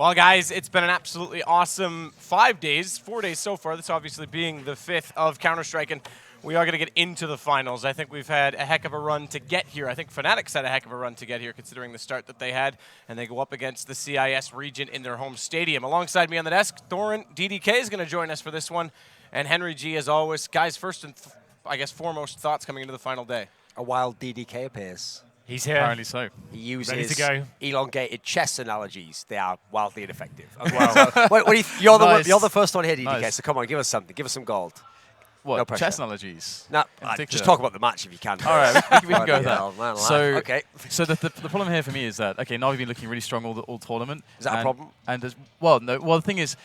Well, guys, it's been an absolutely awesome 5 days, 4 days so far. This obviously being the 5th of Counter-Strike, and we are going to get into the finals. I think we've had a heck of a run to get here. I think Fnatic's had a heck of a run to get here, considering the start that they had, and they go up against the CIS region in their home stadium. Alongside me on the desk, Thorin DDK is going to join us for this one, and Henry G, as always. Guys, first and I guess foremost thoughts coming into the final day. A wild DDK appears. He's here. Apparently so. He uses Ready to go. elongated chess analogies. They are wildly ineffective. You're the first one here, DDK, Nice. so come on, give us something. Give us some gold. What, No pressure. chess analogies? No, just talk about the match if you can. All right, we can go with Hell, that. man, So, okay. so the problem here for me is that, okay, Na'Vi's been looking really strong all tournament. Is that a problem? And the thing is,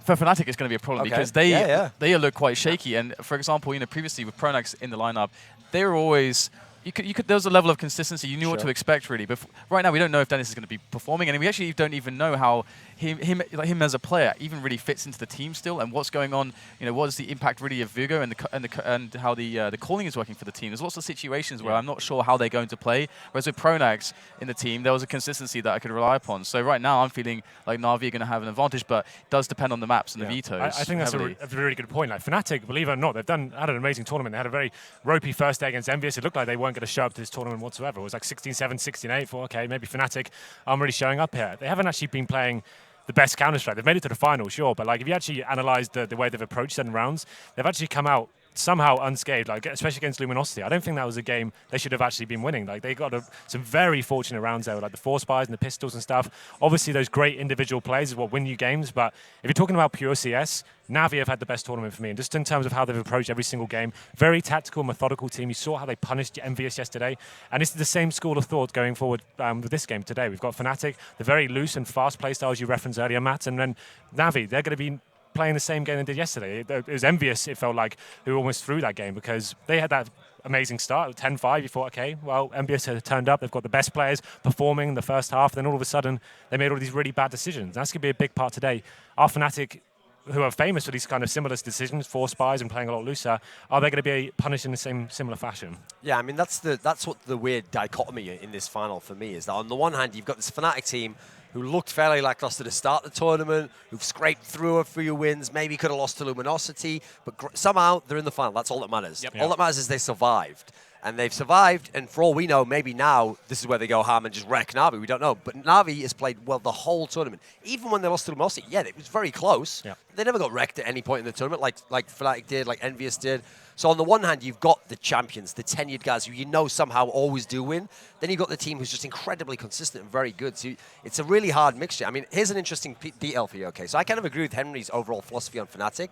for Fnatic, it's going to be a problem Okay. because they look quite shaky. And for example, previously with Pronax in the lineup, they were always. There was a level of consistency. You knew what to expect, really. But right now, we don't know if Denis is going to be performing, and we actually don't even know how him as a player even really fits into the team still, and what's going on. What is the impact really of Vugo and how the calling is working for the team. There's lots of situations where I'm not sure how they're going to play. Whereas with Pronax in the team, there was a consistency that I could rely upon. So right now, I'm feeling like Na'Vi are going to have an advantage, but it does depend on the maps and the vetoes. I think that's a really good point. Like Fnatic, believe it or not, they've had an amazing tournament. They had a very ropey first day against EnVyUs. It looked like they weren't going to show up to this tournament whatsoever. It was like 16-7, 16-8. Thought, okay, maybe Fnatic aren't really showing up here. They haven't actually been playing the best Counter-Strike. They've made it to the final, sure, but like if you actually analyze the way they've approached 7 rounds, they've actually come out somehow unscathed, like especially against Luminosity. I don't think that was a game they should have actually been winning. Like they got some very fortunate rounds there, like the 4 spies and the pistols and stuff. Obviously, those great individual plays is what win you games. But if you're talking about pure CS, Na'Vi have had the best tournament for me, and just in terms of how they've approached every single game, very tactical, methodical team. You saw how they punished EnVyUs yesterday, and it's the same school of thought going forward with this game today. We've got Fnatic, the very loose and fast play styles you referenced earlier, Matt, and then Na'Vi. They're going to be playing the same game they did yesterday. It was EnVyUs, it felt like, who almost threw that game because they had that amazing start, 10-5. You thought, okay, well, EnVyUs had turned up. They've got the best players performing in the first half. Then all of a sudden, they made all these really bad decisions. That's going to be a big part today. Our Fnatic, who are famous for these kind of similar decisions, 4 spies and playing a lot looser, are they going to be punished in the similar fashion? Yeah, I mean, that's what the weird dichotomy in this final for me is. That on the one hand, you've got this Fnatic team who looked fairly lackluster to start the tournament, who've scraped through a few wins, maybe could have lost to Luminosity, but somehow they're in the final. That's all that matters. Yep. All that matters is they survived. And they've survived, and for all we know, maybe now this is where they go ham and just wreck Na'Vi. We don't know. But Na'Vi has played well the whole tournament. Even when they lost to Luminosity, it was very close. Yep. They never got wrecked at any point in the tournament like Fnatic did, like EnVyUs did. So on the one hand, you've got the champions, the tenured guys who somehow always do win. Then you've got the team who's just incredibly consistent and very good. So it's a really hard mixture. I mean, here's an interesting detail for you, okay? So I kind of agree with Henry's overall philosophy on Fnatic.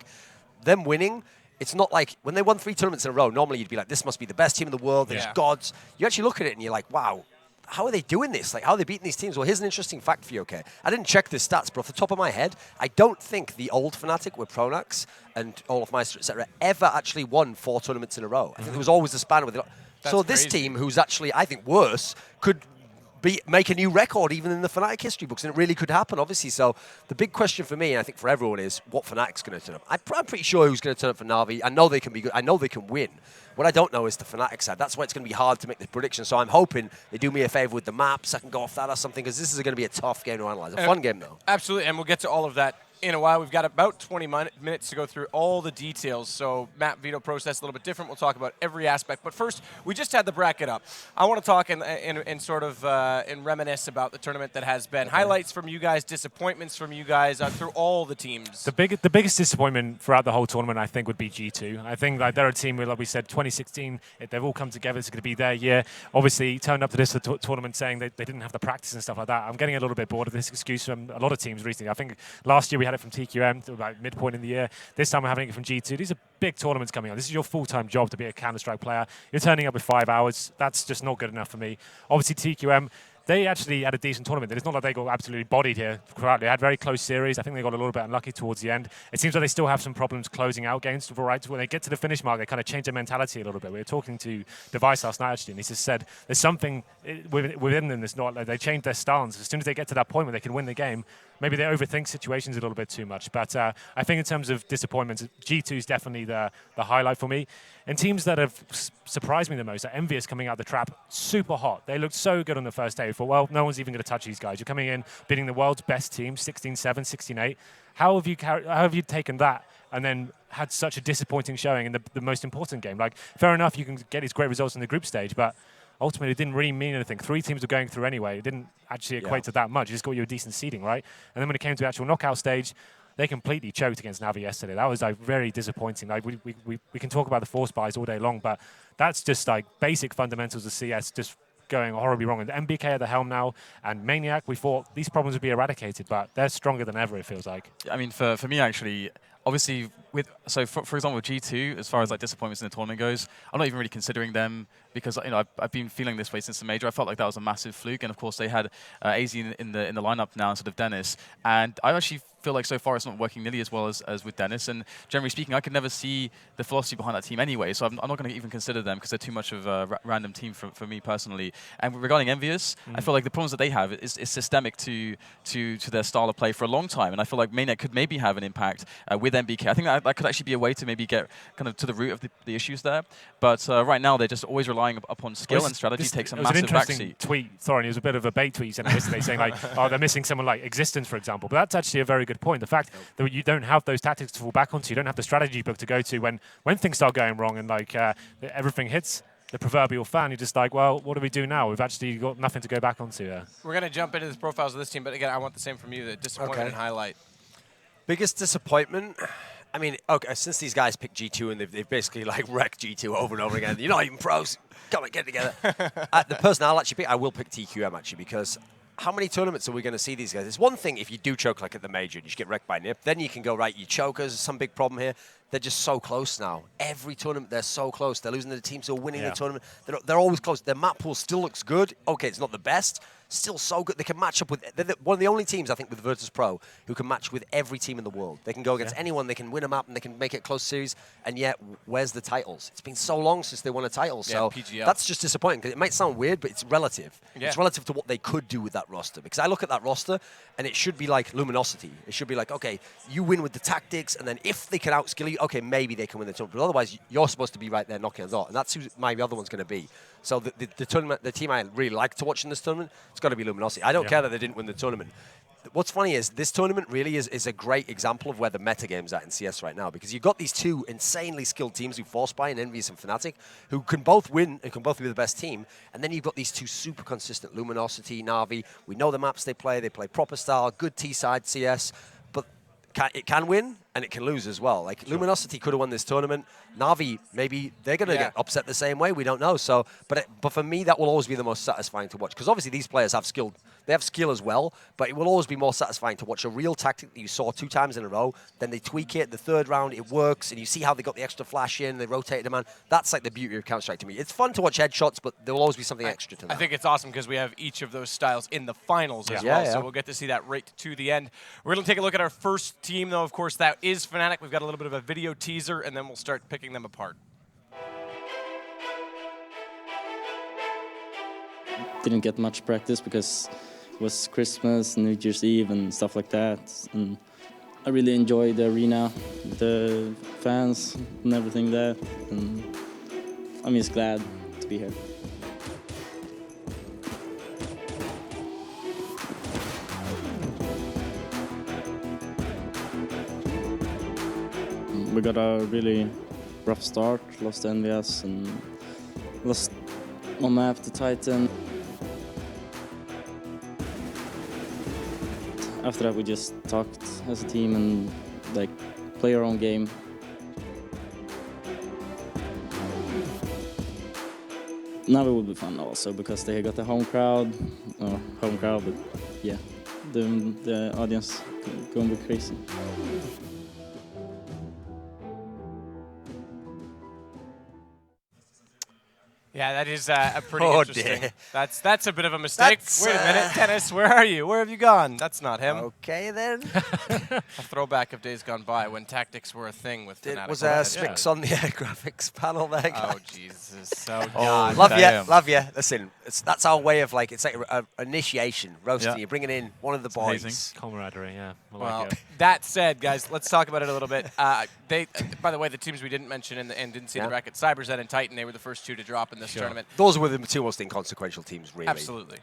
Them winning, it's not like when they won 3 tournaments in a row, normally you'd be like, this must be the best team in the world, they're just gods. You actually look at it and you're like, wow, how are they doing this? Like, how are they beating these teams? Well, here's an interesting fact for you, okay? I didn't check the stats, but off the top of my head, I don't think the old Fnatic with Pronax and olofmeister, etc., ever actually won 4 tournaments in a row. I think there was always a span with it. So this team, who's actually, I think, worse, could make a new record even in the Fnatic history books, and it really could happen, obviously. So the big question for me, and I think for everyone, is what Fnatic's going to turn up. I'm pretty sure who's going to turn up for Na'Vi. I know they can be good. I know they can win. What I don't know is the Fnatic side. That's why it's going to be hard to make the prediction. So I'm hoping they do me a favor with the maps. I can go off that or something, because this is going to be a tough game to analyze. A fun game, though. Absolutely, and we'll get to all of that in a while. We've got about 20 minutes to go through all the details. So map veto process a little bit different. We'll talk about every aspect. But first, we just had the bracket up. I want to talk and sort of reminisce about the tournament that has been. Highlights from you guys, disappointments from you guys through all the teams. The biggest disappointment throughout the whole tournament, I think, would be G2. I think like they're a team where, like we said, 2016, they've all come together. It's going to be their year. Obviously, turned up to this tournament saying they didn't have the practice and stuff like that. I'm getting a little bit bored of this excuse from a lot of teams recently. I think last year we had it from TQM, about midpoint in the year. This time we're having it from G2. These are big tournaments coming on. This is your full-time job to be a Counter-Strike player. You're turning up with 5 hours. That's just not good enough for me. Obviously, TQM, they actually had a decent tournament. It's not like they got absolutely bodied here. They had very close series. I think they got a little bit unlucky towards the end. It seems like they still have some problems closing out games. Right, when they get to the finish mark, they kind of change their mentality a little bit. We were talking to Device last night, actually, and he just said there's something within them that's not like they changed their stance. As soon as they get to that point where they can win the game, maybe they overthink situations a little bit too much. But I think in terms of disappointments, G2 is definitely the highlight for me. And teams that have surprised me the most are EnVyUs coming out the trap super hot. They looked so good on the first day. thought, well, no one's even going to touch these guys. You're coming in, beating the world's best team, 16-7, 16-8. How have you taken that and then had such a disappointing showing in the most important game? Like, fair enough, you can get these great results in the group stage, but ultimately it didn't really mean anything. 3 teams were going through anyway. It didn't actually equate to that much. You just got you a decent seeding, right? And then when it came to the actual knockout stage, they completely choked against Navi yesterday. That was like very disappointing. Like we can talk about the force buys all day long, but that's just like basic fundamentals of CS just going horribly wrong. And MBK at the helm now, and Maniac, we thought these problems would be eradicated, but they're stronger than ever, it feels like. I mean, for me, actually, obviously, for example, with G2, as far as like disappointments in the tournament goes, I'm not even really considering them because I've been feeling this way since the major. I felt like that was a massive fluke, and of course they had AZ in the lineup now instead of Denis, and I actually feel like so far it's not working nearly as well as with Denis, and generally speaking, I could never see the philosophy behind that team anyway, so I'm not going to even consider them because they're too much of a random team for me personally. And regarding EnVyUs, I feel like the problems that they have is systemic to their style of play for a long time, and I feel like Maniac could maybe have an impact with MBK. I think that could actually be a way to maybe get kind of to the root of the issues there, but right now they're just always relying upon skill, and strategy takes a massive backseat. It was an interesting tweet, Thorin. It was a bit of a bait tweet yesterday saying like, oh, they're missing someone like Existence, for example. But that's actually a very good point. The fact that you don't have those tactics to fall back onto, you don't have the strategy book to go to when things start going wrong and like everything hits the proverbial fan, you're just like, well, what do we do now? We've actually got nothing to go back onto. We're going to jump into the profiles of this team, but again, I want the same from you, the disappointment and highlight. Biggest disappointment? I mean, okay, since these guys picked G2 and they've basically like wrecked G2 over and over again, you're not even pros, come on, get together. The person I'll actually pick, I will pick TQM actually, because how many tournaments are we going to see these guys? It's one thing if you do choke like at the major and you just get wrecked by Nip, then you can go, right, you chokers, some big problem here. They're just so close now. Every tournament, they're so close. They're losing to the teams who are winning the tournament. They're always close. Their map pool still looks good. Okay, it's not the best. Still so good. They can match up with... They're one of the only teams, I think, with Virtus Pro who can match with every team in the world. They can go against anyone. They can win a map and they can make it a close series. And yet, where's the titles? It's been so long since they won a title. So PGL. That's just disappointing. Because it might sound weird, but it's relative. Yeah. It's relative to what they could do with that roster. Because I look at that roster and it should be like Luminosity. It should be like, okay, you win with the tactics, and then if they can outskill you, okay, maybe they can win the tournament. But otherwise, you're supposed to be right there knocking us out. And that's who my other one's going to be. So the tournament, the team I really like to watch in this tournament, it's got to be Luminosity. I don't care that they didn't win the tournament. What's funny is this tournament really is a great example of where the metagame's at in CS right now, because you've got these two insanely skilled teams who force buy in EnVyUs and Fnatic, who can both win and can both be the best team, and then you've got these two super consistent, Luminosity, Na'Vi. We know the maps they play proper style, good T-side CS, but it can win and it can lose as well. Like Luminosity could have won this tournament. Na'Vi, maybe they're going to get upset the same way. We don't know. So, but for me, that will always be the most satisfying to watch, because obviously these players have skill. They have skill as well, but it will always be more satisfying to watch a real tactic that you saw 2 times in a row. Then they tweak it. The third round, it works, and you see how they got the extra flash in. They rotated the man. That's like the beauty of Counter-Strike to me. It's fun to watch headshots, but there will always be something extra to that. I think it's awesome because we have each of those styles in the finals as well, so we'll get to see that right to the end. We're going to take a look at our first team, though. Of course, that is Fnatic. We've got a little bit of a video teaser, and then we'll start picking them apart. Didn't get much practice because it was Christmas, New Year's Eve and stuff like that. And I really enjoyed the arena, the fans and everything there. And I'm just glad to be here. We got a really rough start, lost to EnVyUs and lost on map to Titan. After that we just talked as a team and like play our own game. Now it will be fun also because they got the home crowd, but yeah, the audience going to be crazy. Yeah, that is a pretty interesting. Dear. That's a bit of a mistake. Wait a minute, Dennis, where are you? Where have you gone? That's not him. Okay, then. A throwback of days gone by when tactics were a thing with Fnatic. Was Strix on the graphics panel there, guys? Oh, Jesus. So Love you. Listen, that's our way of like, it's like an initiation, roasting. Yeah. You're bringing in one of the boys. Amazing. Camaraderie, yeah. Well, Like it. that said, guys, let's talk about it a little bit. By the way, the teams we didn't mention and didn't see the bracket, CyberZ and Titan, they were the first 2 to drop in this tournament. Those were the 2 most inconsequential teams, really. Absolutely.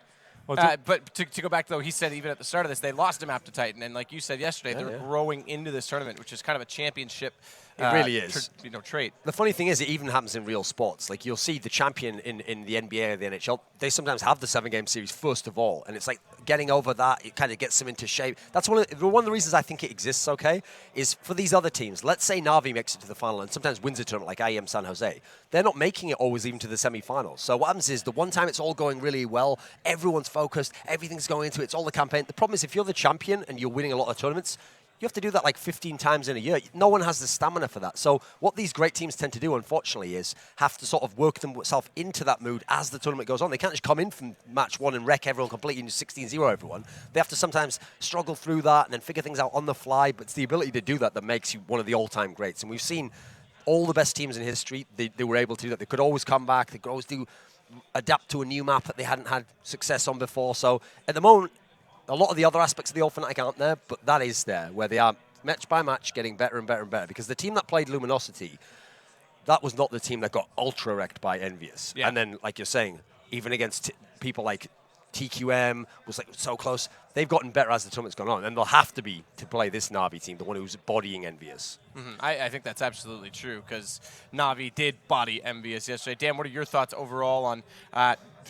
Well, but to go back, though, he said even at the start of this, they lost a map to Titan. And like you said yesterday, they're growing into this tournament, which is kind of a championship It really is. trait. The funny thing is, it even happens in real sports. Like, you'll see the champion in the NBA or the NHL, they sometimes have the 7-game series first of all. And it's like getting over that, it kind of gets them into shape. That's one of the reasons I think it exists, okay, is for these other teams. Let's say Na'Vi makes it to the final and sometimes wins a tournament like IEM San Jose. They're not making it always even to the semi-finals. So what happens is the one time it's all going really well, everyone's focused, everything's going into it, it's all the campaign. The problem is if you're the champion and you're winning a lot of tournaments, you have to do that like 15 times in a year. No one has the stamina for that. So what these great teams tend to do, unfortunately, is have to sort of work themselves into that mood as the tournament goes on. They can't just come in from match one and wreck everyone completely and 16-0 everyone. They have to sometimes struggle through that and then figure things out on the fly. But it's the ability to do that that makes you one of the all-time greats. And we've seen all the best teams in history, they were able to do that. They could always come back. They could always adapt to a new map that they hadn't had success on before. So at the moment, a lot of the other aspects of the old Fnatic aren't there, but that is there, where they are match by match getting better and better and better. Because the team that played Luminosity, that was not the team that got ultra-wrecked by EnVyUs. Yeah. And then, like you're saying, even against people like TQM was like so close. They've gotten better as the tournament's gone on, and they'll have to be to play this Na'Vi team, the one who's bodying EnVyUs. I think that's absolutely true because Na'Vi did body EnVyUs yesterday. Dan, what are your thoughts overall on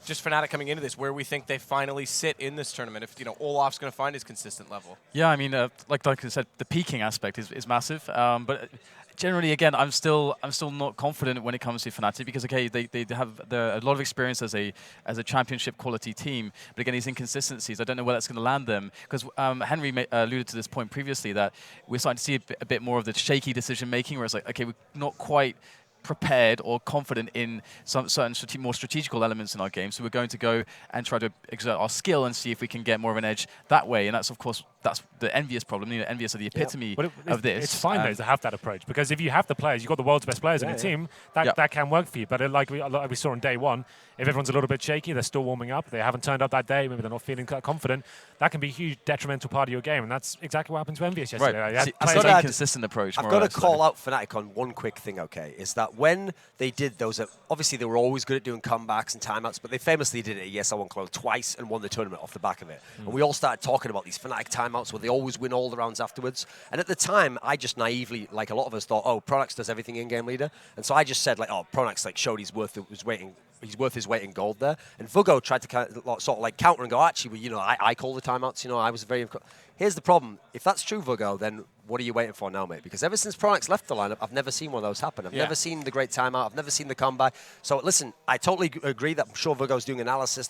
just Fnatic coming into this, where we think they finally sit in this tournament? If Olof's going to find his consistent level. Yeah, I mean, like I said, the peaking aspect is massive, but. Generally, again, I'm still not confident when it comes to Fnatic because okay, they have a lot of experience as a championship quality team, but again, these inconsistencies, I don't know where that's going to land them because Henry alluded to this point previously that we're starting to see a bit more of the shaky decision making, where it's like okay, we're not quite prepared or confident in some certain more strategical elements in our game, so we're going to go and try to exert our skill and see if we can get more of an edge that way, and that's of course the EnVyUs problem. EnVyUs are the epitome of this. It's fine though to have that approach because if you have the players, you've got the world's best players in your team, that can work for you. But like we saw on day one, if everyone's a little bit shaky, they're still warming up, they haven't turned up that day, maybe they're not feeling confident, that can be a huge detrimental part of your game, and that's exactly what happened to EnVyUs yesterday. Right. That's an inconsistent approach. I've got to call out Fnatic on one quick thing, okay, is that when they did those, obviously they were always good at doing comebacks and timeouts, but they famously did it at ESL 1 Clone twice and won the tournament off the back of it. And we all started talking about these Fnatic timeouts where they always win all the rounds afterwards. And at the time, I just naively, like a lot of us thought, oh, Pronax does everything in-game leader. And so I just said, like, oh, Pronax like showed he's worth his weight in gold there. And Vugo tried to sort of like counter and go, actually, I call the timeouts, I was very... Here's the problem. If that's true, Vugo, then what are you waiting for now, mate? Because ever since Pronax left the lineup, I've never seen one of those happen. I've never seen the great timeout. I've never seen the comeback. So listen, I totally agree that I'm sure Vugo's doing analysis,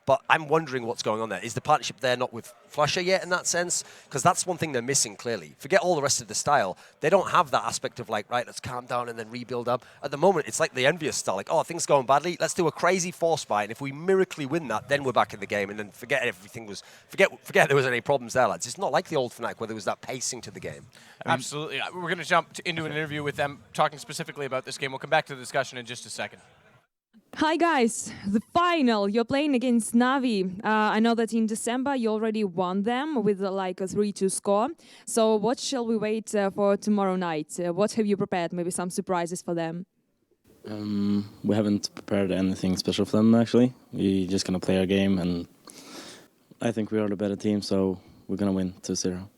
but I'm wondering what's going on there. Is the partnership there not with flusha yet in that sense? Because that's one thing they're missing, clearly. Forget all the rest of the style. They don't have that aspect of like, right, let's calm down and then rebuild up. At the moment, it's like the EnVyUs style. Like, oh, things going badly. Let's do a crazy force fight. And if we miraculously win that, then we're back in the game. And then forget there was any problems there, lads. It's not like the old Fnatic where there was that pacing to the game. Absolutely. We're going to jump into an interview with them talking specifically about this game. We'll come back to the discussion in just a second. Hi guys, the final. You're playing against Na'Vi. I know that in December you already won them with like a 3-2 score. So what shall we wait for tomorrow night? What have you prepared? Maybe some surprises for them? We haven't prepared anything special for them actually. We're just gonna play our game, and I think we are the better team, so we're gonna win 2-0.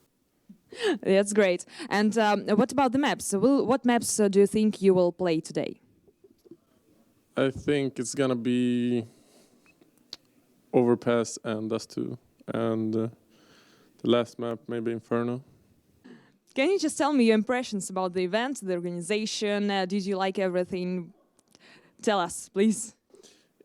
That's great. And what about the maps? What maps do you think you will play today? I think it's gonna be Overpass and Dust 2, and the last map maybe Inferno. Can you just tell me your impressions about the event, the organization? Did you like everything? Tell us, please.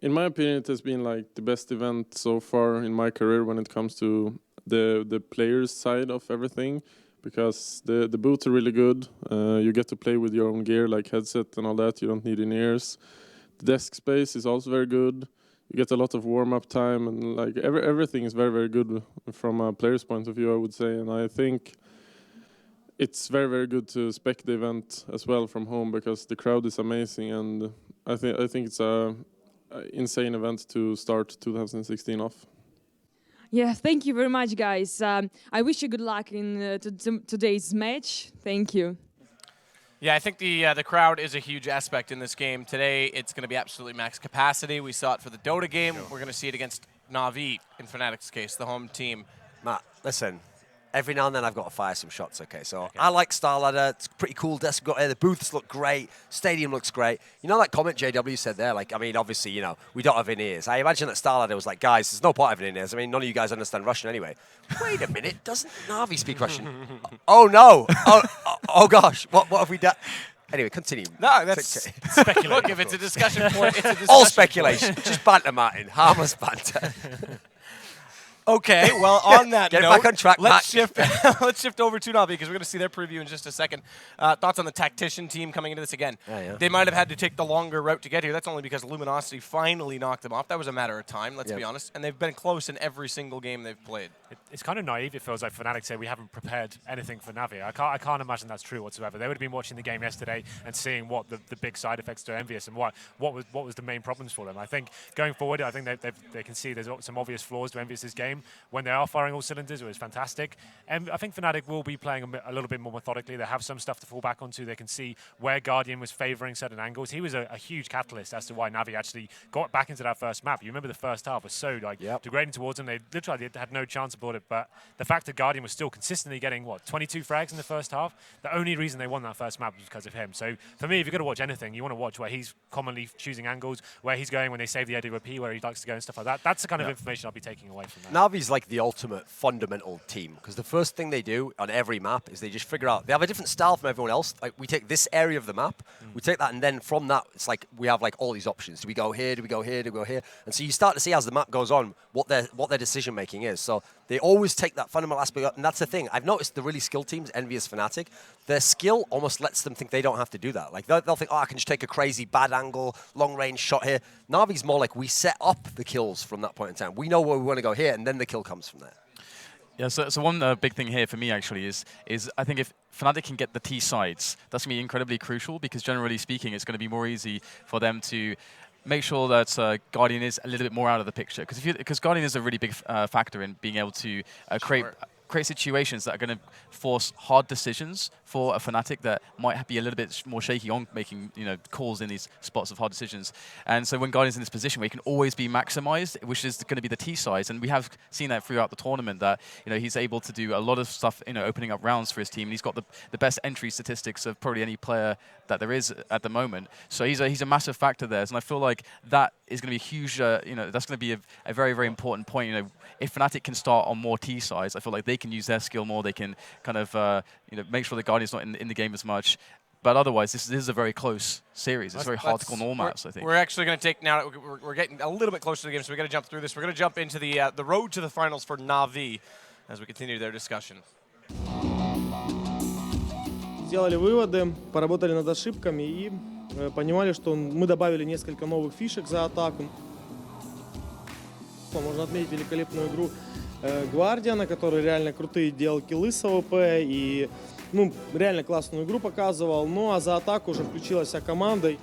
In my opinion, it has been like the best event so far in my career when it comes to the players' side of everything, because the booths are really good. You get to play with your own gear, like headset and all that. You don't need in-ears. The desk space is also very good. You get a lot of warm-up time, and like everything is very, very good from a player's point of view, I would say. And I think it's very, very good to spec the event as well from home, because the crowd is amazing, and I think it's a insane event to start 2016 off. Yeah, thank you very much, guys. I wish you good luck in today's match. Thank you. Yeah, I think the crowd is a huge aspect in this game. Today, it's going to be absolutely max capacity. We saw it for the Dota game. We're going to see it against Na'Vi, in Fnatic's case, the home team. Matt, listen. Every now and then I've got to fire some shots, okay? So I like StarLadder. It's a pretty cool desk we've got here. The booths look great. Stadium looks great. You know that comment JW said there? Like, I mean, obviously, you know, we don't have in-ears. I imagine that StarLadder was like, guys, there's no point having in-ears. I mean, none of you guys understand Russian anyway. Wait a minute. Doesn't Na'Vi speak Russian? Oh, no. Oh, gosh. What have we done? Anyway, continue. No, that's speculation. Look, if it's a discussion point, it's a discussion all speculation. Just banter, Martin. Harmless banter. Okay, well, on that Get note, back on track, let's shift over to Na'Vi because we're going to see their preview in just a second. Thoughts on the tactician team coming into this again? Yeah. They might have had to take the longer route to get here. That's only because Luminosity finally knocked them off. That was a matter of time, let's be honest. And they've been close in every single game they've played. It's kind of naive, it feels like Fnatic say we haven't prepared anything for Na'Vi. I can't imagine that's true whatsoever. They would have been watching the game yesterday and seeing what the big side effects to EnVyUs and what was the main problems for them. I think going forward, I think they can see there's some obvious flaws to EnVyUs' game. When they are firing all cylinders, it was fantastic. And I think Fnatic will be playing a little bit more methodically. They have some stuff to fall back onto. They can see where Guardian was favoring certain angles. He was a huge catalyst as to why Na'Vi actually got back into that first map. You remember the first half was so degrading towards them. They literally had no chance aboard it. But the fact that Guardian was still consistently getting, 22 frags in the first half, the only reason they won that first map was because of him. So for me, if you're going to watch anything, you want to watch where he's commonly choosing angles, where he's going when they save the AWP, where he likes to go and stuff like that. That's the kind of information I'll be taking away from that. Na'Vi's like the ultimate fundamental team because the first thing they do on every map is they just figure out they have a different style from everyone else. Like we take this area of the map, we take that, and then from that it's like we have like all these options. Do we go here? Do we go here? Do we go here? And so you start to see as the map goes on what their decision making is. So they always take that fundamental aspect, and that's the thing. I've noticed the really skilled teams, EnVyUs, Fnatic, their skill almost lets them think they don't have to do that. Like they'll think, oh, I can just take a crazy bad angle, long range shot here. Na'Vi's more like we set up the kills from that point in time. We know where we want to go here, and then the kill comes from there. Yeah, so one big thing here for me actually is I think if Fnatic can get the T sides, that's going to be incredibly crucial because generally speaking, it's going to be more easy for them to make sure that Guardian is a little bit more out of the picture because Guardian is a really big factor in being able to create situations that are going to force hard decisions for a Fnatic that might be a little bit more shaky on making calls in these spots of hard decisions. And so when Guardian's in this position where he can always be maximized, which is going to be the T size, and we have seen that throughout the tournament that he's able to do a lot of stuff, opening up rounds for his team. And he's got the best entry statistics of probably any player that there is at the moment. So he's a massive factor there, and I feel like that is going to be a huge. That's going to be a very, very important point. If Fnatic can start on more T size, I feel like they can use their skill more. They can kind of make sure the Guardian's not in the game as much. But otherwise, this is a very close series. It's very hard to call all maps, I think. We're actually going to take now. We're getting a little bit closer to the game, so we got to jump through this. We're going to jump into the road to the finals for Na'Vi as we continue their discussion. Сделали выводы, поработали над ошибками и понимали, что мы добавили несколько новых фишек за атаку. Можно отметить великолепную игру Гвардиана, который реально крутые делал киллы с АВП и реально классную игру показывал. Ну а за атаку уже включилась вся команда.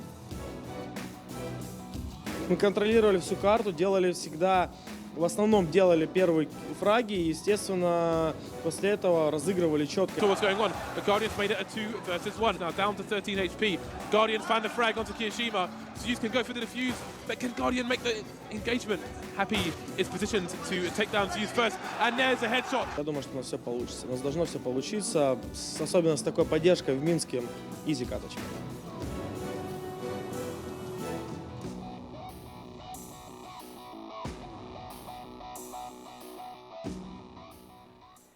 Мы контролировали всю карту, делали всегда, в основном делали первые фраги и, естественно, после этого разыгрывали четко. What's going on? The Guardians made it a 2 versus 1, now down to 13 HP. Guardians found the frag onto Kiyashima. Zeus can go for the defuse, but can Guardian make the engagement? Happy is positioned to take down Zeus first, and there's a headshot. Я думаю, что у нас все получится. У нас должно все получиться, особенно с такой поддержкой в Минске. Изи каточка.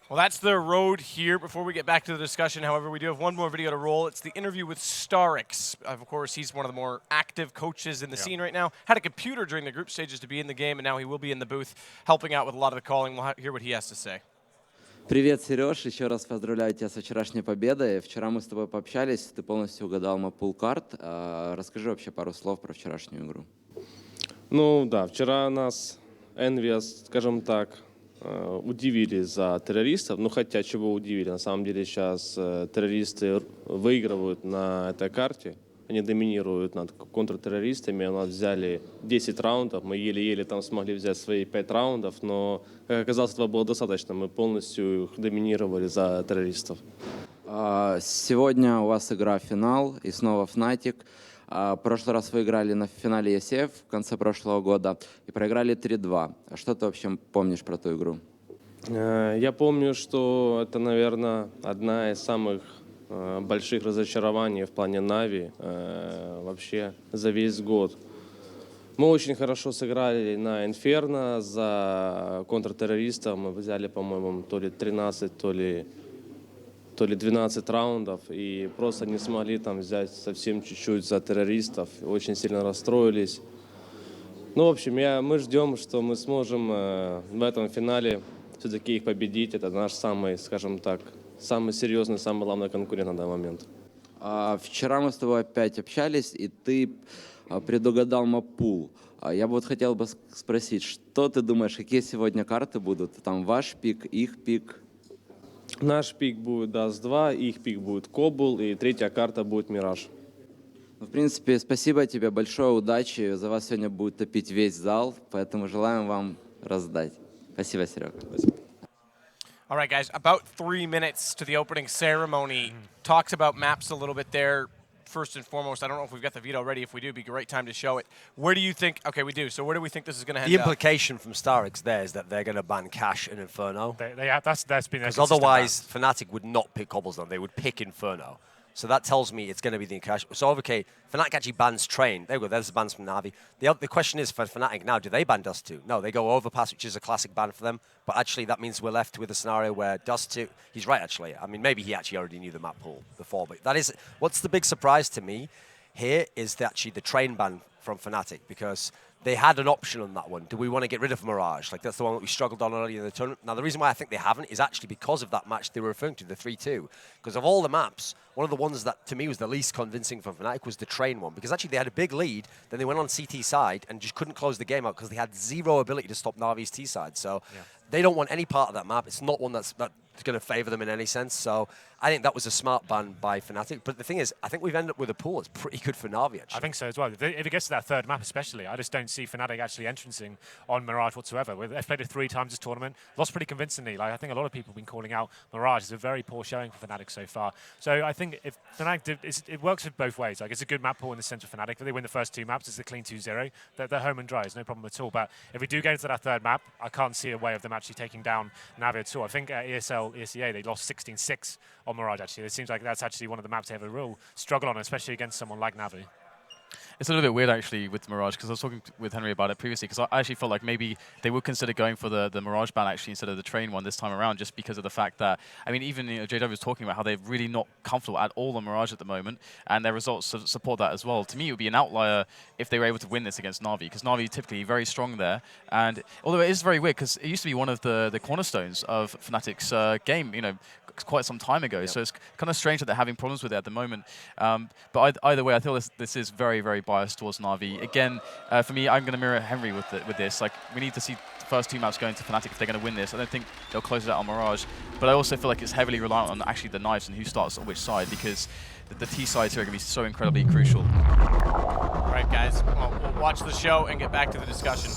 Well, that's the road here. Before we get back to the discussion, however, we do have one more video to roll. It's the interview with StarX. Of course, he's one of the more active coaches in the scene right now. Had a computer during the group stages to be in the game, and now he will be in the booth helping out with a lot of the calling. We'll hear what he has to say. Привет, Сереж. Еще раз поздравляю тебя с вчерашней победой. Вчера мы с тобой пообщались, ты полностью угадал мой пул карт. Расскажи вообще пару слов про вчерашнюю игру. Ну да, вчера нас EnVyUs, скажем так, удивили за террористов, ну хотя чего удивили, на самом деле сейчас террористы выигрывают на этой карте, они доминируют над контртеррористами, у нас взяли 10 раундов, мы еле-еле там смогли взять свои 5 раундов, но, как оказалось, этого было достаточно, мы полностью их доминировали за террористов. Сегодня у вас игра финал и снова Fnatic. Прошлый раз вы играли на финале ESF в конце прошлого года и проиграли 3-2. Что ты вообще помнишь про ту игру? Я помню, что это, наверное, одна из самых больших разочарований в плане Нави вообще за весь год. Мы очень хорошо сыграли на Инферно за контртеррористов. Мы взяли, по-моему, то ли 13, то ли 12 раундов и просто не смогли там взять совсем чуть-чуть за террористов. Очень сильно расстроились. Ну, в общем, мы ждем, что мы сможем в этом финале все-таки их победить. Это наш самый, скажем так, самый серьезный, самый главный конкурент на данный момент. Вчера мы с тобой опять общались, и ты предугадал мап-пул. Я бы вот хотел бы спросить, что ты думаешь, какие сегодня карты будут? Там ваш пик, их пик? Наш пик будет Dust-2, их пик будет Кобул, и третья карта будет Мираж. В принципе, спасибо тебе большое, удачи. За вас сегодня будет топить весь зал, поэтому желаем вам раздать. Спасибо, Серега. All right, guys, about 3 minutes to the opening ceremony. Talks about maps a little bit there. First and foremost, I don't know if we've got the video ready. If we do, it'd be a great time to show it. Where do you think, okay, we do. So where do we think this is going to head The implication from StarX there is that they're going to ban Cash and Inferno. That's been because otherwise Fnatic would not pick Cobblestone. They would pick Inferno. So that tells me it's going to be the Cash. So okay, Fnatic actually bans Train. There we go. There's the bans from Na'Vi. The question is for Fnatic now, do they ban Dust 2? No, they go Overpass, which is a classic ban for them. But actually that means we're left with a scenario where Dust 2, he's right actually. I mean, maybe he actually already knew the map pool before. But that is, what's the big surprise to me here is actually the Train ban from Fnatic, because they had an option on that one. Do we want to get rid of Mirage? Like, that's the one that we struggled on earlier in the tournament. Now, the reason why I think they haven't is actually because of that match they were referring to, the 3-2. Because of all the maps, one of the ones that, to me, was the least convincing from Fnatic was the Train one. Because actually, they had a big lead, then they went on CT side and just couldn't close the game out because they had zero ability to stop Na'Vi's T side. So they don't want any part of that map. It's not one that's going to favor them in any sense. So I think that was a smart ban by Fnatic. But the thing is, I think we've ended up with a pool that's pretty good for Na'Vi, actually. I think so as well. If it gets to that third map especially, I just don't see Fnatic actually entrancing on Mirage whatsoever. They've played it 3 times this tournament, lost pretty convincingly. Like, I think a lot of people have been calling out Mirage as a very poor showing for Fnatic so far. So I think if Fnatic it works in both ways. Like, it's a good map pool in the sense of Fnatic. If they win the first 2 maps, it's a clean 2-0. They're home and dry, it's no problem at all. But if we do get into that third map, I can't see a way of them actually taking down Na'Vi at all. I think at ESEA, they lost 16-6 on Mirage, actually. It seems like that's actually one of the maps they have a real struggle on, especially against someone like Na'Vi. It's a little bit weird, actually, with Mirage, because I was talking with Henry about it previously, because I actually felt like maybe they would consider going for the Mirage ban, actually, instead of the Train one this time around, just because of the fact that, I mean, even JW was talking about how they're really not comfortable at all on Mirage at the moment, and their results support that as well. To me, it would be an outlier if they were able to win this against Na'Vi, because Na'Vi is typically very strong there, and although it is very weird, because it used to be one of the cornerstones of Fnatic's game, you know, quite some time ago, so it's kind of strange that they're having problems with it at the moment. But either way, I feel this is very, very biased towards Na'Vi. Again, for me, I'm going to mirror Henry with this. Like, we need to see the first 2 maps going to Fnatic if they're going to win this. I don't think they'll close it out on Mirage, but I also feel like it's heavily reliant on actually the knives and who starts on which side, because the T sides here are going to be so incredibly crucial. All right, guys, we'll watch the show and get back to the discussion.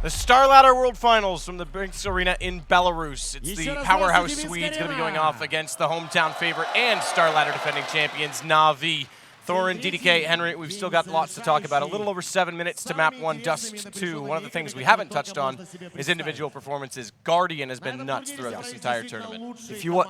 The StarLadder World Finals from the Minsk Arena in Belarus. It's the powerhouse Swedes going to be going off against the hometown favorite and StarLadder defending champions, Na'Vi. Thorin, DDK, Henry, we've still got lots to talk about. A little over 7 minutes to map 1, Dust 2. One of the things we haven't touched on is individual performances. Guardian has been nuts throughout this entire tournament. If you want,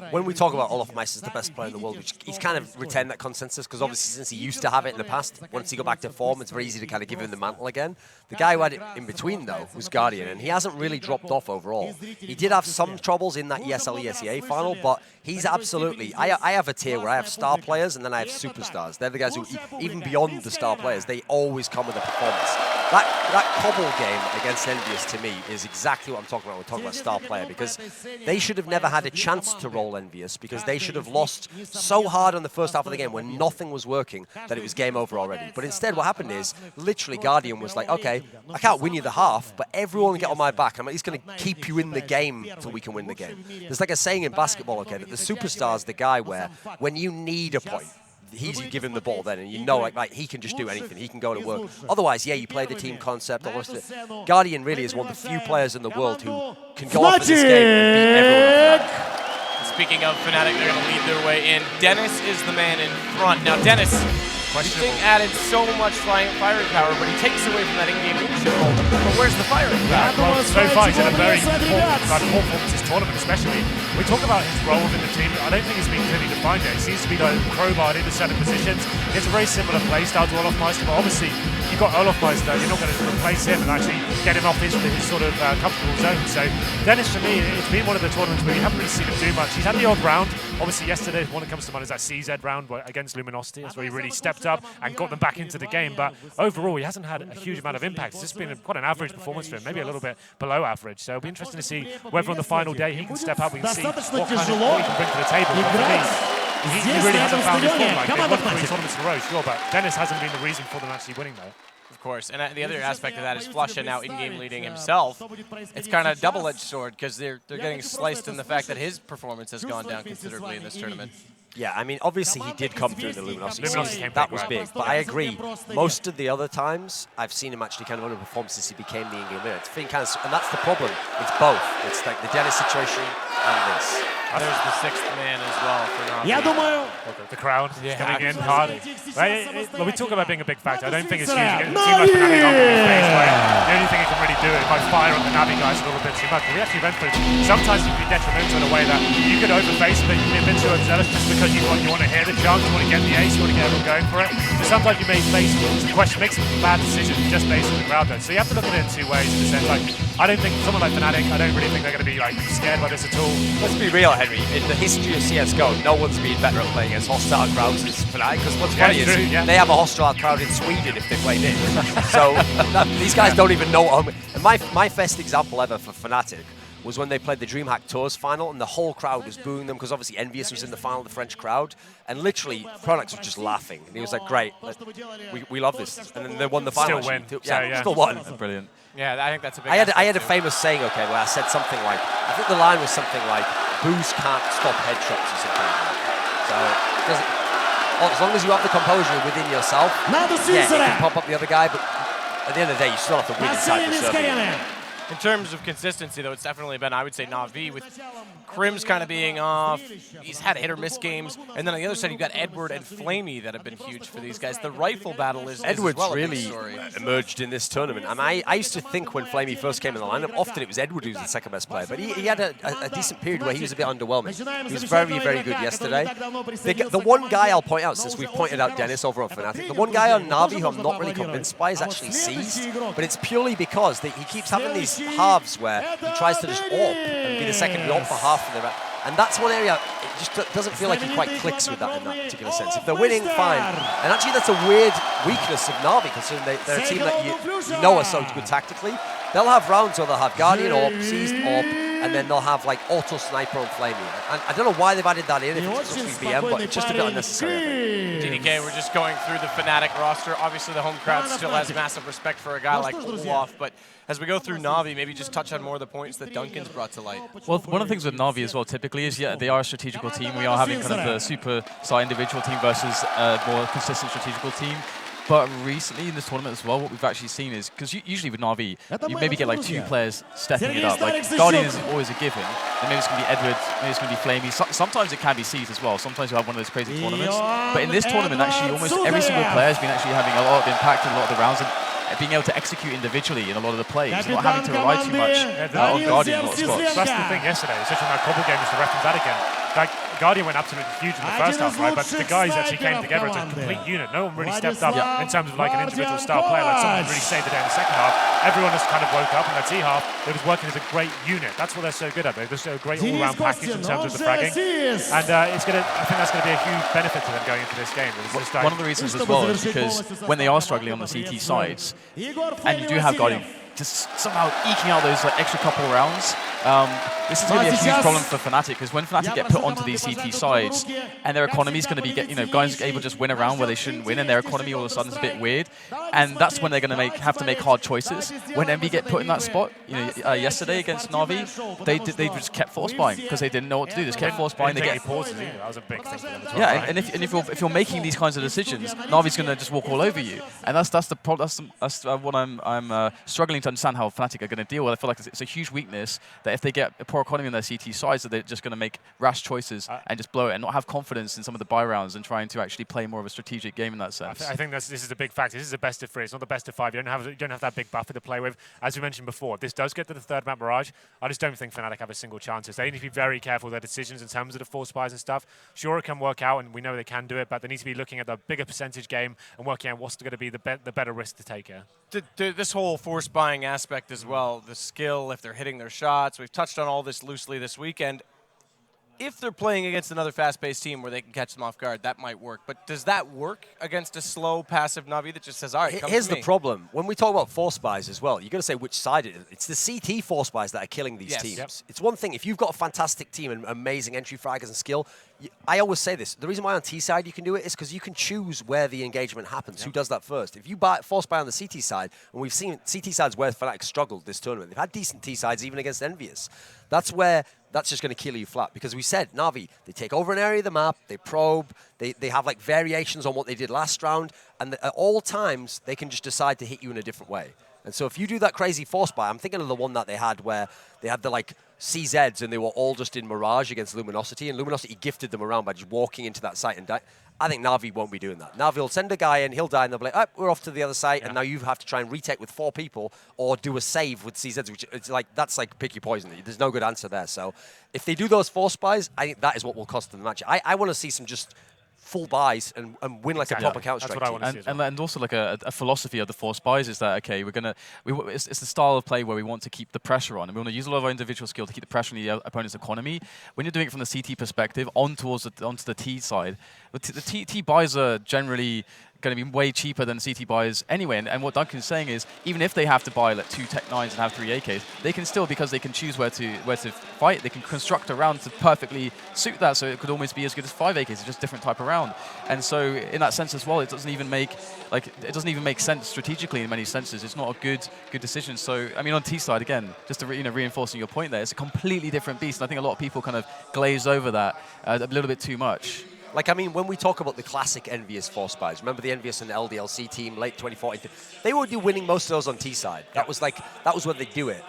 when we talk about Olofmeister as the best player in the world, which he's kind of retained that consensus because obviously since he used to have it in the past, once he got back to form, it's very easy to kind of give him the mantle again. The guy who had it in between, though, was Guardian, and he hasn't really dropped off overall. He did have some troubles in that ESL ESEA final, but he's absolutely... I have a tier where I have star players and then I have superstars. They're the guys who, even beyond the star players, they always come with a performance. That Cobble game against EnVyUs, to me, is exactly what I'm talking about when we're talking about star player, because they should have never had a chance to roll EnVyUs, because they should have lost so hard on the first half of the game when nothing was working that it was game over already. But instead, what happened is, literally, Guardian was like, okay, I can't win you the half, but everyone get on my back. I'm at least going to keep you in the game till we can win the game. There's like a saying in basketball, okay, that the superstar's the guy where when you need a point, you give him the ball then, and you know like he can just do anything. He can go to work. Otherwise, yeah, you play the team concept, all the rest of it. Guardian really is one of the few players in the world who can go off in this game and beat everyone up. Speaking of Fnatic, they're going to lead their way in. Denis is the man in front. Now, Denis, this thing added so much firing power, but he takes away from that in-game leadership role. But where's the firing power? Well, so far he's had a very important performance this tournament, especially. We talk about his role within the team. I don't think it's been clearly defined yet. He seems to be like crowbarred into certain positions. He has a very similar play style to Olofmeister, but obviously you've got Olofmeister, you're not going to replace him and actually get him off his sort of comfortable zone. So Denis, for me, it's been one of the tournaments where you haven't really seen him do much. He's had the odd round. Obviously yesterday, one that comes to mind is that CZ round against Luminosity. That's where he really stepped up and got them back into the game. But overall, he hasn't had a huge amount of impact. It's just been quite an average performance for him, maybe a little bit below average. So it'll be interesting to see whether on the final day he can step up. We can see what he can bring to the table. But for me, he really hasn't found his form. Like, they've won 3 tournaments in a row, sure, but Denis hasn't been the reason for them actually winning though. Of course, and the other aspect of that is flusha now in-game leading himself. It's kind of a double-edged sword because they're getting sliced in the fact that his performance has gone down considerably in this tournament. Yeah, I mean, obviously he did come through the Luminosity season. That was big, but I agree. Most of the other times, I've seen him actually kind of underperform since he became the in-game leader. And that's the problem. It's both. It's like the Denis situation and this. There's the 6th man as well for Na'Vi. The crowd coming in hard. We talk about being a big factor. I don't think it's huge. It seems like Fnatic on the face where the only thing it can really do is might fire on the Na'Vi guys a little bit too much. But we actually went through. Sometimes you can be detrimental in a way that you could overface a bit, you can be a bit too overzealous just because you want to hear the chance, you want to get the ace, you want to get everyone going for it. So sometimes you may make some bad decisions just based on the crowd though. So you have to look at it in 2 ways in the sense like I don't think someone like Fnatic, I don't really think they're going to be like scared by this at all. Let's be real, Henry. In the history of CS:GO, no one's been better at playing against hostile crowds than Fnatic. Because what's funny is they have a hostile crowd in Sweden if they play this. So these guys don't even know. And my best example ever for Fnatic was when they played the DreamHack Tours final and the whole crowd was booing them because obviously EnVyUs was in the final, the French crowd, and literally Pronax was just laughing. And he was like, great, we love this. And then they won the final. Still win. Still won. That's brilliant. Yeah, I think that's a big I had a famous saying, okay, where I said something like, I think the line was something like, booze can't stop headshots or something like that. So as long as you have the composure within yourself, yeah, you can pop up the other guy, but at the end of the day, you still have to win inside the server. In terms of consistency, though, it's definitely been, I would say, Na'Vi, with KRIMZ kind of being off. He's had hit-or-miss games. And then on the other side, you've got Edward and flamie that have been huge for these guys. The rifle battle is Edward's well really emerged in this tournament. And I used to think when flamie first came in the lineup, often it was Edward who was the second best player. But he had a decent period where he was a bit underwhelming. He was very, very good yesterday. The one guy I'll point out, since we've pointed out Denis over on Fnatic, the one guy on Na'Vi who I'm not really convinced by is actually Seized. But it's purely because he keeps having these halves where he tries to just AWP and be the secondary AWP for half of the rest. And that's one area, it just doesn't feel like he quite clicks with that in that particular sense. If they're winning, fine. And actually that's a weird weakness of Na'Vi, considering they're a team that you know are so good tactically. They'll have rounds where they'll have Guardian AWP, Seized AWP, and then they'll have like auto sniper on flamie. And I don't know why they've added that in if it's supposed to be BM, but it's just a bit unnecessary, I think. DDK, we're just going through the Fnatic roster. Obviously, the home crowd still has massive respect for a guy like Olof, but as we go through Na'Vi, maybe just touch on more of the points that Duncan's brought to light. Well, one of the things with Na'Vi as well typically is, yeah, they are a strategical team. We are having kind of the superstar individual team versus a more consistent strategical team. But recently in this tournament as well, what we've actually seen is, because usually with Na'Vi, you maybe get like 2 players stepping it up. Like Guardian is always a given, and maybe it's going to be Edward, maybe it's going to be flamie. Sometimes it can be Zeus as well. Sometimes you have one of those crazy tournaments. But in this tournament, actually, almost every single player has been actually having a lot of impact in a lot of the rounds. And being able to execute individually in a lot of the plays, not having to rely too much on Guardian in a lot of spots. That's the thing yesterday, especially in that couple game, just to reference that again. Like, Guardian went absolutely huge in the first half, right? But the guys actually came together as a complete unit. No one really stepped up in terms of like an individual star player. Like someone really saved the day in the second half. Everyone just kind of woke up in that T half. They was working as a great unit. That's what they're so good at. They're just a great all-round package in terms of the fragging. And I think that's going to be a huge benefit to them going into this game. One of the reasons as well is because when they are struggling on the CT sides, and you do have Guardian just somehow eking out those like extra couple rounds, this is going to be a huge problem for Fnatic, because when Fnatic get put onto these CT sides and their economy is going to be, guys able to just win around where they shouldn't win, and their economy all of a sudden is a bit weird, and that's when they're going to have to make hard choices. When EnVy get put in that spot, yesterday against Na'Vi, they just kept force buying because they didn't know what to do. Just kept force buying. They get pauses. That was a big thing for them as well. Yeah, and if you're making these kinds of decisions, Na'Vi's going to just walk all over you, and that's what I'm struggling to understand how Fnatic are going to deal with. I feel like it's a huge weakness that if they get a poor economy on their CT sides, that they're just going to make rash choices and just blow it and not have confidence in some of the buy rounds and trying to actually play more of a strategic game in that sense. I think this is a big factor. This is a best of 3. It's not the best of 5. You don't have that big buffer to play with. As we mentioned before, if this does get to the third map Mirage, I just don't think Fnatic have a single chance. They need to be very careful with their decisions in terms of the force buys and stuff. Sure, it can work out, and we know they can do it, but they need to be looking at the bigger percentage game and working out what's going to be the better risk to take here. This whole force buying aspect as well, the skill, if they're hitting their shots, we've touched on all this loosely this weekend. If they're playing against another fast-paced team where they can catch them off guard, that might work. But does that work against a slow, passive Na'Vi that just says, all right, come Here's to the problem. When we talk about force buys as well, you've got to say which side it is. It's the CT force buys that are killing these teams. Yep. It's one thing, if you've got a fantastic team and amazing entry fraggers and skill, I always say this, the reason why on T side you can do it is because you can choose where the engagement happens, who does that first. If you force buy on the CT side, and we've seen CT sides where Fnatic struggled this tournament, they've had decent T sides even against EnVyUs. That's just going to kill you flat, because we said, Na'Vi, they take over an area of the map, they probe, they have like variations on what they did last round, and at all times, they can just decide to hit you in a different way. And so if you do that crazy force buy, I'm thinking of the one that they had where they had the like CZs and they were all just in Mirage against Luminosity, and Luminosity gifted them around by just walking into that site and die. I think Na'Vi won't be doing that. Na'Vi will send a guy in, he'll die, and they'll be like, oh, we're off to the other site, and now you have to try and retake with 4 people or do a save with CZs, which it's like, that's like pick your poison. There's no good answer there. So if they do those force buys, I think that is what will cost them the match. I want to see some just full buys and win like a proper Counter-Strike team. That's what I want to see as well. And also like a philosophy of the force buys is that, okay, it's the style of play where we want to keep the pressure on, and we want to use a lot of our individual skill to keep the pressure on the opponent's economy. When you're doing it from the CT perspective onto the T side, the T buys are generally going to be way cheaper than CT buys anyway. And what Duncan's saying is, even if they have to buy like 2 Tech 9s and have 3 AKs, they can still, because they can choose where to fight, they can construct a round to perfectly suit that. So it could almost be as good as 5 AKs. It's just a different type of round. And so in that sense as well, it doesn't even make sense strategically in many senses. It's not a good decision. So I mean, on T side again, just to reinforcing your point there, it's a completely different beast. And I think a lot of people kind of glaze over that a little bit too much. Like, I mean, when we talk about the classic EnVyUs force buys, remember the EnVyUs and the LDLC team, late 2014, they would be winning most of those on T side. That was where they do it.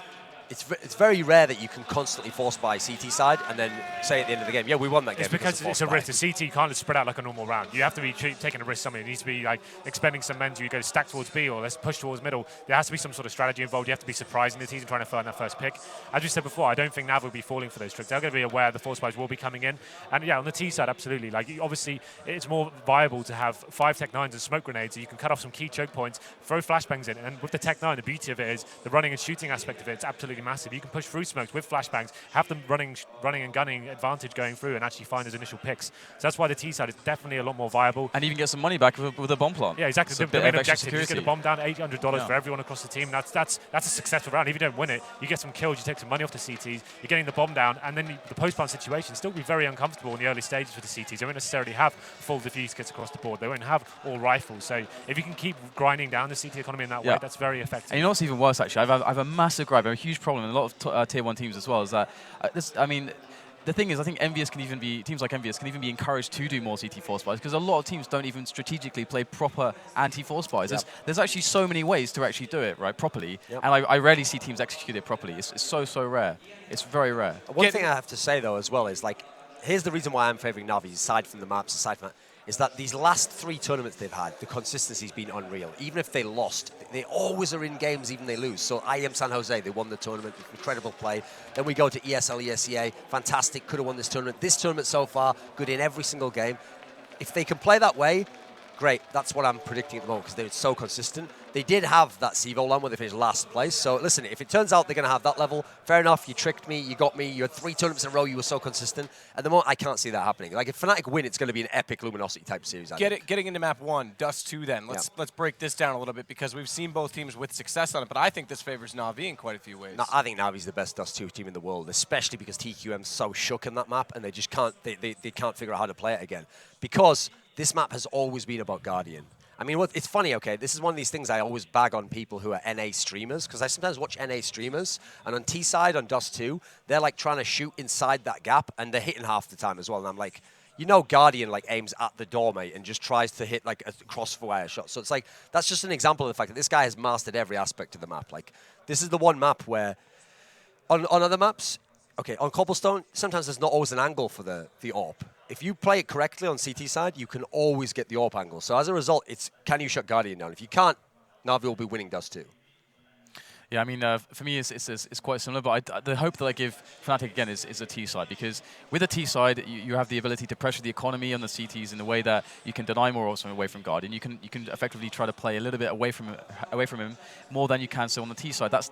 It's very rare that you can constantly force buy CT side and then say at the end of the game, yeah, we won that game. It's because it's a risk. The CT can't just spread out like a normal round. You have to be taking a risk somewhere. It needs to be like expending some men to go stack towards B or let's push towards middle. There has to be some sort of strategy involved. You have to be surprising the team and trying to find that first pick. As we said before, I don't think Nav will be falling for those tricks. They're going to be aware the force buys will be coming in. And yeah, on the T side, absolutely. Like, obviously, it's more viable to have 5 Tech 9s and smoke grenades so you can cut off some key choke points, throw flashbangs in. And with the Tech 9, the beauty of it is the running and shooting aspect of it. It's absolutely massive. You can push through smokes with flashbangs, have them running running and gunning advantage going through and actually find his initial picks. So that's why the T side is definitely a lot more viable. And even get some money back with a bomb plant. Yeah, exactly. So The main objective is get the bomb down, $800 Yeah. for everyone across the team. That's a successful round. If you don't win it, you get some kills, you take some money off the CTs, you're getting the bomb down, and then the post-plant situation still be very uncomfortable in the early stages for the CTs. They won't necessarily have full diffuse kits across the board. They won't have all rifles. So if you can keep grinding down the CT economy in that way, that's very effective. And you know what's even worse, actually? I have a massive gripe, a huge problem in a lot of tier 1 teams as well, is that, the thing is, I think teams like EnVyUs can even be encouraged to do more CT force buys because a lot of teams don't even strategically play proper anti-force buys. There's actually so many ways to actually do it, right, properly. And I rarely see teams execute it properly. It's so rare. It's very rare. One thing I have to say, though, as well, is like, here's the reason why I'm favouring Navi, aside from the maps, aside from that, is that these last 3 tournaments they've had, the consistency's been unreal. Even if they lost, they always are in games, even they lose. So IM San Jose, they won the tournament, incredible play. Then we go to ESL, ESEA, fantastic, could have won this tournament. This tournament so far, good in every single game. If they can play that way, great. That's what I'm predicting at the moment because they're so consistent. They did have that CEVO LAN where they finished last place. So listen, if it turns out they're going to have that level, fair enough. You tricked me. You got me. You had 3 tournaments in a row. You were so consistent. At the moment, I can't see that happening. Like if Fnatic win, it's going to be an epic Luminosity type series. Getting into map 1, Dust 2 then. Let's break this down a little bit because we've seen both teams with success on it, but I think this favors Na'Vi in quite a few ways. No, I think Navi's the best Dust 2 team in the world, especially because TQM's so shook in that map and they just can't, they can't figure out how to play it again. Because this map has always been about Guardian. I mean, it's funny, okay, this is one of these things I always bag on people who are NA streamers, because I sometimes watch NA streamers, and on T-side, on Dust 2, they're like trying to shoot inside that gap, and they're hitting half the time as well, and I'm like, you know Guardian like aims at the door, mate, and just tries to hit like a crossfire shot. So it's like, that's just an example of the fact that this guy has mastered every aspect of the map. Like, this is the one map where, on other maps, okay, on Cobblestone, sometimes there's not always an angle for the AWP. If you play it correctly on CT side, you can always get the AWP angle. So as a result, it's can you shut Guardian down? If you can't, Na'Vi will be winning Dust 2. Yeah, I mean, for me, it's quite similar, but the hope that I give Fnatic, again, is a T side, because with a T side, you have the ability to pressure the economy on the CTs in a way that you can deny more also away from Guardian. You can effectively try to play a little bit away from him more than you can so on the T side. That's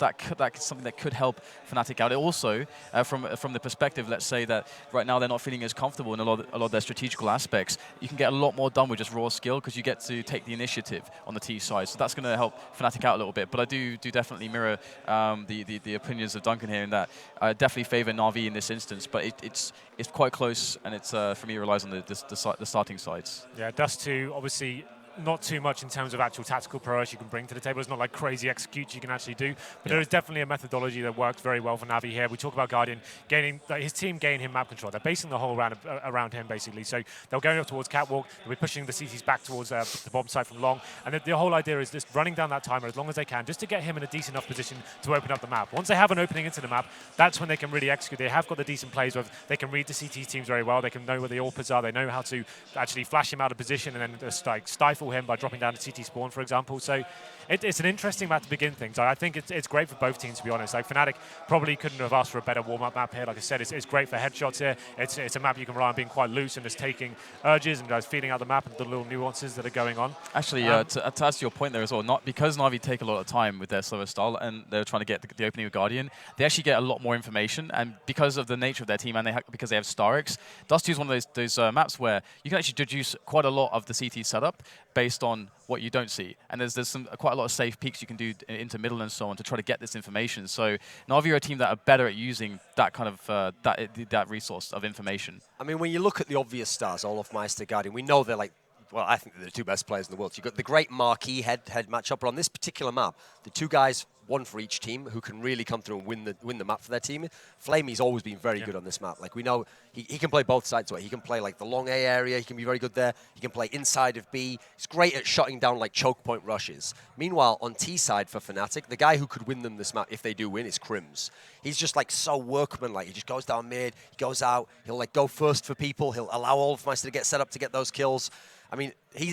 something that could help Fnatic out. It also, from the perspective, let's say that right now they're not feeling as comfortable in a lot of their strategical aspects, you can get a lot more done with just raw skill because you get to take the initiative on the T side. So that's going to help Fnatic out a little bit. But I do definitely mirror the opinions of Duncan here in that I definitely favour Na'Vi in this instance, but it's quite close, and it's for me it relies on the starting sides. Yeah, Dust 2 obviously not too much in terms of actual tactical prowess you can bring to the table. It's not like crazy executes you can actually do, but there is definitely a methodology that works very well for Na'Vi here. We talk about Guardian gaining, his team gain him map control. They're basing the whole round around him basically. So they'll go up towards Catwalk, they'll be pushing the CTs back towards the bomb site from long, and the whole idea is just running down that timer as long as they can, just to get him in a decent enough position to open up the map. Once they have an opening into the map, that's when they can really execute. They have got the decent plays where they can read the CT teams very well. They can know where the AWPers are. They know how to actually flash him out of position and then just like stifle him by dropping down to CT spawn, for example. So it's an interesting map to begin things. I think it's great for both teams, to be honest. Like Fnatic probably couldn't have asked for a better warm-up map here. Like I said, it's great for headshots here. It's a map you can rely on being quite loose and just taking urges and just feeding out the map and the little nuances that are going on. Actually, to add to your point there as well, not because Na'Vi take a lot of time with their slower style and they're trying to get the opening of Guardian, they actually get a lot more information, and because of the nature of their team and because they have StarX, Dust 2 is one of those maps where you can actually deduce quite a lot of the CT setup based on what you don't see. And there's quite a lot of safe peeks you can do into middle and so on to try to get this information. So Na'Vi are a team that are better at using that kind of that resource of information. I mean, when you look at the obvious stars, olofmeister, Guardian, we know they're like, well, I think they're the 2 best players in the world. So you've got the great marquee head matchup, but on this particular map, the 2 guys, one for each team, who can really come through and win the map for their team. Flamie's always been very good on this map. Like, we know he can play both sides of it. He can play like the long A area, he can be very good there. He can play inside of B. He's great at shutting down like choke point rushes. Meanwhile, on T side for Fnatic, the guy who could win them this map if they do win is KRIMZ. He's just like so workman-like. He just goes down mid, he goes out, he'll like go first for people, he'll allow olofmeister to get set up to get those kills. I mean,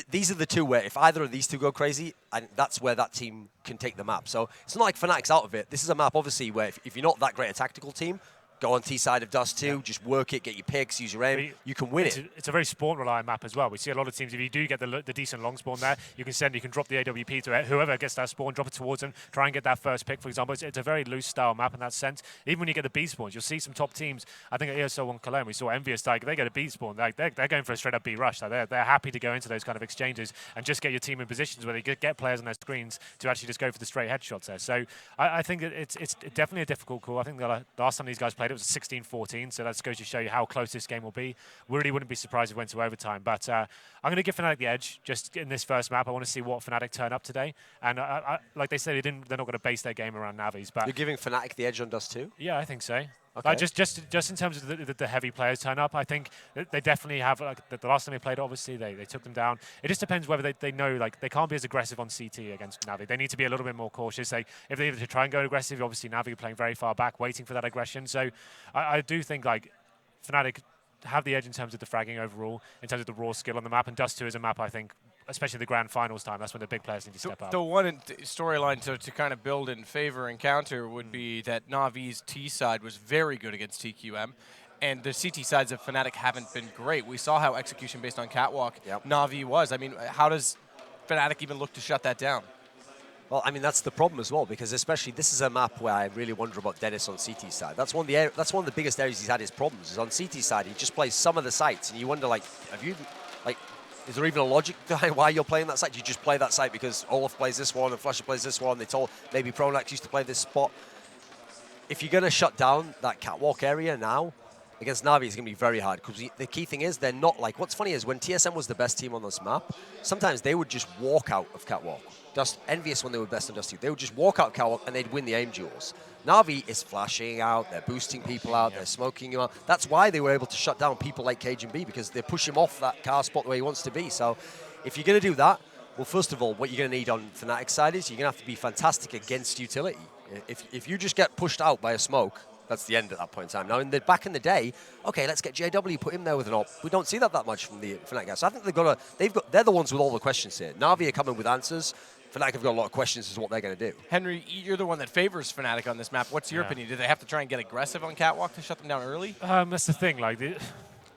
these are the 2 where if either of these 2 go crazy, and that's where that team can take the map. So it's not like Fnatic's out of it. This is a map, obviously, where if you're not that great a tactical team, go on T side of Dust 2, just work it, get your picks, use your aim, you can win it. It's a very spawn-reliant map as well. We see a lot of teams, if you do get the decent long spawn there, you can drop the AWP to whoever gets that spawn, drop it towards them, try and get that first pick, for example. It's a very loose style map in that sense. Even when you get the B spawns, you'll see some top teams. I think at ESL 1 Cologne, we saw EnVyUs, like, they get a B spawn. Like, they're going for a straight-up B rush. Like, they're happy to go into those kind of exchanges and just get your team in positions where they get players on their screens to actually just go for the straight headshots there. So I think it's definitely a difficult call. I think the last time these guys played, it was 16-14. So that goes to show you how close this game will be. We really wouldn't be surprised if it went to overtime. But I'm going to give Fnatic the edge just in this first map. I want to see what Fnatic turn up today. And like they said, they're not going to base their game around Navi's. But you're giving Fnatic the edge on Dust 2? Yeah, I think so. Okay. Just in terms of the heavy players turn up, I think they definitely have. Like, the last time they played, obviously they took them down. It just depends whether they know, like, they can't be as aggressive on CT against Navi. They need to be a little bit more cautious. If they try and go aggressive, obviously Navi are playing very far back, waiting for that aggression. So I do think, like, Fnatic have the edge in terms of the fragging overall, in terms of the raw skill on the map, and Dust 2 is a map, I think, especially the grand finals time, that's when the big players need to step up. The one storyline to kind of build in favor and counter would be that Navi's T side was very good against TQM, and the CT sides of Fnatic haven't been great. We saw how execution based on Catwalk Navi was. I mean, how does Fnatic even look to shut that down? Well, I mean, that's the problem as well, because especially this is a map where I really wonder about Denis on CT side. That's one of the biggest areas he's had his problems, is on CT side. He just plays some of the sites, and you wonder, like, is there even a logic behind why you're playing that site? Do you just play that site because Olof plays this one and flusha plays this one? They told maybe Pronax used to play this spot. If you're going to shut down that Catwalk area now, against Navi, it's going to be very hard, because the key thing is they're not like, what's funny is when TSM was the best team on this map, sometimes they would just walk out of Catwalk. Just EnVyUs when they were best on Dust 2. They would just walk out of Catwalk and they'd win the aim duels. Navi is flashing out, they're boosting people out, they're smoking you out. That's why they were able to shut down people like KRIMZ, because they push him off that car spot the way he wants to be. So if you're going to do that, well, first of all, what you're going to need on Fnatic's side is you're going to have to be fantastic against utility. If you just get pushed out by a smoke, that's the end at that point in time. Now, back in the day, okay, let's get JW, put him there with an op. We don't see that much from the Fnatic guys. So I think they're the ones with all the questions here. Navi are coming with answers. Fnatic have got a lot of questions as to what they're going to do. Henry, you're the one that favors Fnatic on this map. What's your opinion? Do they have to try and get aggressive on Catwalk to shut them down early? That's the thing. Like,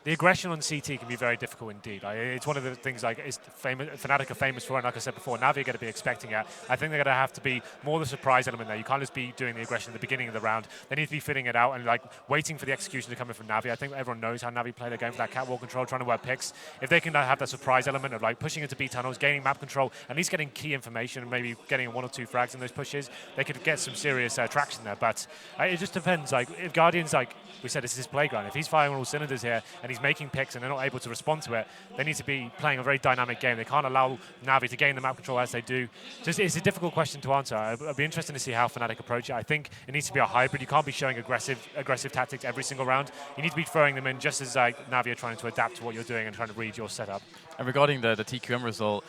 the aggression on CT can be very difficult indeed. It's one of the things, like, Fnatic are famous for, and like I said before, Navi are going to be expecting it. I think they're going to have to be more the surprise element there. You can't just be doing the aggression at the beginning of the round. They need to be fitting it out and, like, waiting for the execution to come in from Navi. I think everyone knows how Navi play. They're going for that catwalk control, trying to work picks. If they can have that surprise element of, like, pushing into B tunnels, gaining map control, at least getting key information and maybe getting 1 or 2 frags in those pushes, they could get some serious traction there. But it just depends. Like, if Guardian's, like we said, this is his playground. If he's firing on all cylinders here and he's making picks and not able to respond to it, they need to be playing a very dynamic game. They can't allow Navi to gain the map control as they do. Just, it's a difficult question to answer. I'd be interested to see how Fnatic approach it. I think it needs to be a hybrid. You can't be showing aggressive tactics every single round. You need to be throwing them in just as Navi are trying to adapt to what you're doing and trying to read your setup. And regarding the TQM result,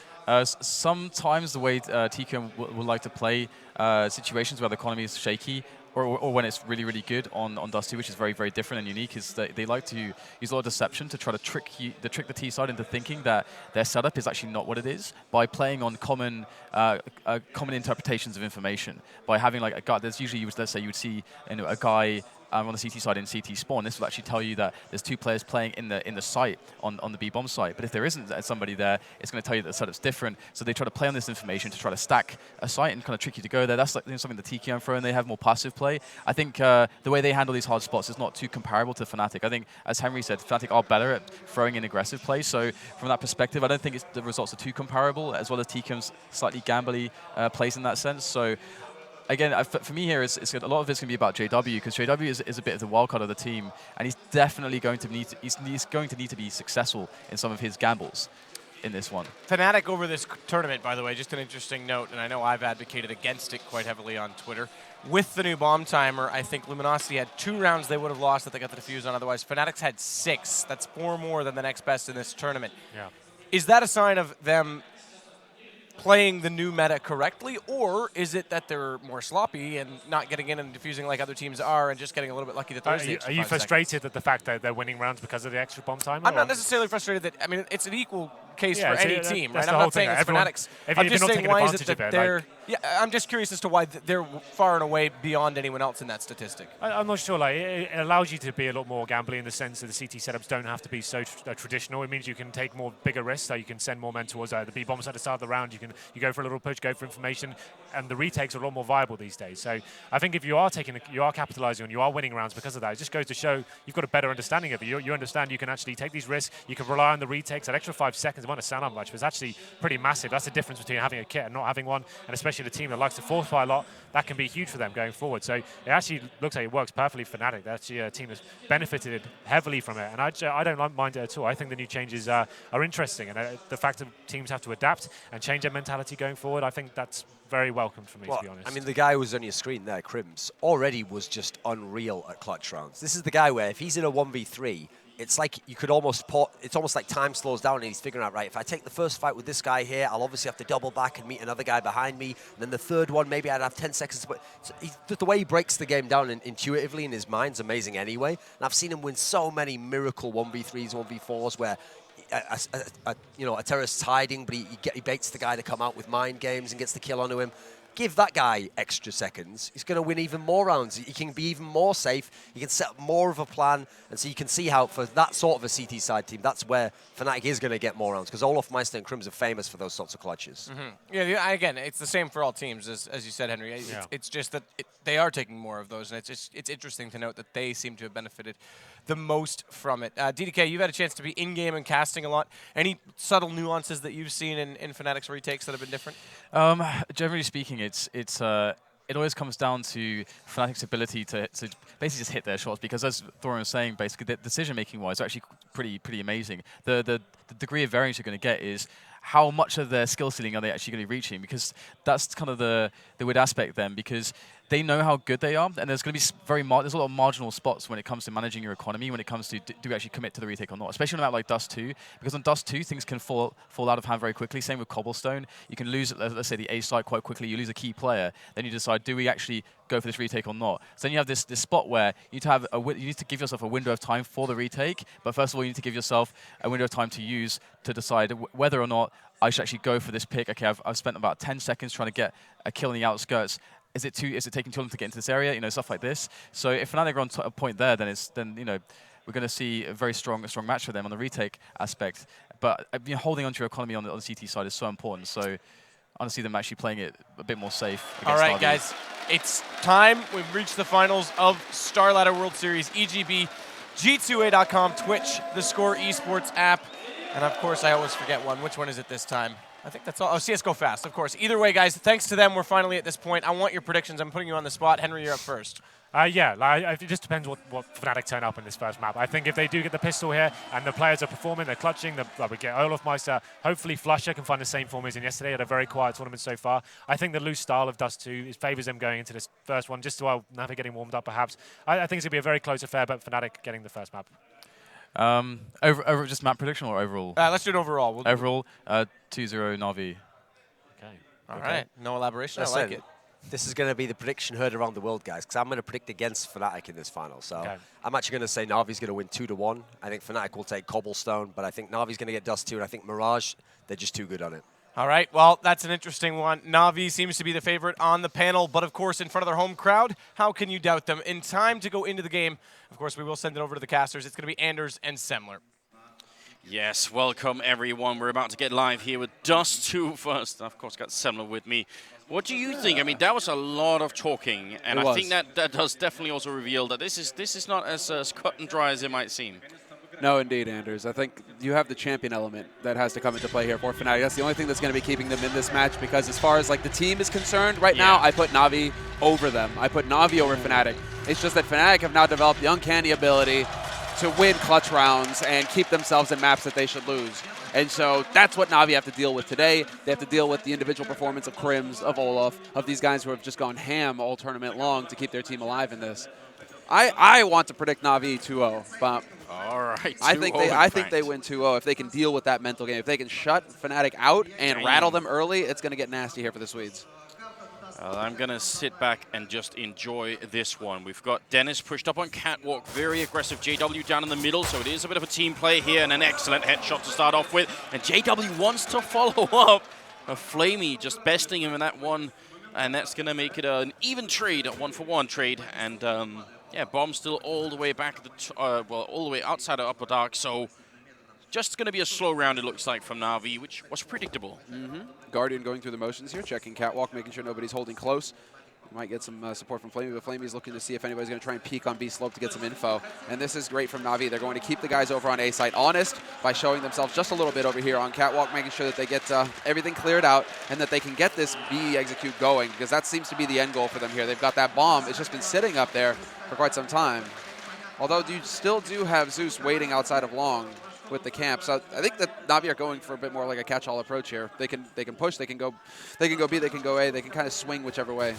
sometimes the way TQM would like to play situations where the economy is shaky, or when it's really, really good on Dust 2, which is very, very different and unique, is that they like to use a lot of deception to try to trick the T side into thinking that their setup is actually not what it is, by playing on common interpretations of information. By having, like, a guy, there's usually, let's say you would see a guy on the CT side in CT spawn. This will actually tell you that there's 2 players playing in the site on the B bomb site. But if there isn't somebody there, it's going to tell you that the setup's different. So they try to play on this information to try to stack a site and kind of trick you to go there. That's like something the TQM throw, and they have more passive play. I think the way they handle these hard spots is not too comparable to Fnatic. I think, as Henry said, Fnatic are better at throwing in aggressive play. So from that perspective, I don't think the results are too comparable, as well as TQM's slightly gambly plays in that sense. So again, for me here, a lot of it's going to be about JW, because JW is a bit of the wild card of the team, and he's definitely going to need to be successful in some of his gambles in this one. Fnatic over this tournament, by the way, just an interesting note, and I know I've advocated against it quite heavily on Twitter. With the new bomb timer, I think Luminosity had 2 rounds they would have lost that they got the defuse on. Otherwise, Fnatic's had 6. That's 4 more than the next best in this tournament. Yeah. Is that a sign of them playing the new meta correctly, or is it that they're more sloppy and not getting in and defusing like other teams are and just getting a little bit lucky that Thursday? Are you frustrated at the fact that they're winning rounds because of the extra bomb timer? I'm not necessarily frustrated that, I mean, it's an equal case for any team, right? I'm not saying it's Fnatic's. I'm just saying, why is it that Yeah, I'm just curious as to why they're far and away beyond anyone else in that statistic. I'm not sure. Like, it allows you to be a lot more gambly in the sense that the CT setups don't have to be so traditional. It means you can take more bigger risks. So you can send more men towards the B bombs at the start of the round. You go for a little push, go for information, and the retakes are a lot more viable these days. So I think if you are capitalizing and you are winning rounds because of that, it just goes to show you've got a better understanding of it. You understand you can actually take these risks. You can rely on the retakes. That extra 5 seconds, it might not sound like much, but it's actually pretty massive. That's the difference between having a kit and not having one, and especially the team that likes to fortify a lot. That can be huge for them going forward. So it actually looks like it works perfectly for Fnatic. That's actually a team that's benefited heavily from it, and I don't mind it at all. I think the new changes are interesting, and the fact that teams have to adapt and change their mentality going forward, I think that's very welcome for me, to be honest. I mean, the guy who was on your screen there, KRIMZ, already was just unreal at clutch rounds. This is the guy where if he's in a 1v3, it's like you could almost it's almost like time slows down and he's figuring out, right, if I take the first fight with this guy here, I'll obviously have to double back and meet another guy behind me. And then the third one, maybe I'd have 10 seconds. But the way he breaks the game down intuitively in his mind's amazing anyway. And I've seen him win so many miracle 1v3s, 1v4s where a terrorist's hiding, but he baits the guy to come out with mind games and gets the kill onto him. Give that guy extra seconds, he's going to win even more rounds. He can be even more safe. He can set up more of a plan. And so you can see how for that sort of a CT side team, that's where Fnatic is going to get more rounds, because olofmeister and KRIMZ are famous for those sorts of clutches. Yeah, again, it's the same for all teams, as you said, Henry. It's just that they are taking more of those, and it's interesting to note that they seem to have benefited the most from it. DDK, you've had a chance to be in-game and casting a lot. Any subtle nuances that you've seen in Fnatic's retakes that have been different? Generally speaking, it always comes down to Fnatic's ability to basically just hit their shots, because as Thorin was saying, basically, the decision-making wise are actually pretty amazing. The degree of variance you're going to get is how much of their skill ceiling are they actually going to be reaching, because that's kind of the weird aspect then, because they know how good they are, and there's going to be there's a lot of marginal spots when it comes to managing your economy, when it comes to do you actually commit to the retake or not, especially on a map like Dust 2, because on Dust 2 things can fall out of hand very quickly. Same with Cobblestone. You can lose, let's say, the A site quite quickly. You lose a key player, then you decide, do we actually go for this retake or not? So then you have this spot where you need to give yourself a window of time for the retake, but first of all you need to give yourself a window of time to use to decide whether or not I should actually go for this pick. Okay, I've spent about 10 seconds trying to get a kill in the outskirts. Is it taking too long to get into this area? Stuff like this. So if Fnatic are on a point there, then we're going to see a very strong match for them on the retake aspect. But holding onto your economy on the CT side is so important. So I want to see them actually playing it a bit more safe. All right, guys, it's time. We've reached the finals of StarLadder World Series, EGB, G2A.com, Twitch, the Score Esports app, and of course I always forget one. Which one is it this time? I think that's all. Oh, CSGO Fast, of course. Either way, guys, thanks to them, we're finally at this point. I want your predictions. I'm putting you on the spot. Henry, you're up first. It just depends what Fnatic turn up in this first map. I think if they do get the pistol here and the players are performing, they're clutching, we get olofmeister. Hopefully flusha can find the same form as in yesterday. Had a very quiet tournament so far. I think the loose style of Dust 2 favours them going into this first one, just while Navi getting warmed up perhaps. I think it's going to be a very close affair, but Fnatic getting the first map. Over just map prediction or overall? Let's do it overall. Overall, 2-0 Navi. Okay. All right. No elaboration. I like it. This is going to be the prediction heard around the world, guys, because I'm going to predict against Fnatic in this final. So I'm actually going to say Navi's going to win 2-1. I think Fnatic will take Cobblestone, but I think Navi's going to get Dust 2, and I think Mirage, they're just too good on it. All right, well, that's an interesting one. Navi seems to be the favorite on the panel, but of course, in front of their home crowd, how can you doubt them? In time to go into the game, of course, we will send it over to the casters. It's going to be Anders and Semler. Yes, welcome everyone. We're about to get live here with Dust 2 first. Of course, got Semler with me. What do you think? I mean, that was a lot of talking, and I think that does definitely also reveal that this is not as cut and dry as it might seem. No, indeed, Anders. I think you have the champion element that has to come into play here for Fnatic. That's the only thing that's going to be keeping them in this match, because as far as the team is concerned, right now I put Navi over them. I put Navi over Fnatic. It's just that Fnatic have now developed the uncanny ability to win clutch rounds and keep themselves in maps that they should lose. And so that's what Navi have to deal with today. They have to deal with the individual performance of KRIMZ, of Olof, of these guys who have just gone ham all tournament long to keep their team alive in this. I want to predict Navi 2-0, but all right, I think they win 2-0 if they can deal with that mental game. If they can shut Fnatic out and rattle them early, it's going to get nasty here for the Swedes. I'm going to sit back and just enjoy this one. We've got Denis pushed up on Catwalk, very aggressive. JW down in the middle, so it is a bit of a team play here, and an excellent headshot to start off with. And JW wants to follow up. Flamie just besting him in that one and that's going to make it an even trade, a 1-for-1 trade. And yeah, bomb still all the way back, well, all the way outside of Upper Dark. So just going to be a slow round, it looks like, from Na'Vi, which was predictable. Guardian going through the motions here, checking catwalk, making sure nobody's holding close. Might get some support from flamie, but flamie's looking to see if anybody's going to try and peek on B slope to get some info. And this is great from Na'Vi. They're going to keep the guys over on A site honest by showing themselves just a little bit over here on catwalk, making sure that they get everything cleared out and that they can get this B execute going, because that seems to be the end goal for them here. They've got that bomb. It's just been sitting up there for quite some time. Although you still do have Zeus waiting outside of long with the camp. So I think that Na'Vi are going for a bit more like a catch-all approach here. They can push, they can go B, they can go A, they can kind of swing whichever way.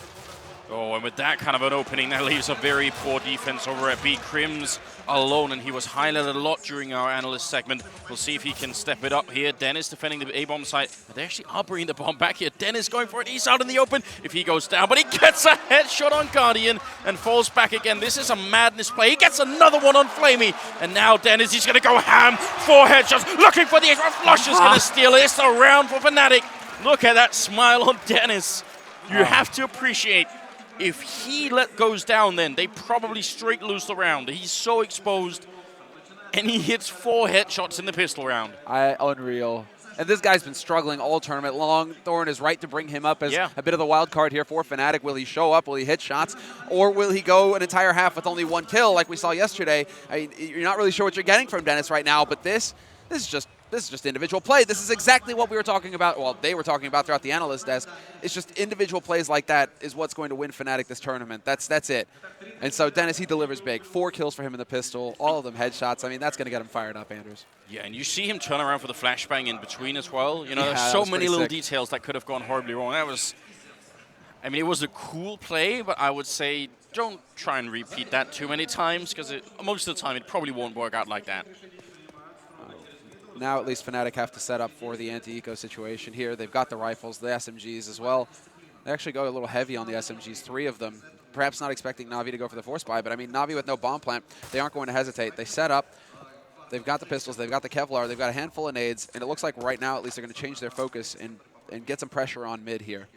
Oh, and with that kind of an opening, that leaves a very poor defense over at B. KRIMZ alone, and he was highlighted a lot during our analyst segment. We'll see if he can step it up here. Denis defending the A-bomb site. They actually are bringing the bomb back here. Denis going for it. He's out in the open if he goes down, but he gets a headshot on Guardian and falls back again. This is a madness play. He gets another one on flamie, and now Denis, he's going to go ham. 4 headshots, looking for the extra. Flush is going to steal it. It's a round for Fnatic. Look at that smile on Denis. You have to appreciate, if he goes down, then they probably straight lose the round. He's so exposed, and he hits 4 headshots in the pistol round. Unreal. And this guy's been struggling all tournament long. Thorn is right to bring him up as a bit of the wild card here for Fnatic. Will he show up? Will he hit shots? Or will he go an entire half with only 1 kill like we saw yesterday? I mean, you're not really sure what you're getting from Denis right now, but this is just individual play. This is exactly what we were talking about. Well, they were talking about throughout the analyst desk. It's just individual plays like that is what's going to win Fnatic this tournament. That's it. And so Denis, he delivers big. 4 kills for him in the pistol, all of them headshots. I mean, that's going to get him fired up, Anders. Yeah, and you see him turn around for the flashbang in between as well. You know, there's so many little details that could have gone horribly wrong. That was, I mean, it was a cool play, but I would say don't try and repeat that too many times, because most of the time it probably won't work out like that. Now at least Fnatic have to set up for the anti-eco situation here. They've got the rifles, the SMGs as well. They actually go a little heavy on the SMGs, 3 of them. Perhaps not expecting Na'Vi to go for the force buy, but I mean, Na'Vi with no bomb plant, they aren't going to hesitate. They set up, they've got the pistols, they've got the Kevlar, they've got a handful of nades, and it looks like right now at least they're going to change their focus and get some pressure on mid here.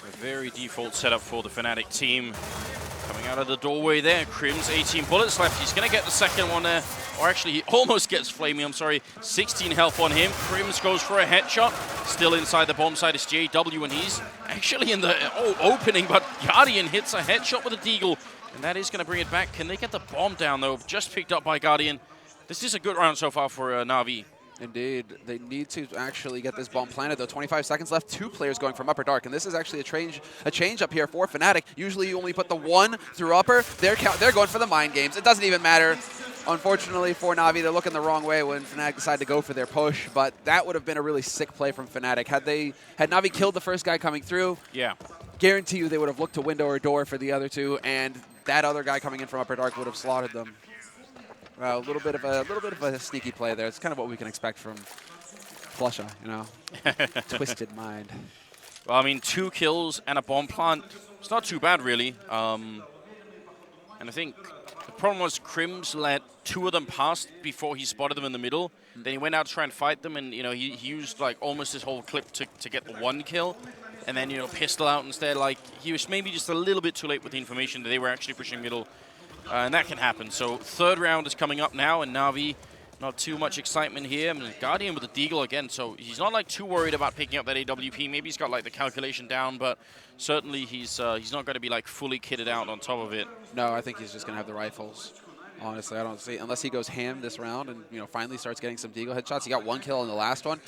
A very default setup for the Fnatic team. Coming out of the doorway there, KRIMZ, 18 bullets left. He's going to get the second one there. Or actually, he almost gets flamie, I'm sorry. 16 health on him. KRIMZ goes for a headshot. Still inside the bomb side is JW, and he's actually in the opening, but Guardian hits a headshot with a deagle. And that is going to bring it back. Can they get the bomb down, though? Just picked up by Guardian. This is a good round so far for Na'Vi. Indeed. They need to actually get this bomb planted, though. 25 seconds left. 2 players going from Upper Dark, and this is actually a change up here for Fnatic. Usually you only put the 1 through Upper. They're going for the mind games. It doesn't even matter. Unfortunately for Na'Vi, they're looking the wrong way when Fnatic decided to go for their push, but that would have been a really sick play from Fnatic. Had Na'Vi killed the first guy coming through, guarantee you they would have looked to window or door for the other 2, and that other guy coming in from Upper Dark would have slaughtered them. A little bit of a sneaky play there. It's kind of what we can expect from flusha, you know, twisted mind. Well, I mean, 2 kills and a bomb plant. It's not too bad, really. And I think the problem was KRIMZ let 2 of them pass before he spotted them in the middle. Then he went out to try and fight them, and you know he used like almost his whole clip to get the 1 kill, and then pistol out instead. Like he was maybe just a little bit too late with the information that they were actually pushing middle. And that can happen. So 3rd round is coming up now, and Na'Vi, not too much excitement here. I mean, Guardian with the deagle again, so he's not like too worried about picking up that AWP. Maybe he's got like the calculation down, but certainly he's not going to be like fully kitted out on top of it. No, I think he's just going to have the rifles. Honestly, I don't see, unless he goes ham this round and finally starts getting some deagle headshots. He got 1 kill in the last one.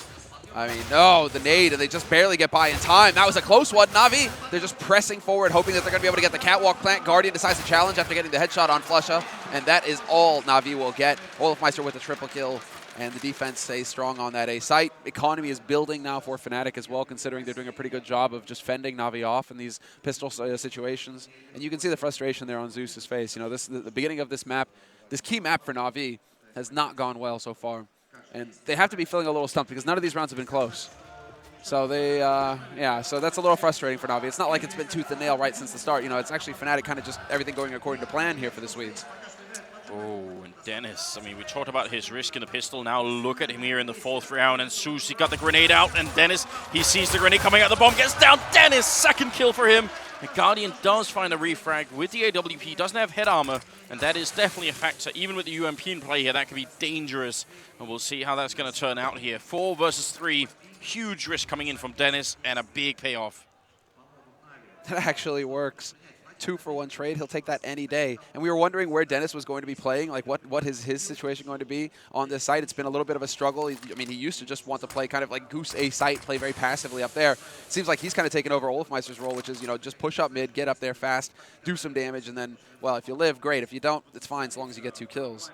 I mean, no, the nade, and they just barely get by in time. That was a close one. Na'Vi, they're just pressing forward, hoping that they're going to be able to get the catwalk plant. Guardian decides to challenge after getting the headshot on flusha, and that is all Na'Vi will get. Olofmeister with a triple kill, and the defense stays strong on that A site. Economy is building now for Fnatic as well, considering they're doing a pretty good job of just fending Na'Vi off in these pistol situations. And you can see the frustration there on Zeus's face. The beginning of this map, this key map for Na'Vi, has not gone well so far. And they have to be feeling a little stumped because none of these rounds have been close. So they, so that's a little frustrating for Na'Vi. It's not like it's been tooth and nail right since the start. It's actually Fnatic kind of just everything going according to plan here for the Swedes. Oh, and Denis, I mean, we talked about his risk in the pistol. Now look at him here in the 4th round. And Zeus, he got the grenade out. And Denis, he sees the grenade coming out. The bomb gets down. Denis, 2nd kill for him. And Guardian does find a refrag with the AWP. Doesn't have head armor. And that is definitely a factor. Even with the UMP in play here, that could be dangerous. And we'll see how that's going to turn out here. 4 versus 3. Huge risk coming in from Denis and a big payoff. That actually works. 2-for-1 trade, he'll take that any day. And we were wondering where Denis was going to be playing, like what is his situation going to be on this site. It's been a little bit of a struggle. I mean, he used to just want to play kind of like goose a site, play very passively up there. Seems like he's kind of taken over olofmeister's role, which is, you know, just push up mid, get up there fast, do some damage, and then, well, if you live, great. If you don't, it's fine as long as you get 2 kills.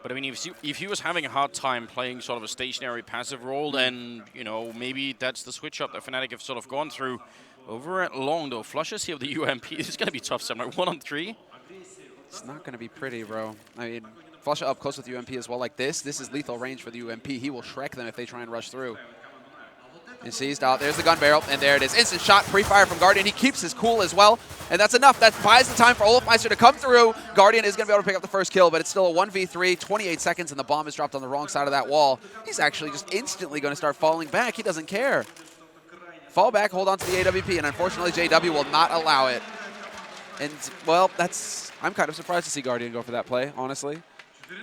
But I mean, if he was having a hard time playing sort of a stationary passive role, then, you know, maybe that's the switch up that Fnatic have sort of gone through. Over at long, though, flushes here with the UMP. This is going to be tough, 7. 1-on-3. It's not going to be pretty, bro. I mean, flusha up close with UMP as well. Like this is lethal range for the UMP. He will Shrek them if they try and rush through. And seized out. There's the gun barrel, and there it is. Instant shot, pre-fire from Guardian. He keeps his cool as well, and that's enough. That buys the time for olofmeister to come through. Guardian is going to be able to pick up the first kill, but it's still a 1v3, 28 seconds, and the bomb is dropped on the wrong side of that wall. He's actually just instantly going to start falling back. He doesn't care. Fall back, hold on to the AWP, and unfortunately JW will not allow it. And, well, I'm kind of surprised to see Guardian go for that play, honestly.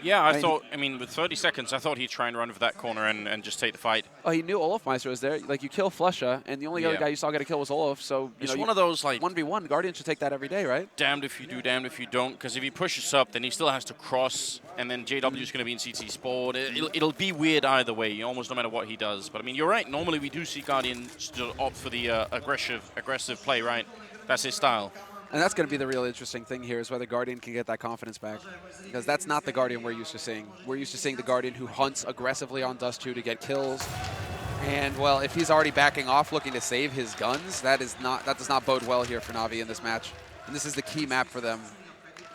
Yeah, I mean, with 30 seconds, I thought he'd try and run for that corner and just take the fight. Oh, he knew olofmeister was there. Like, you kill flusha, and the only other guy you saw get a kill was Olof, so, it's one of those, like... 1v1, Guardian should take that every day, right? Damned if you do, damned if you don't, because if he pushes up, then he still has to cross, and then JW is going to be in CT spawn. It'll be weird either way, almost no matter what he does. But, I mean, you're right. Normally, we do see Guardian still opt for the aggressive play, right? That's his style. And that's going to be the real interesting thing here is whether Guardian can get that confidence back. Because that's not the Guardian we're used to seeing. We're used to seeing the Guardian who hunts aggressively on Dust 2 to get kills. And, well, if he's already backing off looking to save his guns, that does not bode well here for Na'Vi in this match. And this is the key map for them.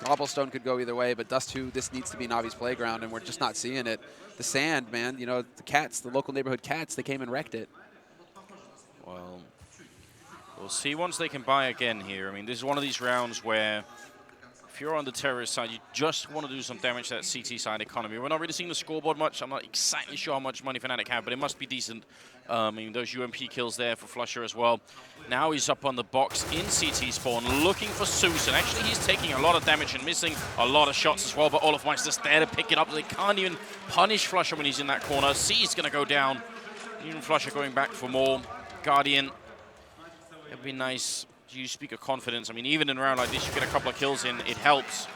Cobblestone could go either way, but Dust 2, this needs to be Na'Vi's playground, and we're just not seeing it. The sand, man, you know, the cats, the local neighborhood cats, they came and wrecked it. Well... we'll see once they can buy again here. I mean, this is one of these rounds where if you're on the terrorist side, you just want to do some damage to that CT side economy. We're not really seeing the scoreboard much. I'm not exactly sure how much money Fnatic have, but it must be decent. I mean, those UMP kills there for flusha as well. Now he's up on the box in CT spawn, looking for Zeus, and actually he's taking a lot of damage and missing a lot of shots as well, but olofmeister's there to pick it up. They can't even punish flusha when he's in that corner. C's going to go down. Even flusha going back for more. Guardian. It'd be nice. You speak of confidence. I mean, even in a round like this, you get a couple of kills in. It helps.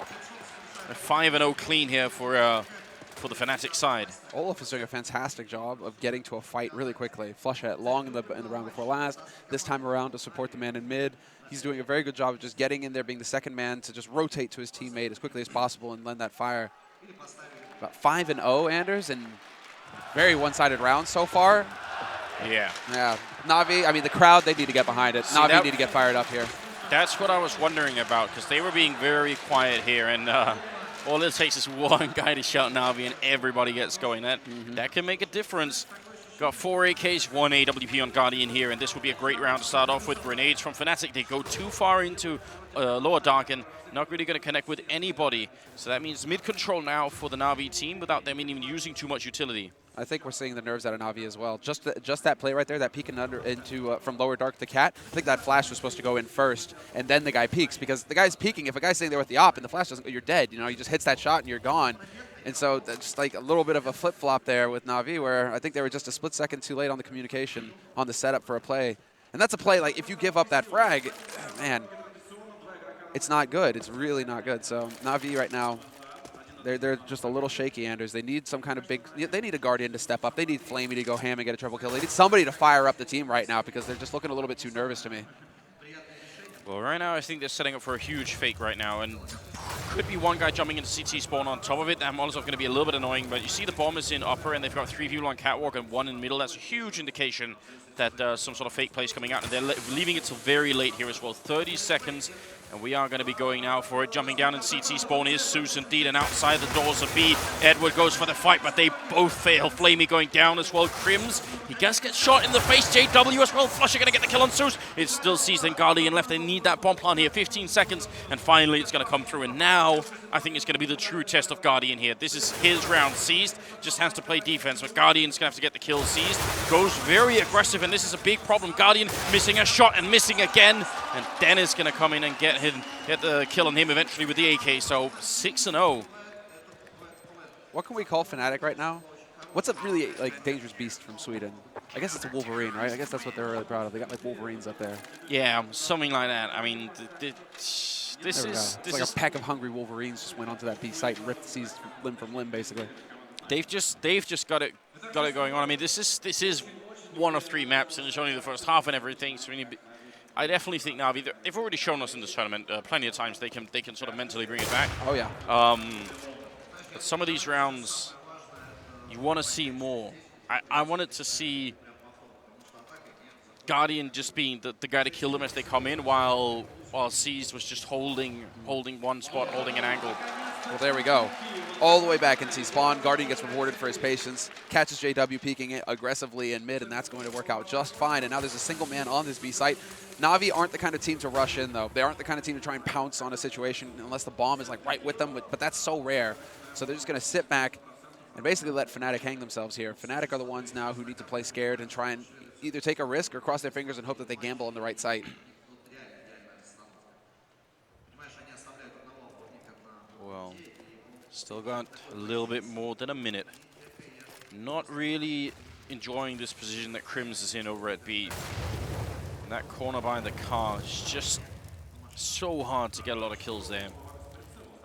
A 5-0 clean here for the Fnatic side. Olof is doing a fantastic job of getting to a fight really quickly. Flusha at long in the round before last. This time around to support the man in mid. He's doing a very good job of just getting in there, being the second man to just rotate to his teammate as quickly as possible and lend that fire. About 5-0, Anders, and very one-sided round so far. Yeah. Yeah. Na'Vi, I mean, the crowd, they need to get behind it. Na'Vi need to get fired up here. That's what I was wondering about, because they were being very quiet here, and all it takes is one guy to shout Na'Vi, and everybody gets going. That can make a difference. Got 4 AKs, 1 AWP on Guardian here, and this will be a great round to start off with. Grenades from Fnatic. They go too far into lower dark and not really going to connect with anybody. So that means mid-control now for the Na'Vi team without them even using too much utility. I think we're seeing the nerves out of Na'Vi as well. Just that play right there, that peek into from lower dark to cat. I think that flash was supposed to go in first, and then the guy peeks, because the guy's peeking. If a guy's sitting there with the op and the flash doesn't go, you're dead. You know, he just hits that shot and you're gone. And so just like a little bit of a flip-flop there with Na'Vi, where I think they were just a split second too late on the communication on the setup for a play. And that's a play, like, if you give up that frag, man, it's not good. It's really not good. So Na'Vi right now, they're just a little shaky, Anders. They need some kind of big, they need a Guardian to step up. They need flamie to go ham and get a triple kill. They need somebody to fire up the team right now, because they're just looking a little bit too nervous to me. Well, right now I think they're setting up for a huge fake right now, and could be one guy jumping into CT spawn on top of it. That Molotov going to be a little bit annoying, but you see the bomb is in upper, and they've got 3 people on catwalk and 1 in middle. That's a huge indication that some sort of fake play is coming out, and they're leaving it till very late here as well. 30 seconds And we are going to be going now for it. Jumping down in CT spawn is Zeus indeed, and outside the doors of B, Edward goes for the fight, but they both fail. flamie going down as well. KRIMZ, he gets shot in the face. JW as well. flusha going to get the kill on Zeus. It's still Seized and Guardian left. They need that bomb plant here. 15 seconds, and finally it's going to come through. And now I think it's going to be the true test of Guardian here. This is his round. Seized just has to play defense, but Guardian's going to have to get the kill. Seized goes very aggressive, and this is a big problem. Guardian missing a shot and missing again, and Denis going to come in and get the kill on him eventually with the AK. So 6-0. What can we call Fnatic right now? What's a really dangerous beast from Sweden? I guess it's a Wolverine, right? I guess that's what they're really proud of. They got like Wolverines up there. Yeah, something like that. I mean, this is like a pack of hungry Wolverines just went onto that B site and ripped Seized limb from limb, basically. They've just got it going on. I mean, this is one of 3 maps, and it's only the first half and everything. So I definitely think Navi, they've already shown us in this tournament plenty of times they can sort of mentally bring it back. Oh yeah. But some of these rounds, you want to see more. I wanted to see Guardian just being the guy to kill them as they come in, while Seized was just holding one spot, holding an angle. Well, there we go. All the way back into spawn. Guardian gets rewarded for his patience. Catches JW peeking it aggressively in mid, and that's going to work out just fine. And now there's a single man on this B site. Na'Vi aren't the kind of team to rush in, though. They aren't the kind of team to try and pounce on a situation unless the bomb is right with them, but that's so rare. So they're just going to sit back and basically let Fnatic hang themselves here. Fnatic are the ones now who need to play scared and try and either take a risk or cross their fingers and hope that they gamble on the right site. Well, still got a little bit more than a minute. Not really enjoying this position that KRIMZ is in over at B. And that corner behind the car is just so hard to get a lot of kills there.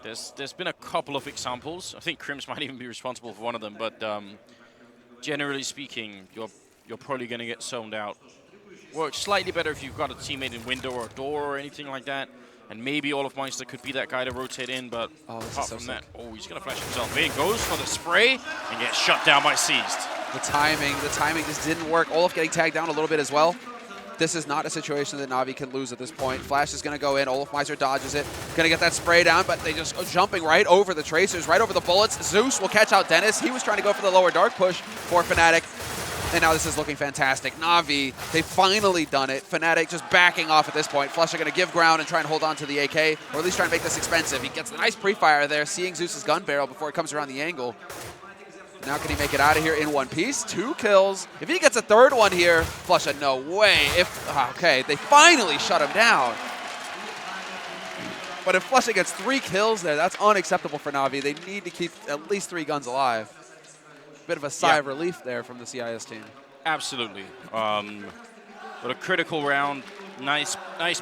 There's been a couple of examples. I think KRIMZ might even be responsible for one of them, but generally speaking, you're probably going to get zoned out. Works slightly better if you've got a teammate in window or door or anything like that. And maybe olofmeister could be that guy to rotate in, but apart from that, he's going to flash himself in. Goes for the spray and gets shut down by Seized. The timing just didn't work. Olof getting tagged down a little bit as well. This is not a situation that Na'Vi can lose at this point. Flash is going to go in. olofmeister dodges it. Going to get that spray down, but they just go jumping right over the tracers, right over the bullets. Zeus will catch out Denis. He was trying to go for the lower dark push for Fnatic. And now this is looking fantastic. Na'Vi, they've finally done it. Fnatic just backing off at this point. flusha going to give ground and try and hold on to the AK, or at least try and make this expensive. He gets a nice pre-fire there, seeing Zeus's gun barrel before it comes around the angle. Now can he make it out of here in one piece? 2 kills. If he gets a 3rd one here, flusha, no way. Okay, they finally shut him down. But if flusha gets 3 kills there, that's unacceptable for Na'Vi. They need to keep at least 3 guns alive. Bit of a sigh of relief there from the CIS team. Absolutely. But a critical round, nice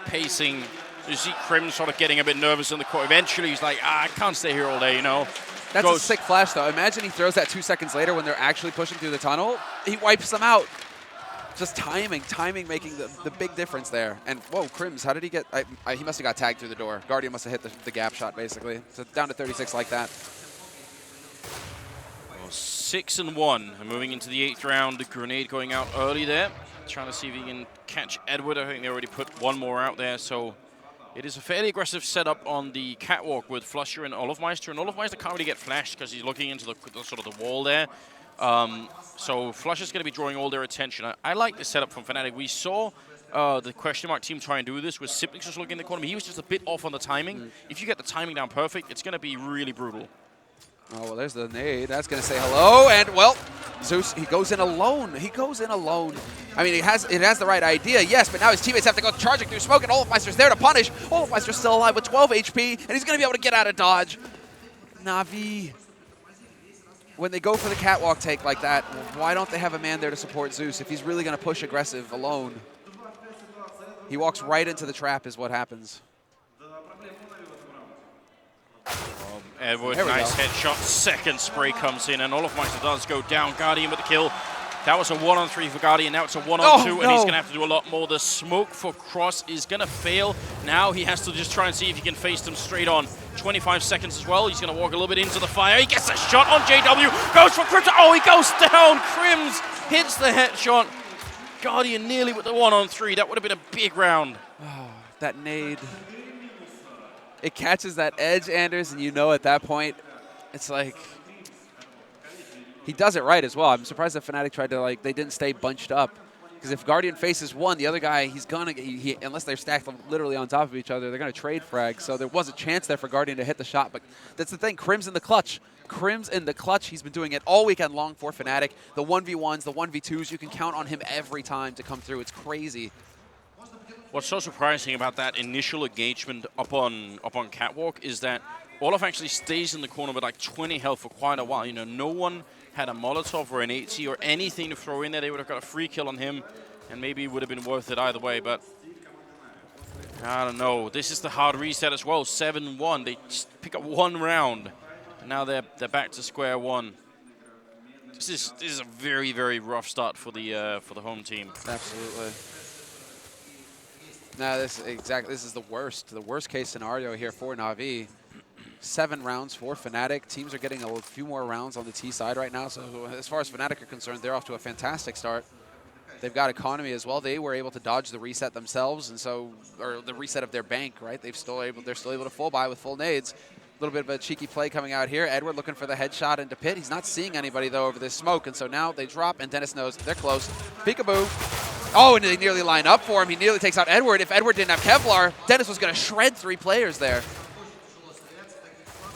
pacing. You see KRIMZ sort of getting a bit nervous in the court. Eventually he's like, I can't stay here all day, you know. That's a sick flash, though. Imagine he throws that 2 seconds later when they're actually pushing through the tunnel. He wipes them out. Just timing making the big difference there. And, whoa, KRIMZ, how did he get... he must have got tagged through the door. Guardian must have hit the gap shot, basically. So down to 36 like that. 6-1, and moving into the 8th round. The grenade going out early there, trying to see if he can catch Edward. I think they already put one more out there, so it is a fairly aggressive setup on the catwalk with flusha and olofmeister. And olofmeister can't really get flashed because he's looking into the sort of the wall there. So flusha's going to be drawing all their attention. I like this setup from Fnatic. We saw the question mark team try and do this with Simplex just looking in the corner. He was just a bit off on the timing. If you get the timing down perfect, it's going to be really brutal. Oh, well, there's the nade. That's going to say hello. And, well, Zeus, he goes in alone. He goes in alone. I mean, it has the right idea, yes, but now his teammates have to go charging through smoke, and olofmeister's there to punish. olofmeister's still alive with 12 HP, and he's going to be able to get out of dodge. Na'Vi, when they go for the catwalk take like that, why don't they have a man there to support Zeus if he's really going to push aggressive alone? He walks right into the trap is what happens. Edward, nice headshot. 2nd spray comes in, and olofmeister does go down. Guardian with the kill. That was a 1-on-3 for Guardian. Now it's a 1-on-2, and he's going to have to do a lot more. The smoke for Cross is going to fail. Now he has to just try and see if he can face them straight on. 25 seconds as well. He's going to walk a little bit into the fire. He gets a shot on JW. Goes for KRIMZ. Oh, he goes down. KRIMZ hits the headshot. Guardian nearly with the 1-on-3. That would have been a big round. Oh, that nade. It catches that edge, Anders, and you know at that point, it's like he does it right as well. I'm surprised that Fnatic tried to, like, they didn't stay bunched up. Because if Guardian faces one, the other guy, he's going to, unless they're stacked literally on top of each other, they're going to trade frag. So there was a chance there for Guardian to hit the shot. But that's the thing, KRIMZ in the clutch. KRIMZ in the clutch. He's been doing it all weekend long for Fnatic. The 1v1s, the 1v2s, you can count on him every time to come through. It's crazy. What's so surprising about that initial engagement up on Catwalk is that Olof actually stays in the corner with like 20 health for quite a while. You know, no one had a Molotov or an 80 or anything to throw in there. They would have got a free kill on him, and maybe it would have been worth it either way, but I don't know. This is the hard reset as well. 7-1. They just pick up one round, and now they're back to square one. This is a very, very rough start for the home team. Absolutely. No, this is the worst case scenario here for Na'Vi. 7 rounds for Fnatic. Teams are getting a few more rounds on the T side right now. So as far as Fnatic are concerned, they're off to a fantastic start. They've got economy as well. They were able to dodge the reset themselves, and so, or the reset of their bank, right? They're still able to full buy with full nades. A little bit of a cheeky play coming out here. Edward looking for the headshot into pit. He's not seeing anybody though over this smoke, and so now they drop, and Denis knows they're close. Peekaboo. Oh, and they nearly line up for him. He nearly takes out Edward. If Edward didn't have Kevlar, Denis was going to shred 3 players there.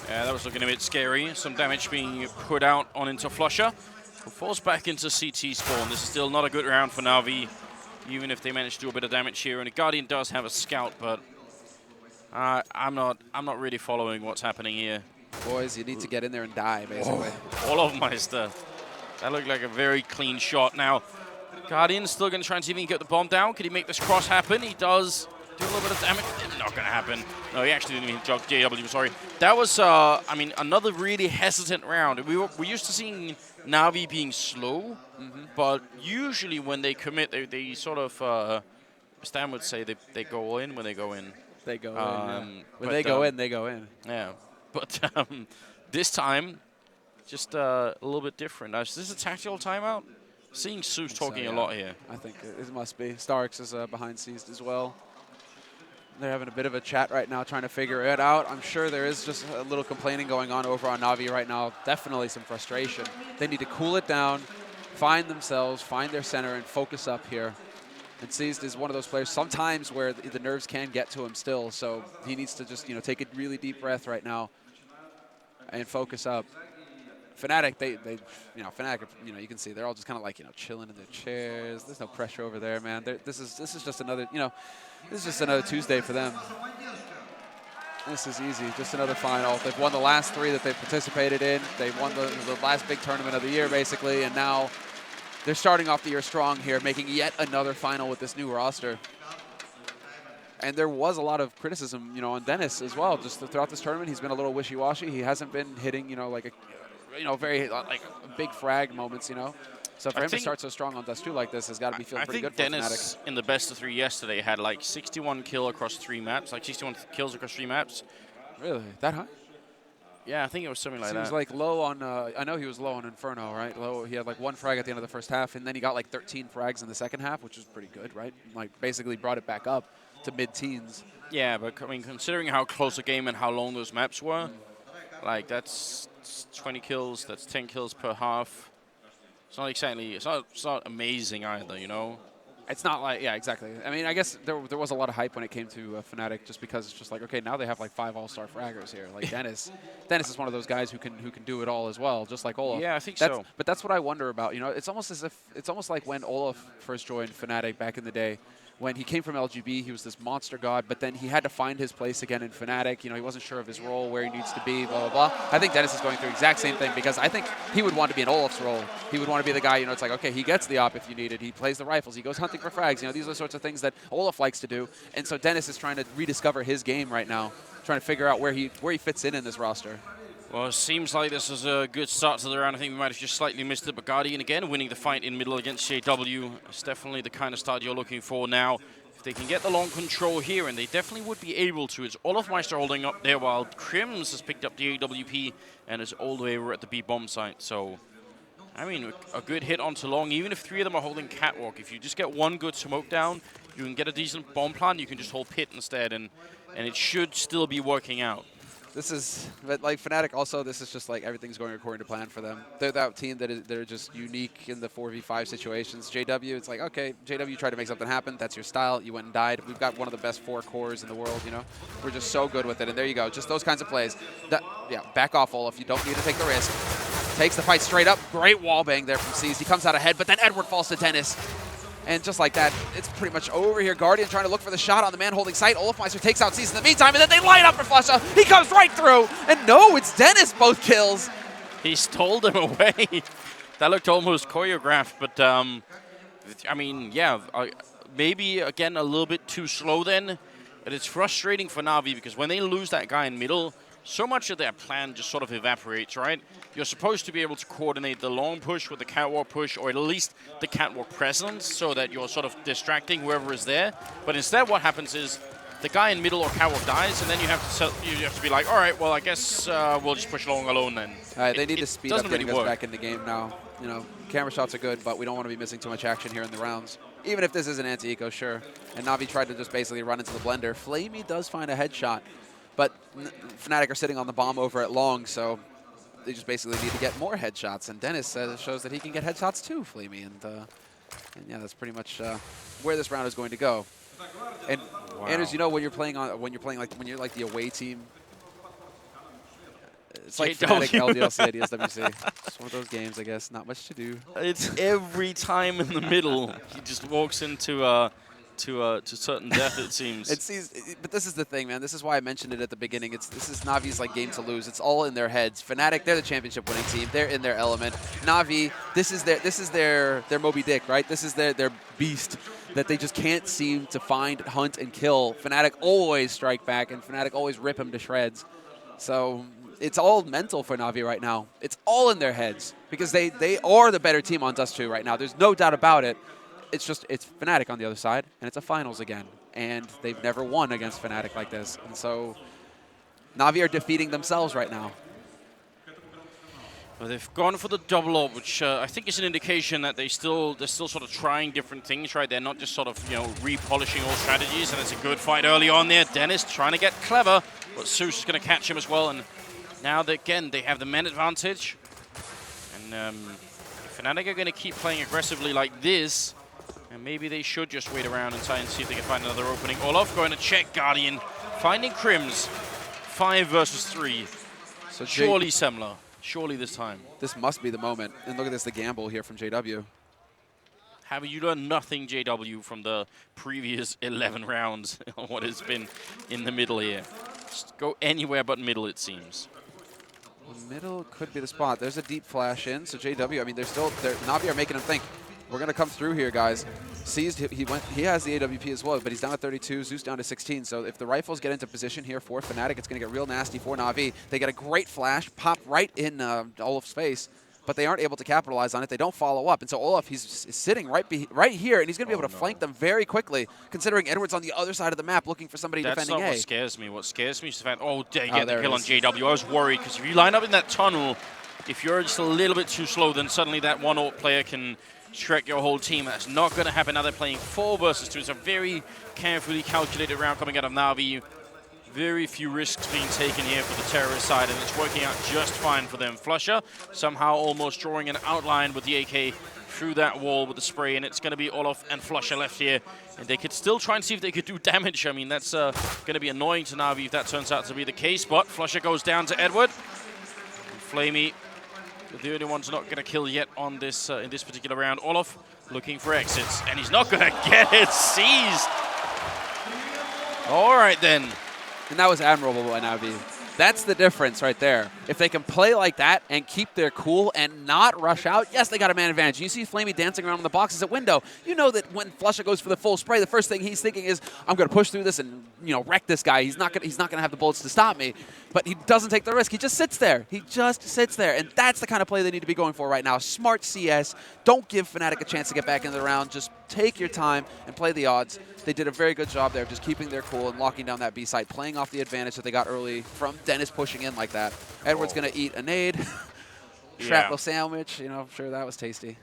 Yeah, that was looking a bit scary. Some damage being put out on into flusha. Falls back into CT spawn. This is still not a good round for Na'Vi, even if they manage to do a bit of damage here. And the Guardian does have a scout, but I'm not really following what's happening here. Boys, you need to get in there and die, basically. Olofmeister. That looked like a very clean shot. Now, Guardian's still going to try and see if he can get the bomb down. Could he make this cross happen? He does. Do a little bit of damage. Not going to happen. No, he actually didn't even jog JW, sorry. That was, I mean, another really hesitant round. We're used to seeing Na'Vi being slow, but usually when they commit, they sort of, Stan would say they go in when they go in. They go in, yeah. When they go in, they go in. Yeah, but this time, just a little bit different. Is this a tactical timeout? Seeing Zeus talking a lot here. I think it must be. Starks is behind seized as well. They're having a bit of a chat right now, trying to figure it out. I'm sure there is just a little complaining going on over on Na'Vi right now. Definitely some frustration. They need to cool it down, find themselves, find their center, and focus up here. And Seized is one of those players sometimes where the nerves can get to him still, so he needs to just, take a really deep breath right now and focus up. Fnatic, Fnatic, you can see they're all just kind of like, chilling in their chairs. There's no pressure over there, man. This is just another, this is just another Tuesday for them. This is easy, just another final. They've won the last 3 that they've participated in. They won the last big tournament of the year, basically, and now they're starting off the year strong here, making yet another final with this new roster. And there was a lot of criticism, on Denis as well. Just throughout this tournament, he's been a little wishy-washy. He hasn't been hitting, like a, very like big frag moments, So for him to start so strong on Dust 2 like this has got to be feeling pretty good for Fnatic. I think Denis in the best of 3 yesterday had like 61 kill across 3 maps, like 61 kills across 3 maps. Really? That high? Yeah, I think it was something like that. He was like low on, I know he was low on Inferno, right? Low. He had like 1 frag at the end of the first half, and then he got like 13 frags in the second half, which is pretty good, right? Like basically brought it back up to mid-teens. Yeah, but I mean, considering how close the game and how long those maps were, like that's 20 kills, that's 10 kills per half. It's not exactly, it's not amazing either, It's not like, yeah, exactly. I mean, I guess there was a lot of hype when it came to Fnatic, just because it's just like, okay, now they have like 5 all-star fraggers here. Like Denis is one of those guys who can do it all as well, just like Olof. Yeah, I think so. But that's what I wonder about. It's almost like when Olof first joined Fnatic back in the day. When he came from LGB, he was this monster god, but then he had to find his place again in Fnatic. He wasn't sure of his role, where he needs to be, blah, blah, blah. I think Denis is going through the exact same thing, because I think he would want to be in Olof's role. He would want to be the guy, it's like, okay, he gets the op if you need it. He plays the rifles. He goes hunting for frags. These are the sorts of things that Olof likes to do. And so Denis is trying to rediscover his game right now, trying to figure out where he fits in this roster. Well, it seems like this is a good start to the round. I think we might have just slightly missed it, but Guardian again winning the fight in middle against JW. It's definitely the kind of start you're looking for now. If they can get the long control here, and they definitely would be able to. It's olofmeister holding up there, while KRIMZ has picked up the AWP and is all the way over at the B bomb site. So, I mean, a good hit onto long, even if 3 of them are holding catwalk. If you just get 1 good smoke down, you can get a decent bomb plant. You can just hold pit instead, and and it should still be working out. This is, but like Fnatic also, this is just like everything's going according to plan for them. They're that team they're just unique in the 4v5 situations. JW, it's like, okay, JW tried to make something happen. That's your style. You went and died. We've got one of the best 4 cores in the world, you know? We're just so good with it. And there you go. Just those kinds of plays. Yeah, back off, Olof. You don't need to take the risk. Takes the fight straight up. Great wallbang there from Seas. He comes out ahead, but then Edward falls to Denis. And just like that, it's pretty much over here. Guardian trying to look for the shot on the man holding sight. Olofmeister takes out Seas in the meantime, and then they line up for flusha. He comes right through, and no, it's Denis both kills. He stole them away. That looked almost choreographed, but I mean, yeah, maybe again a little bit too slow then. But it's frustrating for Na'Vi because when they lose that guy in middle, so much of their plan just sort of evaporates, right? You're supposed to be able to coordinate the long push with the catwalk push, or at least the catwalk presence, so that you're sort of distracting whoever is there. But instead what happens is the guy in middle or catwalk dies, and then you have to be like, all right, well, I guess we'll just push along alone then. All right, they need to speed up getting really us back in the game now. You know, camera shots are good, but we don't want to be missing too much action here in the rounds. Even if this is an anti-eco, sure. And Na'Vi tried to just basically run into the blender. flamie does find a headshot, but Fnatic are sitting on the bomb over at long, so they just basically need to get more headshots. And Denis shows that he can get headshots too, flamie. And yeah, that's pretty much where this round is going to go. And wow. Anders, you know, when you're like the away team, it's like Fnatic, LDLC, ADSWC. It's one of those games, I guess. Not much to do. It's every time in the middle. He just walks into to certain death, it seems. But this is the thing, man. This is why I mentioned it at the beginning. This is Navi's like game to lose. It's all in their heads. Fnatic, they're the championship winning team. They're in their element. Na'Vi, this is their Moby Dick, right? This is their beast that they just can't seem to find, hunt, and kill. Fnatic always strike back, and Fnatic always rip him to shreds. So it's all mental for Na'Vi right now. It's all in their heads because they are the better team on Dust 2 right now. There's no doubt about it. It's Fnatic on the other side, and it's a finals again. And they've never won against Fnatic like this. And so Na'Vi are defeating themselves right now. Well, they've gone for the double orb, which I think is an indication that they're still sort of trying different things, right? They're not just sort of, you know, repolishing all strategies, and it's a good fight early on there. Denis trying to get clever, but Zeus is going to catch him as well. And now, again, they have the man advantage. And Fnatic are going to keep playing aggressively like this. And maybe they should just wait around and try and see if they can find another opening. Olof going to check Guardian, finding KRIMZ. 5 versus 3. So surely Semler. Surely this time. This must be the moment. And look at this, the gamble here from JW. Have you learned nothing, JW, from the previous 11 rounds on what has been in the middle here? Just go anywhere but middle, it seems. The middle could be the spot. There's a deep flash in, so JW, I mean, Na'Vi are making him think, we're going to come through here, guys. Seized, he has the AWP as well, but he's down to 32, Zeus down to 16. So if the rifles get into position here for Fnatic, it's going to get real nasty for Na'Vi. They get a great flash, pop right in Olof's face, but they aren't able to capitalize on it. They don't follow up. And so Olof, he's sitting right here, and he's going to be able to flank them very quickly, considering Edward's on the other side of the map looking for somebody defending A. That's not what scares me. What scares me is the fact, they get the kill on JW. I was worried, because if you line up in that tunnel, if you're just a little bit too slow, then suddenly that one AWP player can Shrek your whole team. That's not going to happen. Now they're playing 4 versus 2. It's a very carefully calculated round coming out of Na'Vi. Very few risks being taken here for the terrorist side, and it's working out just fine for them. flusha somehow almost drawing an outline with the AK through that wall with the spray, and it's going to be Olof and flusha left here. And they could still try and see if they could do damage. I mean, that's going to be annoying to Na'Vi if that turns out to be the case, but flusha goes down to Edward. And flamie, the only one's not going to kill yet on this in this particular round. Olof looking for exits, and he's not going to get it. Seized. All right, then. And that was admirable by Na'Vi. That's the difference right there. If they can play like that and keep their cool and not rush out, yes, they got a man advantage. You see flamie dancing around in the boxes at window. You know that when flusha goes for the full spray, the first thing he's thinking is, I'm going to push through this and, you know, wreck this guy. He's not going to have the bullets to stop me. But he doesn't take the risk. He just sits there. He just sits there. And that's the kind of play they need to be going for right now. Smart CS. Don't give Fnatic a chance to get back into the round. Just take your time and play the odds. They did a very good job there of just keeping their cool and locking down that B site, playing off the advantage that they got early from Denis pushing in like that. Edward's going to eat a nade. Shrapnel sandwich. You know, I'm sure that was tasty.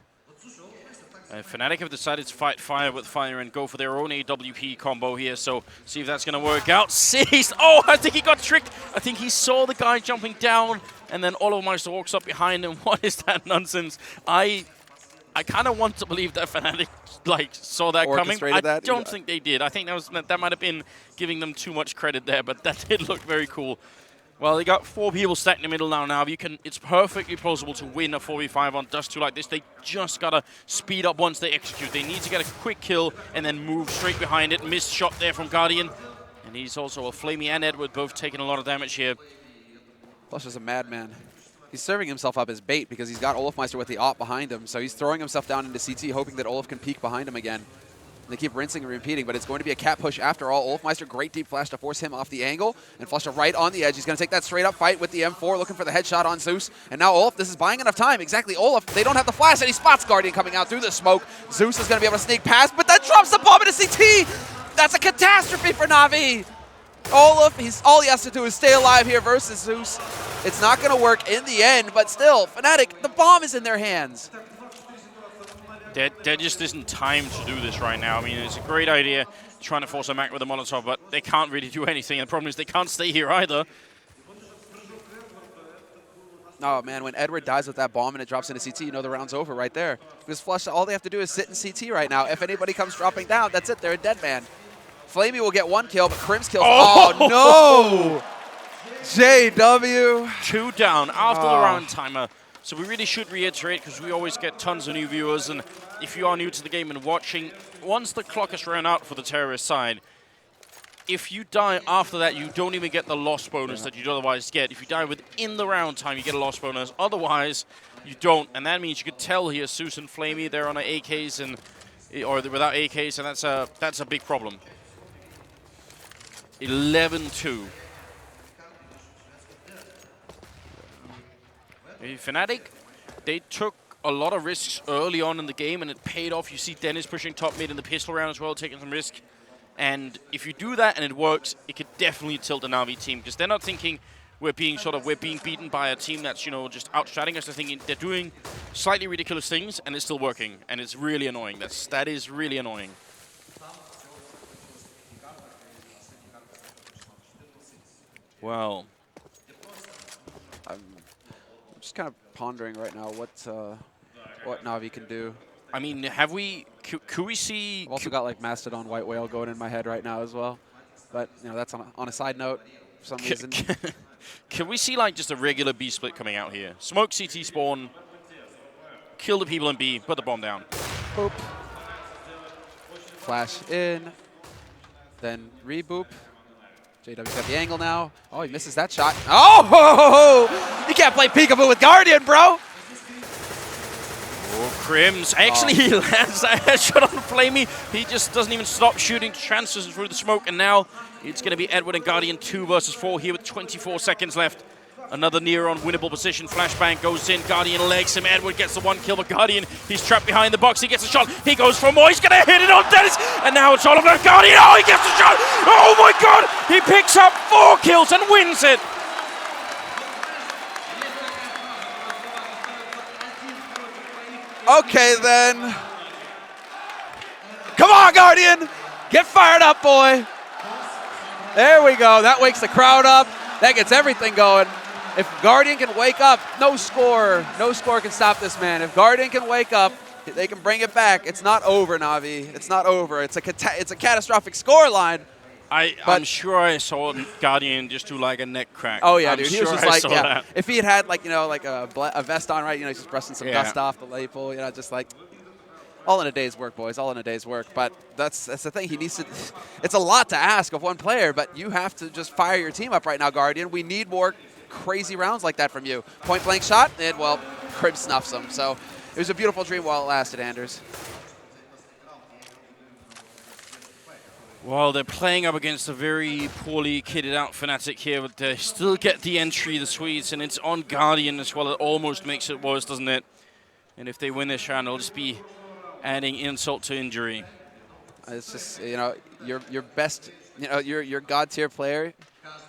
Fnatic have decided to fight fire with fire and go for their own AWP combo here, so see if that's going to work out. Sees! Oh, I think he got tricked! I think he saw the guy jumping down, and then olofmeister walks up behind him. What is that nonsense? I kind of want to believe that Fnatic saw that coming. I don't think they did. I think that might have been giving them too much credit there, but that did look very cool. Well, they got 4 people stacked in the middle now. It's perfectly plausible to win a 4v5 on Dust 2 like this. They just gotta speed up once they execute. They need to get a quick kill and then move straight behind it. Missed shot there from Guardian. And he's also a flamie and Edward, both taking a lot of damage here. flusha's a madman. He's serving himself up as bait because he's got olofmeister with the op behind him. So he's throwing himself down into CT, hoping that Olof can peek behind him again. They keep rinsing and repeating, but it's going to be a cat push after all. olofmeister, great deep flash to force him off the angle, and flusha right on the edge. He's going to take that straight up fight with the M4, looking for the headshot on Zeus. And now Olof, this is buying enough time. Exactly, Olof, they don't have the flash, and he spots Guardian coming out through the smoke. Zeus is going to be able to sneak past, but that drops the bomb into CT! That's a catastrophe for Na'Vi! Olof, all he has to do is stay alive here versus Zeus. It's not going to work in the end, but still, Fnatic, the bomb is in their hands. There just isn't time to do this right now. I mean, it's a great idea trying to force a Mac with a Molotov, but they can't really do anything. And the problem is they can't stay here either. Oh, man, when Edward dies with that bomb and it drops into CT, you know the round's over right there. Because flusha, all they have to do is sit in CT right now. If anybody comes dropping down, that's it. They're a dead man. flamie will get 1 kill, but KRIMZ kills. Oh, no! JW. 2 down after the round timer. So we really should reiterate, because we always get tons of new viewers, and if you are new to the game and watching, once the clock has run out for the terrorist side, if you die after that, you don't even get the loss bonus that you'd otherwise get. If you die within the round time, you get a loss bonus. Otherwise, you don't, and that means you could tell here, Zeus and flamie, they're on AKs, or they're without AKs, and that's a big problem. 11-2. Fnatic, they took a lot of risks early on in the game, and it paid off. You see Denis pushing top mid in the pistol round as well, taking some risk. And if you do that and it works, it could definitely tilt the Na'Vi team, because they're not thinking we're being beaten by a team that's, you know, just outstratting us. They're thinking they're doing slightly ridiculous things, and it's still working, and it's really annoying. That is really annoying. Well, Just kind of pondering right now what Na'Vi can do. I mean, could we see? I've also got like Mastodon White Whale going in my head right now as well, but you know that's on a side note for some reason. Can we see like just a regular B split coming out here? Smoke CT spawn, kill the people in B, put the bomb down. Boop. Flash in, then reboop. JW's got the angle now. Oh, he misses that shot. Oh! You can't play peekaboo with Guardian, bro! Oh, KRIMZ. Actually, he lands that headshot on flamie. He just doesn't even stop shooting, transfers through the smoke, and now it's going to be Edward and Guardian 2 versus 4 here with 24 seconds left. Another near on winnable position. Flashbang goes in. Guardian legs him. Edward gets the 1 kill, but Guardian, he's trapped behind the box. He gets a shot. He goes for more. He's going to hit it on Denis. And now it's Olof and Guardian. Oh, he gets the shot. Oh, my God. He picks up 4 kills and wins it. Okay, then. Come on, Guardian. Get fired up, boy. There we go. That wakes the crowd up. That gets everything going. If Guardian can wake up, no score can stop this man. If Guardian can wake up, they can bring it back. It's not over, Na'Vi. It's not over. It's a catastrophic scoreline. I'm sure I saw Guardian just do like a neck crack. Oh yeah, I'm dude. He sure was just I like, saw yeah. that. If he had had like, you know, like a vest on, right? You know, he's just brushing some dust off the lapel. You know, just like. All in a day's work, boys. All in a day's work. But that's the thing. He needs to. It's a lot to ask of one player, but you have to just fire your team up right now, Guardian. We need more crazy rounds like that from you. Point blank shot, and well, KRIMZ snuffs him. So it was a beautiful dream while it lasted, Anders. Well, they're playing up against a very poorly kitted out Fnatic here, but they still get the entry, the Swedes, and it's on Guardian as well. It almost makes it worse, doesn't it? And if they win this round, it'll just be adding insult to injury. It's just, you know, your best, you know, your god tier player,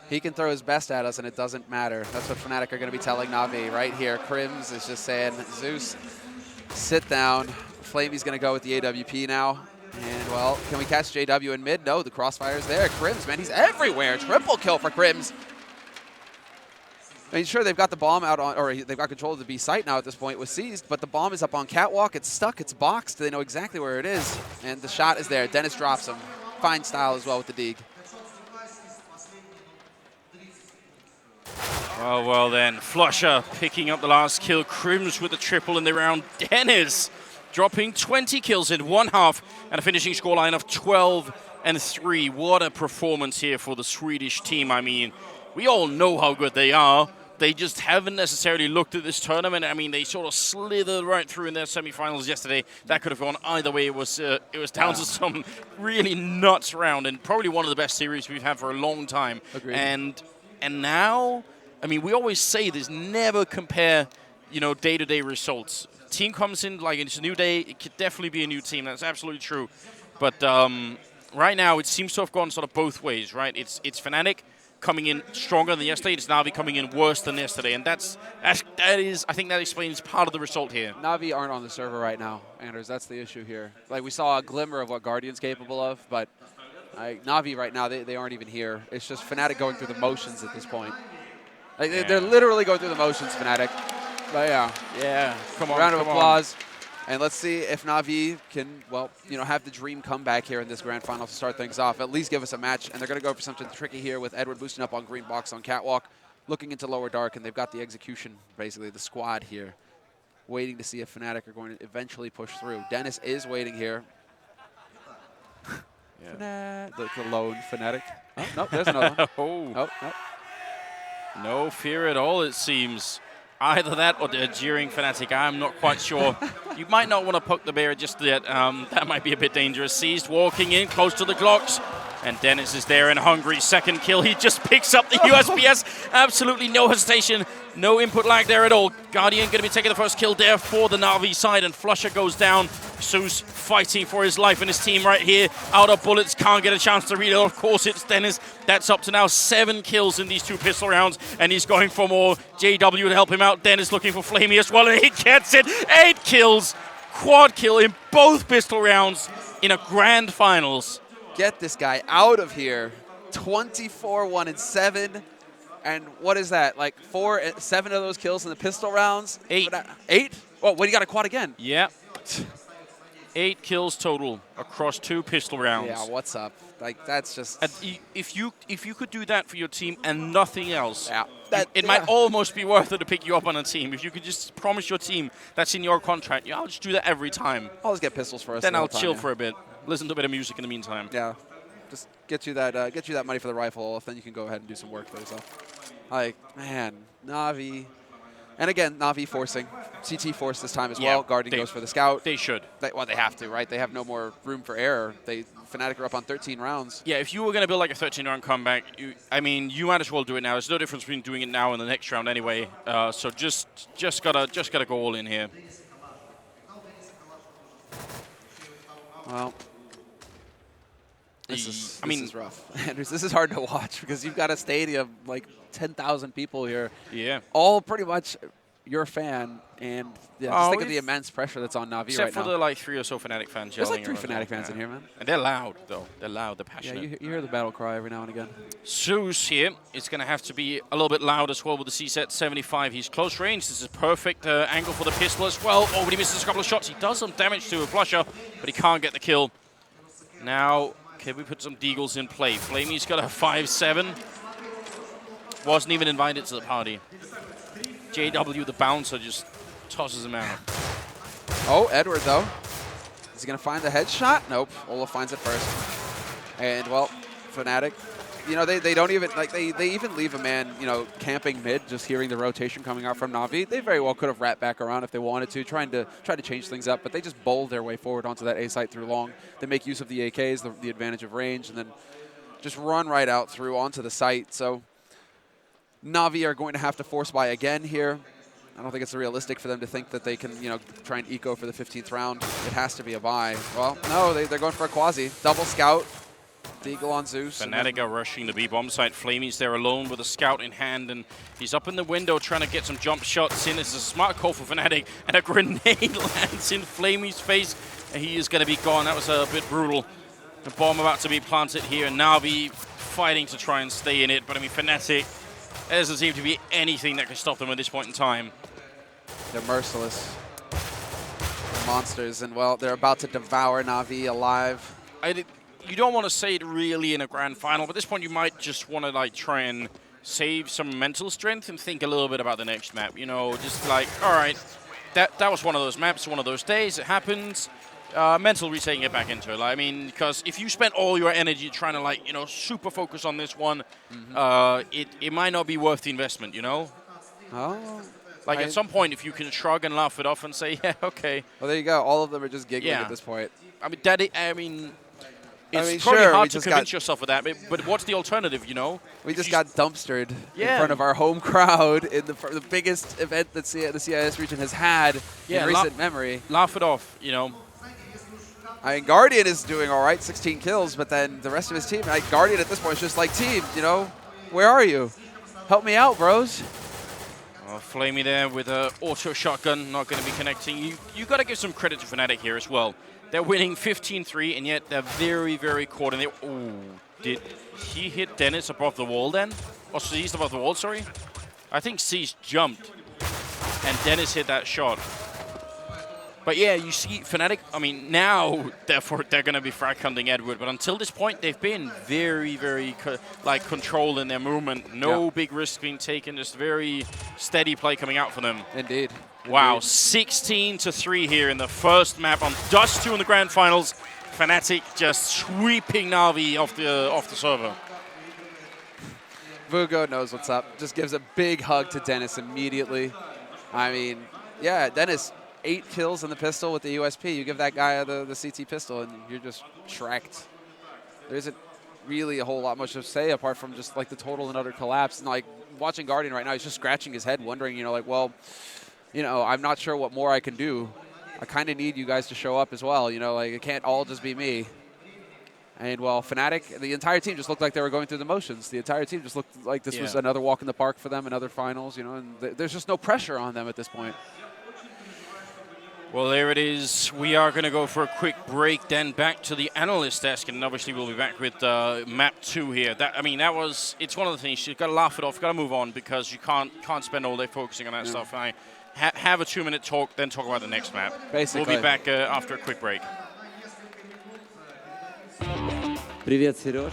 he can throw his best at us and it doesn't matter. That's what Fnatic are going to be telling Na'Vi right here. KRIMZ is just saying, Zeus, sit down. flamie's going to go with the AWP now. And, well, can we catch JW in mid? No, the crossfire's there. KRIMZ, man, he's everywhere. Triple kill for KRIMZ. I mean, sure, they've got the bomb out on, or they've got control of the B site now at this point. It was seized, but the bomb is up on catwalk. It's stuck. It's boxed. They know exactly where it is. And the shot is there. Denis drops him. Fine style as well with the dig. Oh, well then, flusha picking up the last kill. KRIMZ with the triple in the round. Denis dropping 20 kills in one half and a finishing scoreline of 12-3. What a performance here for the Swedish team. I mean, we all know how good they are. They just haven't necessarily looked at this tournament. I mean, they sort of slithered right through in their semifinals yesterday. That could have gone either way. It was down to some really nuts round, and probably one of the best series we've had for a long time. Agreed. And now, I mean, we always say this: never compare, day-to-day results. Team comes in like it's a new day. It could definitely be a new team. That's absolutely true. But right now, it seems to have gone sort of both ways, right? It's Fnatic coming in stronger than yesterday. It's Na'Vi coming in worse than yesterday, and that is I think that explains part of the result here. Na'Vi aren't on the server right now, Anders. That's the issue here. Like, we saw a glimmer of what Guardian's capable of, but Na'Vi right now, they aren't even here. It's just Fnatic going through the motions at this point. Like, they're literally going through the motions, Fnatic. But yeah. Come on, round of applause. And let's see if Na'Vi can, well, have the dream comeback here in this grand final to start things off. At least give us a match. And they're going to go for something tricky here with Edward boosting up on green box on catwalk, looking into lower dark, and they've got the execution, basically, the squad here, waiting to see if Fnatic are going to eventually push through. Denis is waiting here. The lone Fnatic. Oh, no, there's another one. No fear at all, it seems. Either that or the jeering Fnatic. I'm not quite sure. You might not want to poke the bear just yet. That might be a bit dangerous. Seized, walking in, close to the Glocks. And Denis is there and hungry. Second kill. He just picks up the USPS. Absolutely no hesitation. No input lag there at all. Guardian going to be taking the first kill there for the Na'Vi side. And flusha goes down. Zeus fighting for his life and his team right here. Out of bullets. Can't get a chance to reload. Of course, it's Denis. That's up to now 7 kills in these 2 pistol rounds. And he's going for more. JW to help him out. Denis looking for flamie as well. And he gets it. 8 kills. Quad kill in both pistol rounds in a grand finals. Get this guy out of here. 24-1-7. And what is that? Like 7 of those kills in the pistol rounds? 8. 8? Oh, well, you got a quad again. Yeah. 8 kills total across 2 pistol rounds. Yeah, what's up? Like, that's just... If you could do that for your team and nothing else, it might almost be worth it to pick you up on a team. If you could just promise your team that's in your contract, I'll just do that every time. I'll just get pistols for us. Then I'll chill for a bit. Listen to a bit of music in the meantime. Yeah, just get you that money for the rifle, Olof, then you can go ahead and do some work for yourself. Like, man, Na'Vi. And again, Na'Vi forcing. CT forced this time as well. Guardian goes for the scout. They should. Well, they have to, right? They have no more room for error. Fnatic are up on 13 rounds. Yeah, if you were going to build like a 13-round comeback, you might as well do it now. There's no difference between doing it now and the next round anyway. So just gotta go all in here. Well, this is rough. Anders, this is hard to watch because you've got a stadium, like 10,000 people here. Yeah. All pretty much your fan, and just think of the immense pressure that's on Na'Vi right now. Except for the like 3 or so Fnatic fans There's yelling. like 3 Fnatic fans in here, man. And they're loud, though. They're loud, they're passionate. Yeah, you hear the battle cry every now and again. Zeus here. It's going to have to be a little bit loud as well with the C-set 75. He's close range. This is a perfect angle for the pistol as well. Oh, but he misses a couple of shots. He does some damage to a flusha, but he can't get the kill. Now, can we put some deagles in play? Flamie's got a 5-7. Wasn't even invited to the party. JW, the bouncer, just tosses him out. Oh, Edward, though. Is he going to find the headshot? Nope. Olof finds it first. And, well, Fnatic, they don't even, like, they even leave a man, camping mid, just hearing the rotation coming out from Na'Vi. They very well could have wrapped back around if they wanted to, try to change things up, but they just bowl their way forward onto that A site through long. They make use of the AKs, the advantage of range, and then just run right out through onto the site. So Na'Vi are going to have to force buy again here. I don't think it's realistic for them to think that they can, try and eco for the 15th round. It has to be a buy. Well, no, they're going for a quasi. Double scout. The Eagle on Zeus. Fnatic are rushing the B-bomb site. flamie's there alone with a scout in hand, and he's up in the window trying to get some jump shots in. This is a smart call for Fnatic, and a grenade lands in flamie's face, and he is going to be gone. That was a bit brutal. The bomb about to be planted here, and Navi fighting to try and stay in it, but I mean, Fnatic, there doesn't seem to be anything that can stop them at this point in time. They're merciless. They're monsters, and well, they're about to devour Navi alive. You don't want to say it really in a grand final, but at this point you might just want to like try and save some mental strength and think a little bit about the next map. You know, just like, all right, that was one of those maps, one of those days, it happens. Mental retaking it back into it. Like, I mean, because if you spend all your energy trying to like, you know, super focus on this one, it might not be worth the investment, you know? Oh. Like at some point, if you can shrug and laugh it off and say, yeah, okay. Well, there you go. All of them are just giggling at this point. It's probably hard to convince yourself of that, but what's the alternative, you know? We just got dumpstered in front of our home crowd in the biggest event that the CIS region has had in recent memory. Laugh it off, you know. I mean, Guardian is doing all right, 16 kills, but then the rest of his team, like Guardian at this point is just like, team, you know, where are you? Help me out, bros. flamie there with an auto shotgun, not going to be connecting. You got to give some credit to Fnatic here as well. They're winning 15-3, and yet they're very, very coordinated. Ooh, did he hit Denis above the wall then? Or C's above the wall, sorry? I think C's jumped, and Denis hit that shot. But yeah, you see Fnatic, I mean, now, therefore, they're going to be frag hunting Edward. But until this point, they've been very, very, controlled in their movement. No big risks being taken, just very steady play coming out for them. Indeed. Wow, 16-3 here in the first map on Dust 2 in the grand finals. Fnatic just sweeping Navi off the server. Vugo knows what's up. Just gives a big hug to Denis immediately. I mean, yeah, Denis, 8 kills in the pistol with the USP. You give that guy the CT pistol, and you're just shreked. There isn't really a whole lot much to say apart from just like the total and utter collapse. And like watching Guardian right now, he's just scratching his head, wondering, you know, like, well, you know, I'm not sure what more I can do. I kind of need you guys to show up as well. You know, like it can't all just be me. And well, Fnatic, the entire team just looked like they were going through the motions. The entire team just looked like this was another walk in the park for them, another finals. You know, and there's just no pressure on them at this point. Well, there it is. We are going to go for a quick break, then back to the analyst desk, and obviously we'll be back with map 2 here. It's one of the things, you've got to laugh it off, got to move on, because you can't spend all day focusing on that stuff. Have a 2-minute talk, then talk about the next map. Basically. We'll be back after a quick break. Привет, Сереж.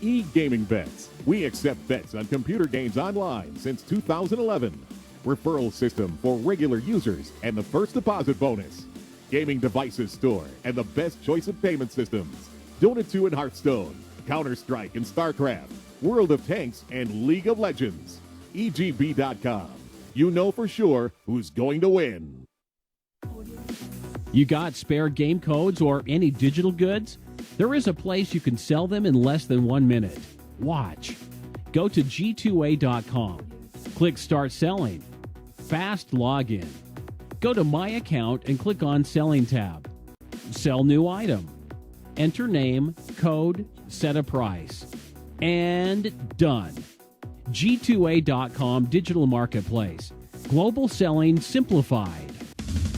E-Gaming Bets. We accept bets on computer games online since 2011. Referral system for regular users and the first deposit bonus. Gaming devices store and the best choice of payment systems. Dota 2 and Hearthstone, Counter-Strike and StarCraft, World of Tanks and League of Legends. EGB.com. You know for sure who's going to win. You got spare game codes or any digital goods? There is a place you can sell them in less than 1 minute. Watch. Go to G2A.com. Click Start Selling. Fast login. Go to My Account and click on Selling tab. Sell new item. Enter name, code, set a price. And done. G2A.com Digital Marketplace. Global selling simplified.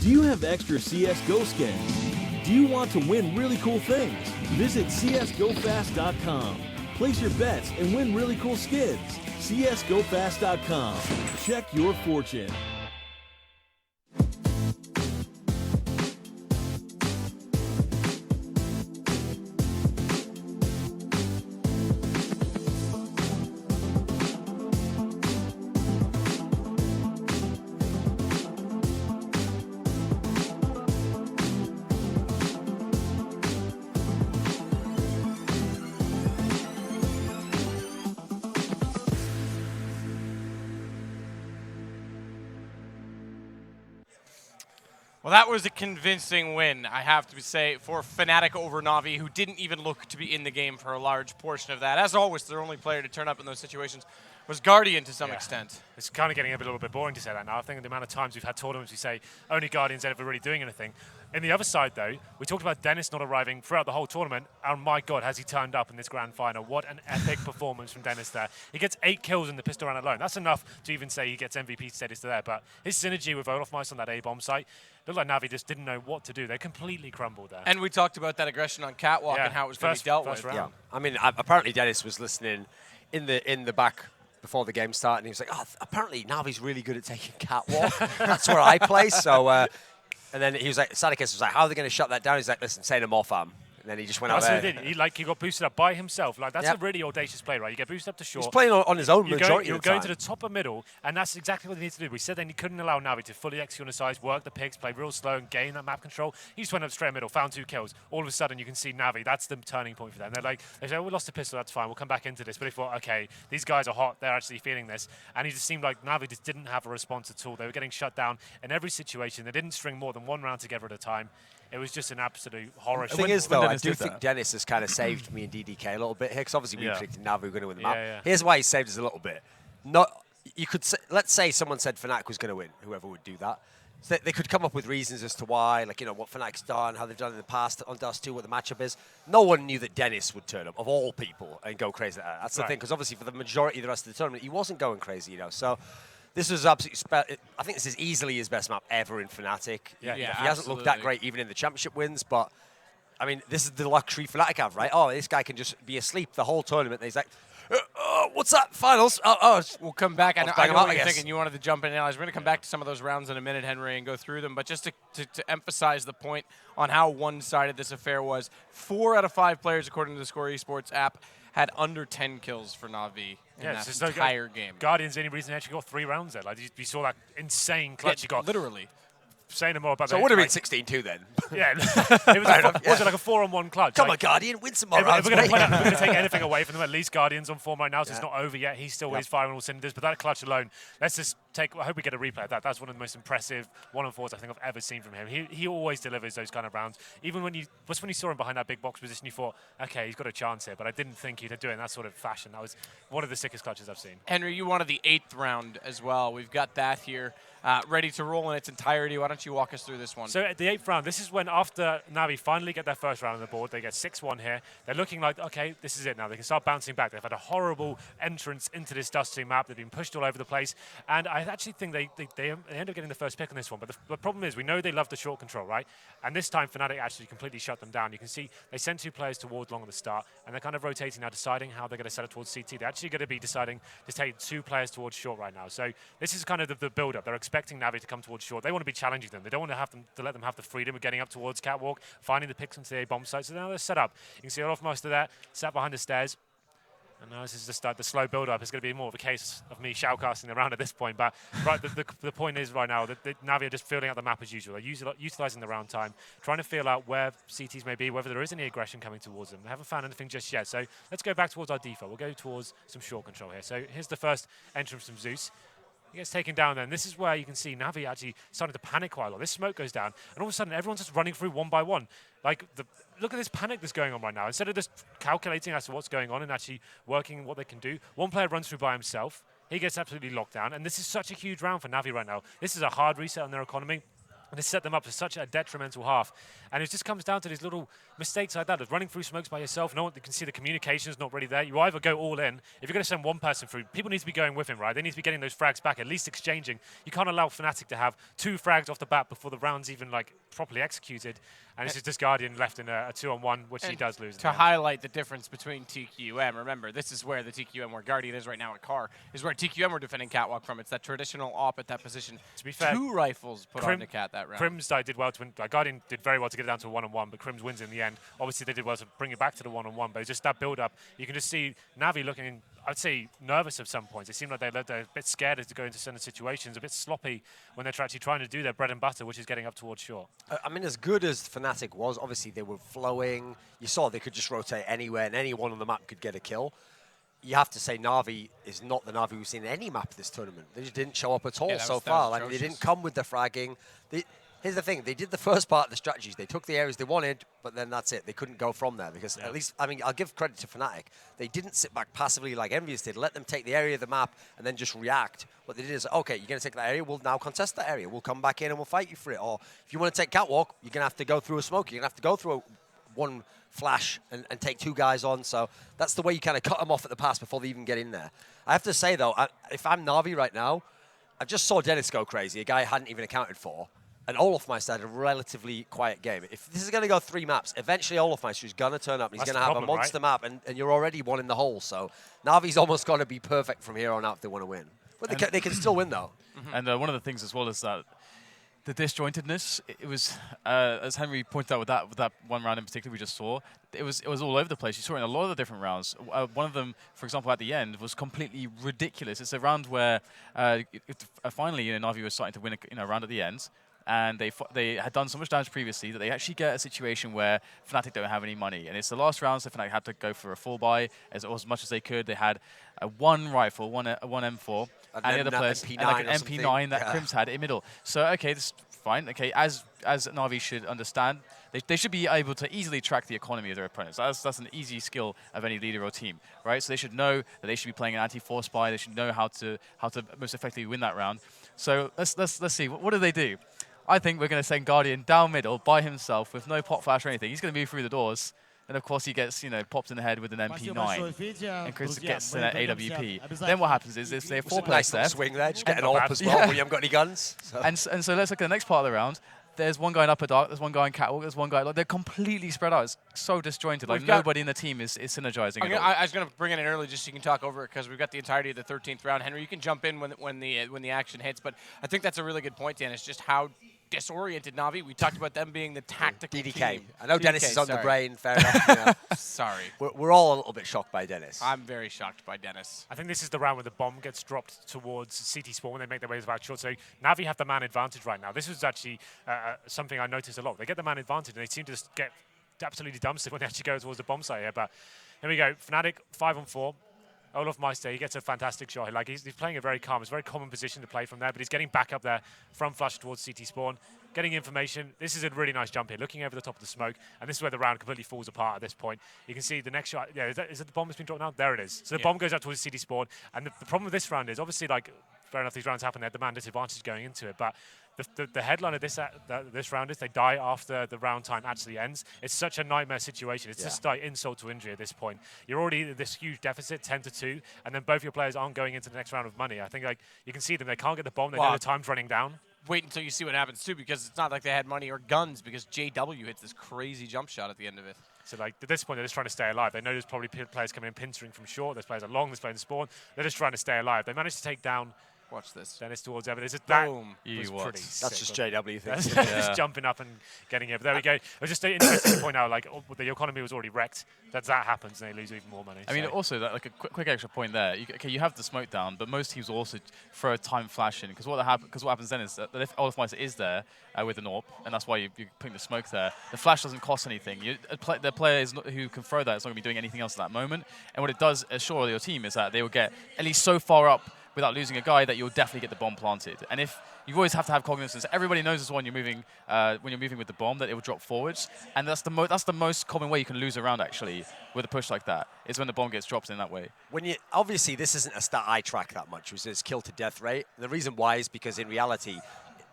Do you have extra CSGO skins? Do you want to win really cool things? Visit CSGOFast.com. Place your bets and win really cool skins. CSGOFast.com. Check your fortune. Well, that was a convincing win, I have to say, for Fnatic over Na'Vi, who didn't even look to be in the game for a large portion of that. As always, their only player to turn up in those situations was Guardian to some extent. It's kind of getting a little bit boring to say that now. I think the amount of times we've had tournaments, we say only Guardians ever really doing anything. In the other side, though, we talked about Denis not arriving throughout the whole tournament, and my God, has he turned up in this grand final. What an epic performance from Denis there. He gets 8 kills in the pistol round alone. That's enough to even say he gets MVP status there, but his synergy with olofmeister on that A-bomb site, looked like Na'Vi just didn't know what to do. They completely crumbled there. And we talked about that aggression on Catwalk and how it was going to be dealt with. Yeah. I mean, apparently Denis was listening in the back before the game started, and he was like, oh, apparently Na'Vi's really good at taking Catwalk. That's where I play, so... and then he was like, Sadikis was like, how are they going to shut that down? He's like, listen, say no more, fam. And then he just went out there. That's what he did. He got boosted up by himself. Like, that's a really audacious play, right? You get boosted up to short. He's playing on his own majority of the time. You're going to the top of middle, and that's exactly what they need to do. We said they couldn't allow Na'Vi to fully execute on the sides, work the picks, play real slow, and gain that map control. He just went up straight middle, found 2 kills. All of a sudden, you can see Na'Vi. That's the turning point for them. They say, oh, we lost the pistol, that's fine. We'll come back into this. But he thought, okay, these guys are hot. They're actually feeling this. And he just seemed like Na'Vi just didn't have a response at all. They were getting shut down in every situation. They didn't string more than 1 round together at a time. It was just an absolute horror show. The thing is, though, I do think Denis has kind of saved me and DDK a little bit here, because obviously we predicted Na'Vi were going to win the map. Here's why he saved us a little bit. You could say, let's say someone said Fnatic was going to win, whoever would do that. So they could come up with reasons as to why, like, you know, what Fnatic's done, how they've done in the past on Dust 2, what the matchup is. No one knew that Denis would turn up, of all people, and go crazy. That's the thing, because obviously for the majority of the rest of the tournament, he wasn't going crazy, you know. So this was absolutely I think this is easily his best map ever in Fnatic. Yeah, he hasn't looked that great even in the championship wins, but I mean, this is the luxury Fnatic have, right? Oh, this guy can just be asleep the whole tournament. And he's like, what's that? Finals? We'll come back. I know what you're thinking. You wanted to jump in and analyze. We're going to come back to some of those rounds in a minute, Henry, and go through them. But just to emphasize the point on how one-sided this affair was, 4 out of 5 players, according to the Score Esports app, had under 10 kills for Na'Vi in that entire game. Guardians, the only reason they actually got 3 rounds there. Like, you saw that insane clutch you got. Literally. Saying no more about that. So it would have been 16-2 then. Yeah. It was like a 4-on-1 clutch. Come on, Guardian, win some more rounds. If we're going to take anything away from them, at least Guardian's on form right now, so it's not over yet. He's still firing all cylinders. But that clutch alone, let's just take... I hope we get a replay of that. That's one of the most impressive 1-on-4s I think I've ever seen from him. He always delivers those kind of rounds. Even when you saw him behind that big box position, you thought, okay, he's got a chance here. But I didn't think he'd do it in that sort of fashion. That was one of the sickest clutches I've seen. Henry, you wanted the 8th round as well. We've got that here ready to roll in its entirety. Why don't you walk us through this one? So at the 8th round, this is when after Na'Vi finally get their first round on the board, they get 6-1 here. They're looking like, okay, this is it now. They can start bouncing back. They've had a horrible entrance into this Dust 2 map. They've been pushed all over the place. And I actually think they end up getting the first pick on this one. But the problem is, we know they love the short control, right? And this time, Fnatic actually completely shut them down. You can see they send 2 players towards long at the start, and they're kind of rotating now, deciding how they're going to set it towards CT. They're actually going to be deciding to take 2 players towards short right now. So this is kind of the build-up. They're expecting Na'Vi to come towards short. They want to be challenging them. They don't want to let them have the freedom of getting up towards Catwalk, finding the picks into the A-bomb site. So now they're set up. You can see olofmeister there, sat behind the stairs. And now this is just the slow build-up. It's going to be more of a case of me shoutcasting around at this point. But right, the point is right now that Na'Vi are just filling out the map as usual. They're utilising the round time, trying to feel out where CTs may be, whether there is any aggression coming towards them. They haven't found anything just yet. So let's go back towards our default. We'll go towards some short control here. So here's the first entrance from Zeus. He gets taken down then. This is where you can see Na'Vi actually starting to panic quite a lot. This smoke goes down, and all of a sudden everyone's just running through one by one. Like, look at this panic that's going on right now. Instead of just calculating as to what's going on and actually working what they can do, one player runs through by himself. He gets absolutely locked down, and this is such a huge round for Na'Vi right now. This is a hard reset on their economy. And it's set them up for such a detrimental half. And it just comes down to these little mistakes like that, of running through smokes by yourself. No one can see the communication's not really there. You either go all in. If you're going to send one person through, people need to be going with him, right? They need to be getting those frags back, at least exchanging. You can't allow Fnatic to have 2 frags off the bat before the round's even like properly executed. And it's just Guardian left in a 2-on-1, which he does lose. To highlight the difference between TQM, remember, this is where the TQM, where Guardian is right now at Car, is where TQM were defending Catwalk from. It's that traditional op at that position. To be fair, 2 rifles put on the Cat that round. KRIMZ did well to win. Guardian did very well to get it down to a 1-on-1, but KRIMZ wins in the end. Obviously, they did well to bring it back to the 1-on-1, but it's just that build-up. You can just see Na'Vi looking, I'd say, nervous at some points. It seemed like they're a bit scared to go into certain situations, a bit sloppy when they're actually trying to do their bread and butter, which is getting up towards short. I mean, as good as Fnatic was, obviously they were flowing. You saw they could just rotate anywhere, and anyone on the map could get a kill. You have to say Na'Vi is not the Na'Vi we've seen in any map this tournament. They just didn't show up at all so far. Like, they didn't come with the fragging. Here's the thing. They did the first part of the strategies. They took the areas they wanted, but then that's it. They couldn't go from there because at least, I mean, I'll give credit to Fnatic. They didn't sit back passively like EnVyUs did. Let them take the area of the map and then just react. What they did is, okay, you're going to take that area. We'll now contest that area. We'll come back in and we'll fight you for it. Or if you want to take Catwalk, you're going to have to go through a smoke. You're going to have to go through one flash and take 2 guys on. So that's the way you kind of cut them off at the pass before they even get in there. I have to say, though, if I'm Na'Vi right now, I just saw Denis go crazy, a guy I hadn't even accounted for. And olofmeister had a relatively quiet game. If this is going to go 3 maps, eventually olofmeister is going to turn up and he's going to have a monster map, and you're already 1 in the hole. So Na'Vi's almost got to be perfect from here on out if they want to win. But they can still win, though. And one of the things as well is that the disjointedness, it was, as Henry pointed out with that one round in particular we just saw, it was all over the place. You saw it in a lot of the different rounds. One of them, for example, at the end, was completely ridiculous. It's a round where finally, Na'Vi was starting to win a round at the end. And they had done so much damage previously that they actually get a situation where Fnatic don't have any money. And it's the last round, so Fnatic had to go for a full buy as much as they could. They had one rifle, one M4, and the other players, and like an MP9 that KRIMZ had in middle. So, okay, this is fine. Okay, as Na'Vi should understand, they should be able to easily track the economy of their opponents. That's an easy skill of any leader or team, right? So they should know that they should be playing an anti-force buy. They should know how to most effectively win that round. So let's see. What do they do? I think we're going to send Guardian down middle by himself with no pop flash or anything. He's going to move through the doors. And of course he gets, popped in the head with an MP9. And KRIMZ gets an AWP. Then what happens is they have 4 players there. Swing there, just get an AWP as well when you haven't got any guns. So. And so let's look at the next part of the round. There's one guy in Upper Dark, there's one guy in Catwalk, there's one guy, they're completely spread out. It's so disjointed. Like nobody in the team is synergizing at all. I was going to bring it in early just so you can talk over it because we've got the entirety of the 13th round. Henry, you can jump in when the action hits, but I think that's a really good point, Dan. It's just how disoriented Na'Vi. We talked about them being the tactical DDK. team. I know Denis is on the brain, fair enough. Sorry. We're all a little bit shocked by Denis. I'm very shocked by Denis. I think this is the round where the bomb gets dropped towards CT Spawn when they make their way back short. So Na'Vi have the man advantage right now. This was actually something I noticed a lot. They get the man advantage and they seem to just get absolutely dumpstered when they actually go towards the bomb site here. But here we go. Fnatic 5-on-4. olofmeister, he gets a fantastic shot. Like he's playing it very calm. It's a very common position to play from there, but he's getting back up there from flush towards CT Spawn, getting information. This is a really nice jump here, looking over the top of the smoke, and this is where the round completely falls apart at this point. You can see the next shot. Yeah, is that the bomb that's been dropped now? There it is. So the bomb goes out towards CT Spawn, and the problem with this round is obviously, like, fair enough, these rounds happen. They had the man disadvantage going into it, but the headline of this round is they die after the round time actually ends. It's such a nightmare situation. It's just like insult to injury at this point. You're already in this huge deficit, 10-2, and then both your players aren't going into the next round with money. I think like you can see them. They can't get the bomb. They know the time's running down. Wait until you see what happens too, because it's not like they had money or guns, because JW hits this crazy jump shot at the end of it. So like at this point, they're just trying to stay alive. They know there's probably players coming in pinstering from short. There's players along. There's players in spawn. They're just trying to stay alive. They managed to take down. Watch this. Denis towards Evan. That Boom. was pretty That's sick. just JW thing. Just jumping up and getting it. But there we go. It was just interesting to point out, like, the economy was already wrecked. That happens, and they lose even more money. I mean, also, like a quick extra point there. You have the smoke down, but most teams also throw a time flash in, because what happens then is that if olofmeister is there with an AWP, and that's why you're putting the smoke there, the flash doesn't cost anything. The player who can throw that is not going to be doing anything else at that moment. And what it does assure your team is that they will get at least so far up without losing a guy that you'll definitely get the bomb planted. And if you always have to have cognizance, everybody knows this when you're moving with the bomb, that it will drop forwards, and that's the most common way you can lose a round actually with a push like that, is when the bomb gets dropped in that way. Obviously this isn't a stat I track that much, which is kill to death rate. And the reason why is because in reality,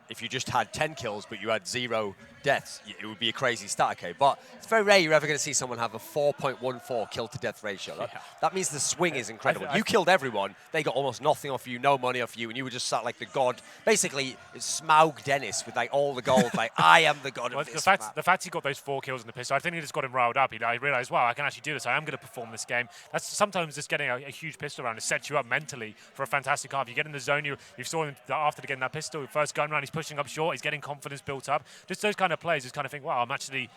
if you just had 10 kills but you had 0 deaths, it would be a crazy stat, okay? But it's very rare you're ever going to see someone have a 4.14 kill to death ratio. That means the swing is incredible. You killed everyone, they got almost nothing off you, no money off you, and you were just sat like the god. Basically, it's Smaug Denis with like all the gold, like I am the god of this map. The fact he got those 4 kills in the pistol, I think he just got him riled up. He realised, wow, I can actually do this. I am going to perform this game. That's sometimes just getting a huge pistol round to set you up mentally for a fantastic half. You get in the zone, you saw him after getting that pistol, first gun round, he's pushing up short, he's getting confidence built up. Just those kind of plays, just kind of think, wow, I'm actually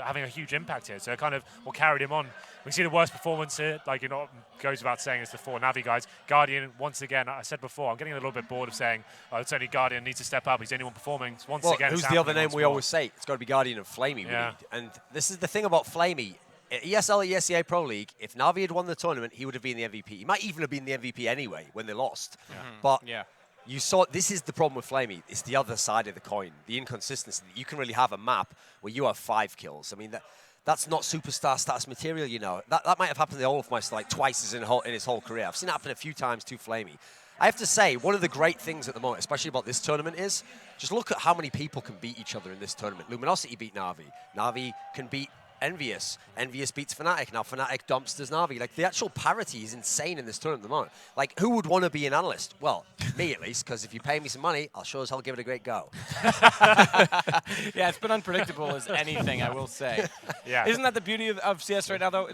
having a huge impact here. So kind of what carried him on. We see the worst performance here, like goes without saying, it's the 4 Na'Vi guys. Guardian, once again, I said before, I'm getting a little bit bored of saying, it's only Guardian needs to step up. He's the only one performing. Once again, who's the other name we always say? It's got to be Guardian and flamie. Yeah. And this is the thing about flamie. At ESL, ESEA Pro League, if Na'Vi had won the tournament, he would have been the MVP. He might even have been the MVP anyway when they lost. Yeah. But You saw, this is the problem with flamie. It's the other side of the coin, the inconsistency. You can really have a map where you have 5 kills. I mean, that's not superstar status material, you know. That might have happened to olofmeister like twice in his whole career. I've seen it happen a few times to flamie. I have to say, one of the great things at the moment, especially about this tournament, is just look at how many people can beat each other in this tournament. Luminosity beat Na'Vi. Na'Vi can beat EnVyUs. EnVyUs beats Fnatic. Now Fnatic dumpsters Na'Vi. Like, the actual parity is insane in this tournament at the moment. Like, who would want to be an analyst? Well, me at least, because if you pay me some money, I'll sure as hell give it a great go. Yeah, it's been unpredictable as anything, I will say. Yeah. Isn't that the beauty of CS right now, though?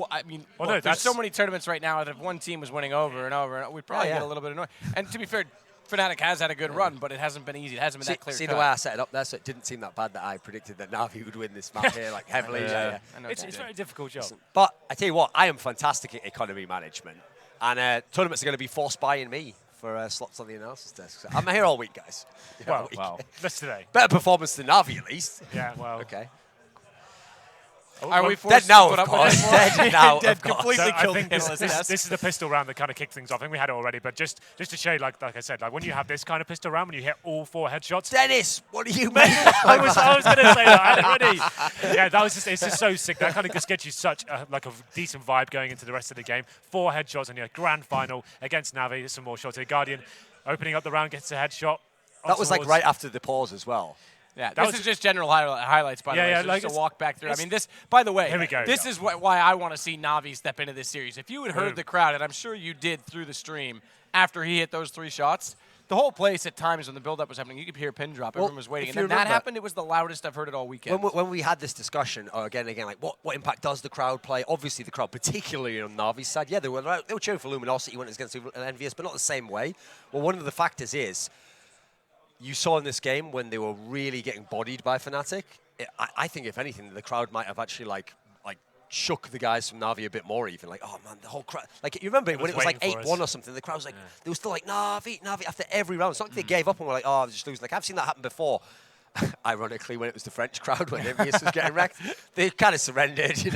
I mean, there's so many tournaments right now that if one team was winning over and over, we'd probably get a little bit annoyed. And to be fair, Fnatic has had a good run, but it hasn't been easy. It hasn't been that clear. See the way I set it up there, so it didn't seem that bad that I predicted that Na'Vi would win this map here, like heavily. It's a very difficult job. But I tell you what, I am fantastic at economy management, and tournaments are going to be forced buying me for slots on the analysis desk. So I'm here all week, guys. Wow. That's today. Better performance than Na'Vi, at least. Yeah, well. Okay. Are we forced dead now, to put of up with course. it more? Dead now, Dead of course. completely So killed I think this this is the pistol round that kind of kicks things off. I think we had it already, but just to show you, like I said, like when you have this kind of pistol round, when you hit all 4 headshots. Denis, what do you mean? I was going to say that. I had it ready. Yeah, it's just so sick. That kind of just gets you such a decent vibe going into the rest of the game. 4 headshots in your grand final against Na'Vi. There's some more shots here. Guardian opening up the round, gets a headshot. That was like right after the pause as well. Yeah, this is just general highlights, by the way. So just to walk back through. I mean, this, by the way, here we go. This is why I want to see Na'Vi step into this series. If you had heard the crowd, and I'm sure you did through the stream, after he hit those 3 shots, the whole place at times when the build-up was happening, you could hear pin drop. Everyone was waiting. And then that happened, it was the loudest I've heard it all weekend. When we had this discussion, again and again, like what impact does the crowd play? Obviously, the crowd, particularly on Na'Vi's side, they were cheering for Luminosity when it was against EnVyUs, but not the same way. Well, one of the factors is, you saw in this game when they were really getting bodied by Fnatic, I think, if anything, the crowd might have actually like shook the guys from Na'Vi a bit more even. Like, oh man, the whole crowd. Like, you remember when it was like 8-1 or something, the crowd was like, they were still like, Na'Vi after every round. It's not like they gave up and were like, oh, just lose. Like, I've seen that happen before. Ironically, when it was the French crowd, when EnVyUs was getting wrecked, they kind of surrendered, just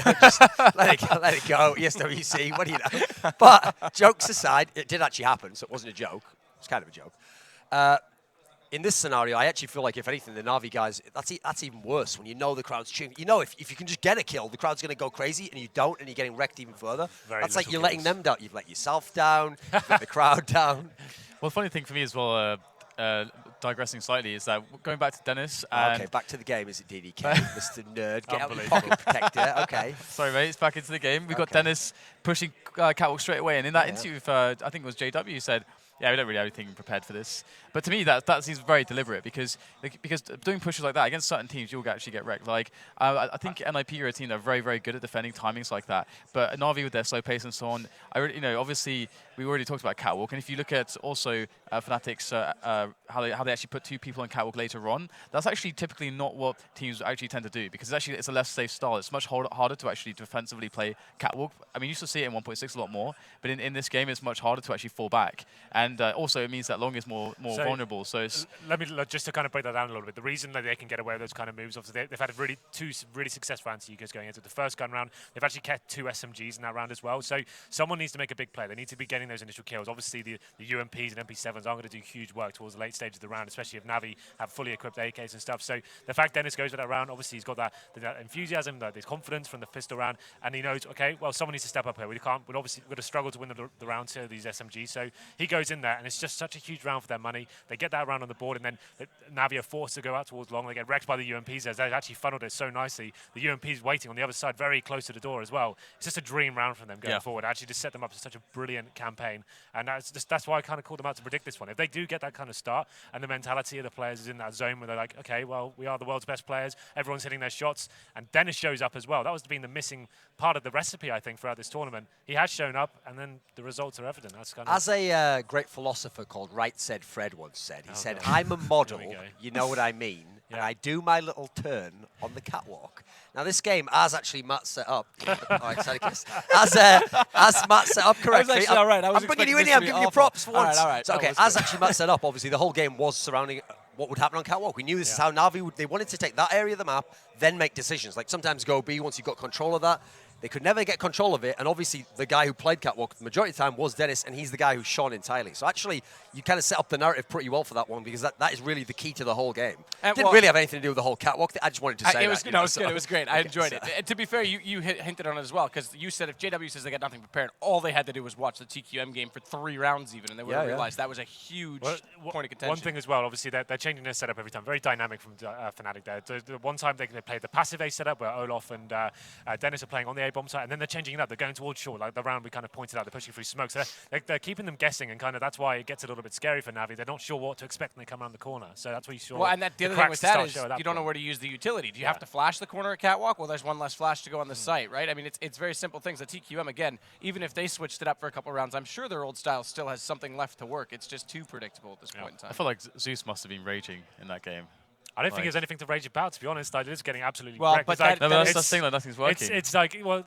let it go, ESWC, what do you know? But jokes aside, it did actually happen, so it wasn't a joke. It was kind of a joke. In this scenario, I actually feel like, if anything, the Na'Vi guys, that's even worse when you know the crowd's cheering. You know, if you can just get a kill, the crowd's going to go crazy, and you don't, and you're getting wrecked even further. That's like you're letting them down. You've let yourself down, you've let the crowd down. Well, the funny thing for me as well, digressing slightly, is that going back to Denis. Okay, back to the game, is it DDK? Mr. Nerd, get out your pocket protector. Okay. Sorry, mate, it's back into the game. We've got Denis pushing Catwalk straight away, and in that interview with, I think it was JW, said, yeah, we don't really have anything prepared for this. But to me, that seems very deliberate because doing pushes like that against certain teams, you'll actually get wrecked. Like, I think NIP are a team that are very, very good at defending timings like that. But Na'Vi with their slow pace and so on, obviously, we already talked about Catwalk. And if you look at also Fnatic's, how they actually put 2 people on Catwalk later on, that's actually typically not what teams actually tend to do because it's a less safe style. It's much harder to actually defensively play Catwalk. I mean, you used to see it in 1.6 a lot more, but in this game, it's much harder to actually fall back. And also, it means that Long is more vulnerable. So it's just to kind of break that down a little bit. The reason that they can get away with those kind of moves, obviously, they've had two really successful anti-Egos going into the first gun round. They've actually kept 2 SMGs in that round as well. So someone needs to make a big play. They need to be getting those initial kills. Obviously, the UMPs and MP7s aren't going to do huge work towards the late stage of the round, especially if Na'Vi have fully equipped AKs and stuff. So the fact Denis goes with that round, obviously he's got that enthusiasm, that confidence from the pistol round, and he knows, okay, well, someone needs to step up here. We're obviously going to struggle to win the round to these SMGs. So he goes in there, and it's just such a huge round for their money. They get that round on the board, and then Na'Vi are forced to go out towards Long. They get wrecked by the UMPs as they actually funneled it so nicely. The UMPs waiting on the other side, very close to the door as well. It's just a dream round for them going forward. Actually, just set them up for such a brilliant campaign, and that's why I kind of called them out to predict this one. If they do get that kind of start, and the mentality of the players is in that zone where they're like, okay, well, we are the world's best players. Everyone's hitting their shots, and Denis shows up as well. That was been the missing part of the recipe, I think, throughout this tournament. He has shown up, and then the results are evident. That's kind of as a great philosopher called Right Said Fred once said. He said, "I'm a model. You know what I mean." And I do my little turn on the catwalk. Now, this game, as actually Matt set up, as Matt set up correctly, I'm bringing you in here, I'm giving you props for once. All right. So, okay, as actually Matt set up, obviously, the whole game was surrounding what would happen on catwalk. We knew this is how Na'Vi they wanted to take that area of the map, then make decisions. Like, sometimes go B once you've got control of that. They could never get control of it, and obviously the guy who played Catwalk the majority of the time was Denis, and he's the guy who shone entirely. So actually, you kind of set up the narrative pretty well for that one, because that is really the key to the whole game. It didn't really have anything to do with the whole Catwalk. I just wanted to say it was, that. No, it was good. It was great. I enjoyed it. And to be fair, you hinted on it as well, because you said if JW says they got nothing prepared, all they had to do was watch the TQM game for 3 rounds even, and they would have realized that was a huge point of contention. One thing as well, obviously, they're changing their setup every time. Very dynamic from Fnatic there. The one time they played the passive A setup where Olof and Denis are playing on the A-bomb side, and then they're changing it up. They're going towards short, like the round we kind of pointed out. They're pushing through smoke. So they're keeping them guessing, and kind of that's why it gets a little bit scary for Navi. They're not sure what to expect when they come around the corner. So that's where you saw. Well, and the other thing with that is you don't know where to use the utility. Do you have to flash the corner at Catwalk? Well, there's one less flash to go on the site, right? I mean, it's very simple things. The TQM, again, even if they switched it up for a couple of rounds, I'm sure their old style still has something left to work. It's just too predictable at this point in time. I feel like Zeus must have been raging in that game. I don't think there's anything to rage about, to be honest. Like, it's getting absolutely wrecked. But that's the thing, like nothing's working. It's like, well,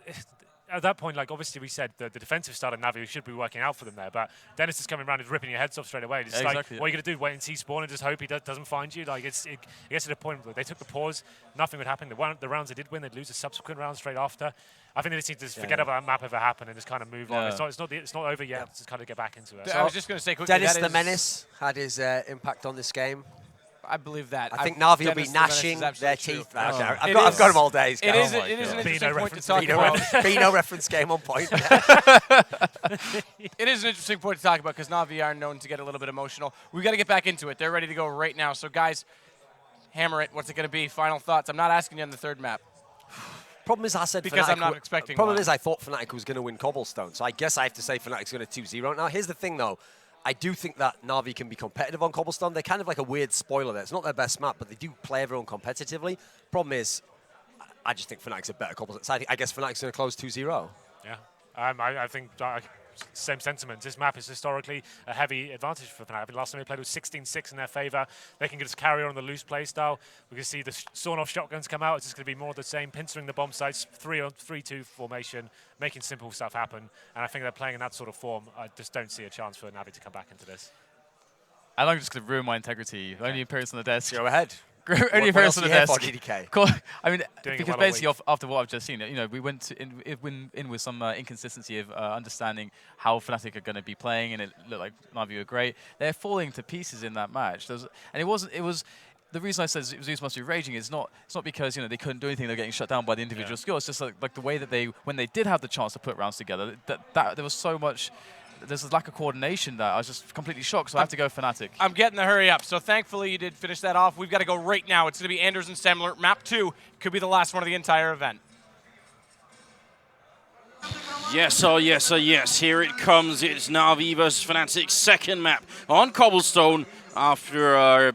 at that point, like, obviously we said the defensive style of Navi should be working out for them there, but Denis is coming around and ripping your heads off straight away. It's like, what are you going to do? Wait and see spawn and just hope he doesn't find you? Like, it gets to the point where they took the pause, nothing would happen. The rounds they did win, they'd lose the subsequent rounds straight after. I think they just need to forget about that map ever happened and just kind of move on. It's not over yet. Just kind of get back into it. So I was just going to say quickly, Denis the Menace had his impact on this game. I believe that. I think Navi will be gnashing their teeth. I've got them all day. It is an interesting point to talk about. Bino reference game on point. It is an interesting point to talk about because Navi are known to get a little bit emotional. We've got to get back into it. They're ready to go right now. So, guys, hammer it. What's it going to be? Final thoughts. I'm not asking you on the third map. Problem is, I said because Fnatic I'm not expecting. Problem is, I thought Fnatic was going to win Cobblestone, so I guess I have to say Fnatic's going to 2-0. Now, here's the thing, though. I do think that Navi can be competitive on Cobblestone. They're kind of like a weird spoiler there. It's not their best map, but they do play everyone competitively. Problem is, I just think Fnatic's a better Cobblestone. So I guess Fnatic's going to close 2-0. Yeah, I think same sentiment. This map is historically a heavy advantage for Fnatic. I think last time they played was 16-6 in their favor. They can just carry on the loose play style. We can see the sawn-off shotguns come out. It's just going to be more of the same, pincering the bomb sites, 3-2 formation, making simple stuff happen. And I think they're playing in that sort of form. I just don't see a chance for Navi to come back into this. And I'm just going to ruin my integrity. Okay. Only appearance on the desk. Go ahead. Only appearance on the desk. I mean, because basically after what I've just seen, we went in with some inconsistency of understanding how Fnatic are going to be playing, and it looked like Navi were great. They're falling to pieces in that match. And it was. The reason I said Zeus must be raging is not because they couldn't do anything, they're getting shut down by the individual skill. It's just like the way that when they did have the chance to put rounds together, that there was so much. There's a lack of coordination there. I was just completely shocked, so I have to go Fnatic. I'm getting the hurry up. So thankfully you did finish that off. We've got to go right now. It's going to be Anders and Semler. Map 2 could be the last one of the entire event. Yes, oh yes, oh yes. Here it comes. It's Navi versus Fnatic's second map on Cobblestone after,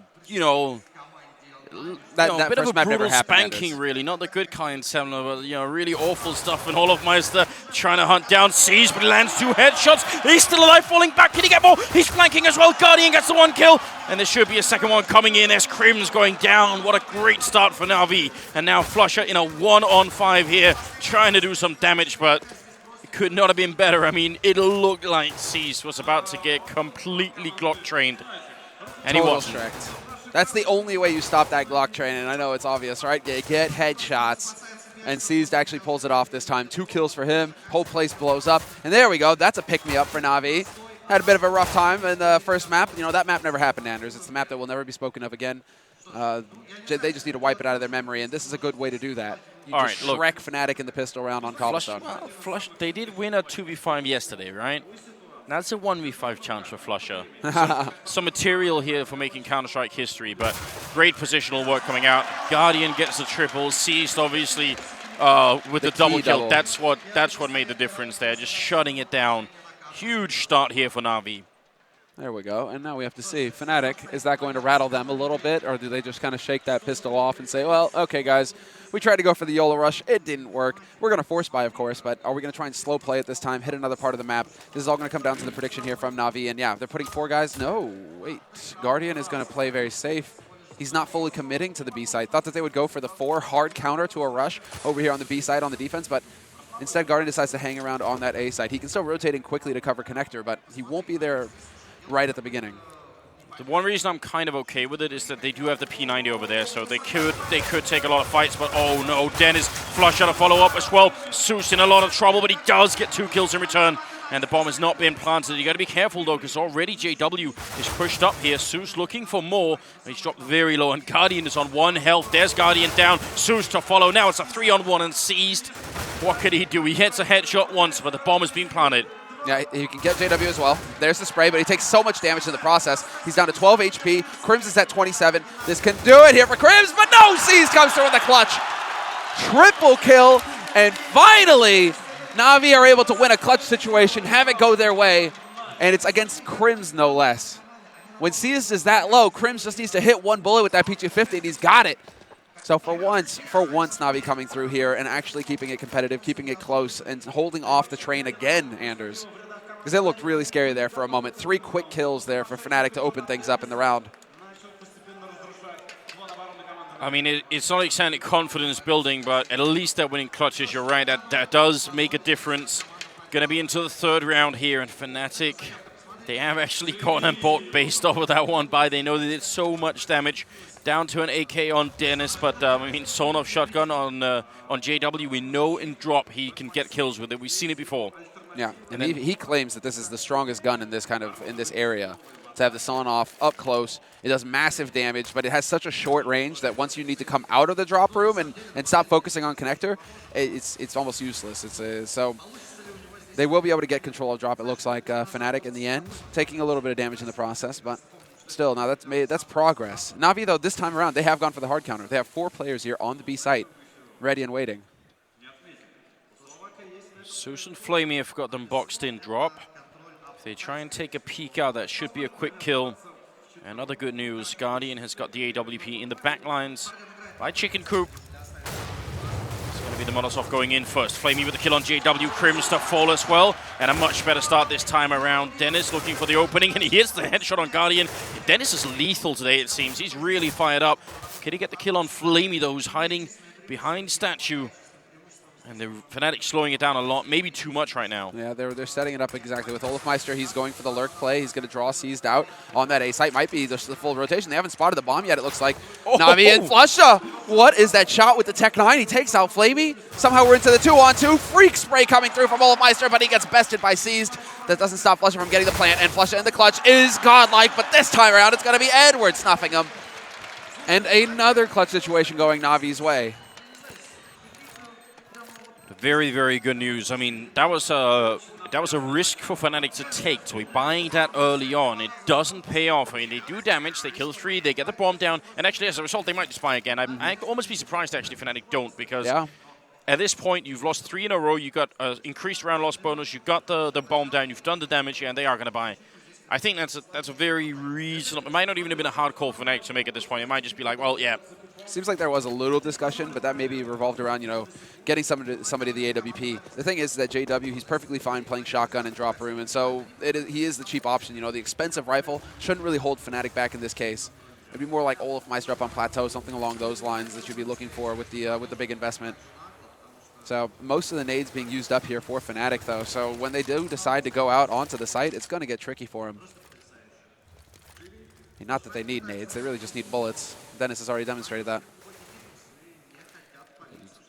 that bit first of a map brutal never happened, spanking, really. Not the good kind, Semler, but really awful stuff. And olofmeister trying to hunt down Siege, but he lands 2 headshots. He's still alive, falling back. Can he get more? He's flanking as well. Guardian gets the 1 kill. And there should be a second one coming in as KRIMZ going down. What a great start for Navi. And now flusha in a 1-on-5 here, trying to do some damage, but it could not have been better. I mean, it looked like Siege was about to get completely Glock trained. And he wasn't. That's the only way you stop that Glock train, and I know it's obvious, right? Get headshots. And Seized actually pulls it off this time. 2 kills for him. Whole place blows up. And there we go. That's a pick-me-up for Navi. Had a bit of a rough time in the first map. That map never happened, Anders. It's the map that will never be spoken of again. They just need to wipe it out of their memory, and this is a good way to do that. You just wreck Fnatic in the pistol round on Cobblestone. Flush, they did win a 2v5 yesterday, right? That's a 1v5 challenge for flusha. Some material here for making Counter-Strike history, but great positional work coming out. Guardian gets the triple. Seized, obviously, with the double kill. That's what made the difference there, just shutting it down. Huge start here for Navi. There we go. And now we have to see. Fnatic, is that going to rattle them a little bit, or do they just kind of shake that pistol off and say, well, okay, guys, we tried to go for the YOLO rush. It didn't work. We're going to force buy, of course, but are we going to try and slow play it this time, hit another part of the map? This is all going to come down to the prediction here from Navi. And, yeah, they're putting 4 guys. No, wait. Guardian is going to play very safe. He's not fully committing to the B side. Thought that they would go for the 4 hard counter to a rush over here on the B side on the defense, but instead Guardian decides to hang around on that A side. He can still rotate in quickly to cover connector, but he won't be there right at the beginning. The one reason I'm kind of okay with it is that they do have the P90 over there, so they could take a lot of fights, but oh no, Denis flusha to follow up as well. Zeus in a lot of trouble, but he does get 2 kills in return. And the bomb has not been planted. You got to be careful though, because already JW is pushed up here. Zeus looking for more. He's dropped very low, and Guardian is on 1 health. There's Guardian down. Zeus to follow. Now it's a 3-on-1 and seized. What could he do? He hits a headshot once, but the bomb has been planted. Yeah, you can get JW as well. There's the spray, but he takes so much damage in the process. He's down to 12 HP. KRIMZ is at 27. This can do it here for KRIMZ, but no! Seized comes through in the clutch. Triple kill, and finally, Na'Vi are able to win a clutch situation, have it go their way, and it's against KRIMZ no less. When Seized is that low, KRIMZ just needs to hit 1 bullet with that P250, and he's got it. So for once, Na'Vi coming through here and actually keeping it competitive, keeping it close, and holding off the train again, Anders. Because it looked really scary there for a moment. 3 quick kills there for Fnatic to open things up in the round. I mean, it's not exactly confidence building, but at least they're winning clutches. You're right, that does make a difference. Going to be into the 3rd round here, and Fnatic, they have actually gone and bought based off of that one buy. They know they did so much damage. Down to an AK on Denis, but I mean, sawn-off shotgun on JW. We know in drop he can get kills with it. We've seen it before. Yeah, and he claims that this is the strongest gun in this area. To have the sawn-off up close, it does massive damage, but it has such a short range that once you need to come out of the drop room and stop focusing on connector, it's almost useless. So they will be able to get control of drop. It looks like Fnatic in the end, taking a little bit of damage in the process, but. Still, now that's progress. Na'Vi, though, this time around, they have gone for the hard counter. They have 4 players here on the B site, ready and waiting. Zeus and flamie have got them boxed in drop. If they try and take a peek out, that should be a quick kill. And other good news, Guardian has got the AWP in the back lines by Chicken Coop. It's going to be the Molotov going in first. flamie with the kill on JW, KRIMZ to fall as well. And a much better start this time around. Denis looking for the opening, and he hits the headshot on Guardian. Denis is lethal today, it seems. He's really fired up. Can he get the kill on flamie, though, who's hiding behind statue? And the Fnatic slowing it down a lot, maybe too much right now. Yeah, they're setting it up exactly. With olofmeister, he's going for the lurk play. He's going to draw Seized out on that A site. Might be the full rotation. They haven't spotted the bomb yet, it looks like. Oh. Na'Vi and flusha. What is that shot with the Tech 9? He takes out flamie. Somehow we're into the 2-on-2. Freak spray coming through from olofmeister, but he gets bested by Seized. That doesn't stop flusha from getting the plant, and flusha in the clutch is godlike, but this time around it's going to be Edward snuffing him. And another clutch situation going Na'Vi's way. Very, very good news. I mean, that was a risk for Fnatic to take. So we're buying that early on. It doesn't pay off. I mean, they do damage. They kill 3. They get the bomb down. And actually, as a result, they might just buy again. I'd almost be surprised, actually, Fnatic don't. Because at this point, you've lost 3 in a row. You got increased round loss bonus. You got the bomb down. You've done the damage. And they are going to buy. I think that's a very reasonable. It might not even have been a hard call for Fnatic to make at this point. It might just be like, well, yeah. Seems like there was a little discussion, but that maybe revolved around, you know, getting somebody the AWP. The thing is that JW, he's perfectly fine playing shotgun and drop room, and so he is the cheap option. You know, the expensive rifle shouldn't really hold Fnatic back in this case. It'd be more like olofmeister up on plateau, something along those lines that you'd be looking for with the big investment. So most of the nades being used up here for Fnatic, though. So when they do decide to go out onto the site, it's going to get tricky for him. Not that they need nades, they really just need bullets. Denis has already demonstrated that.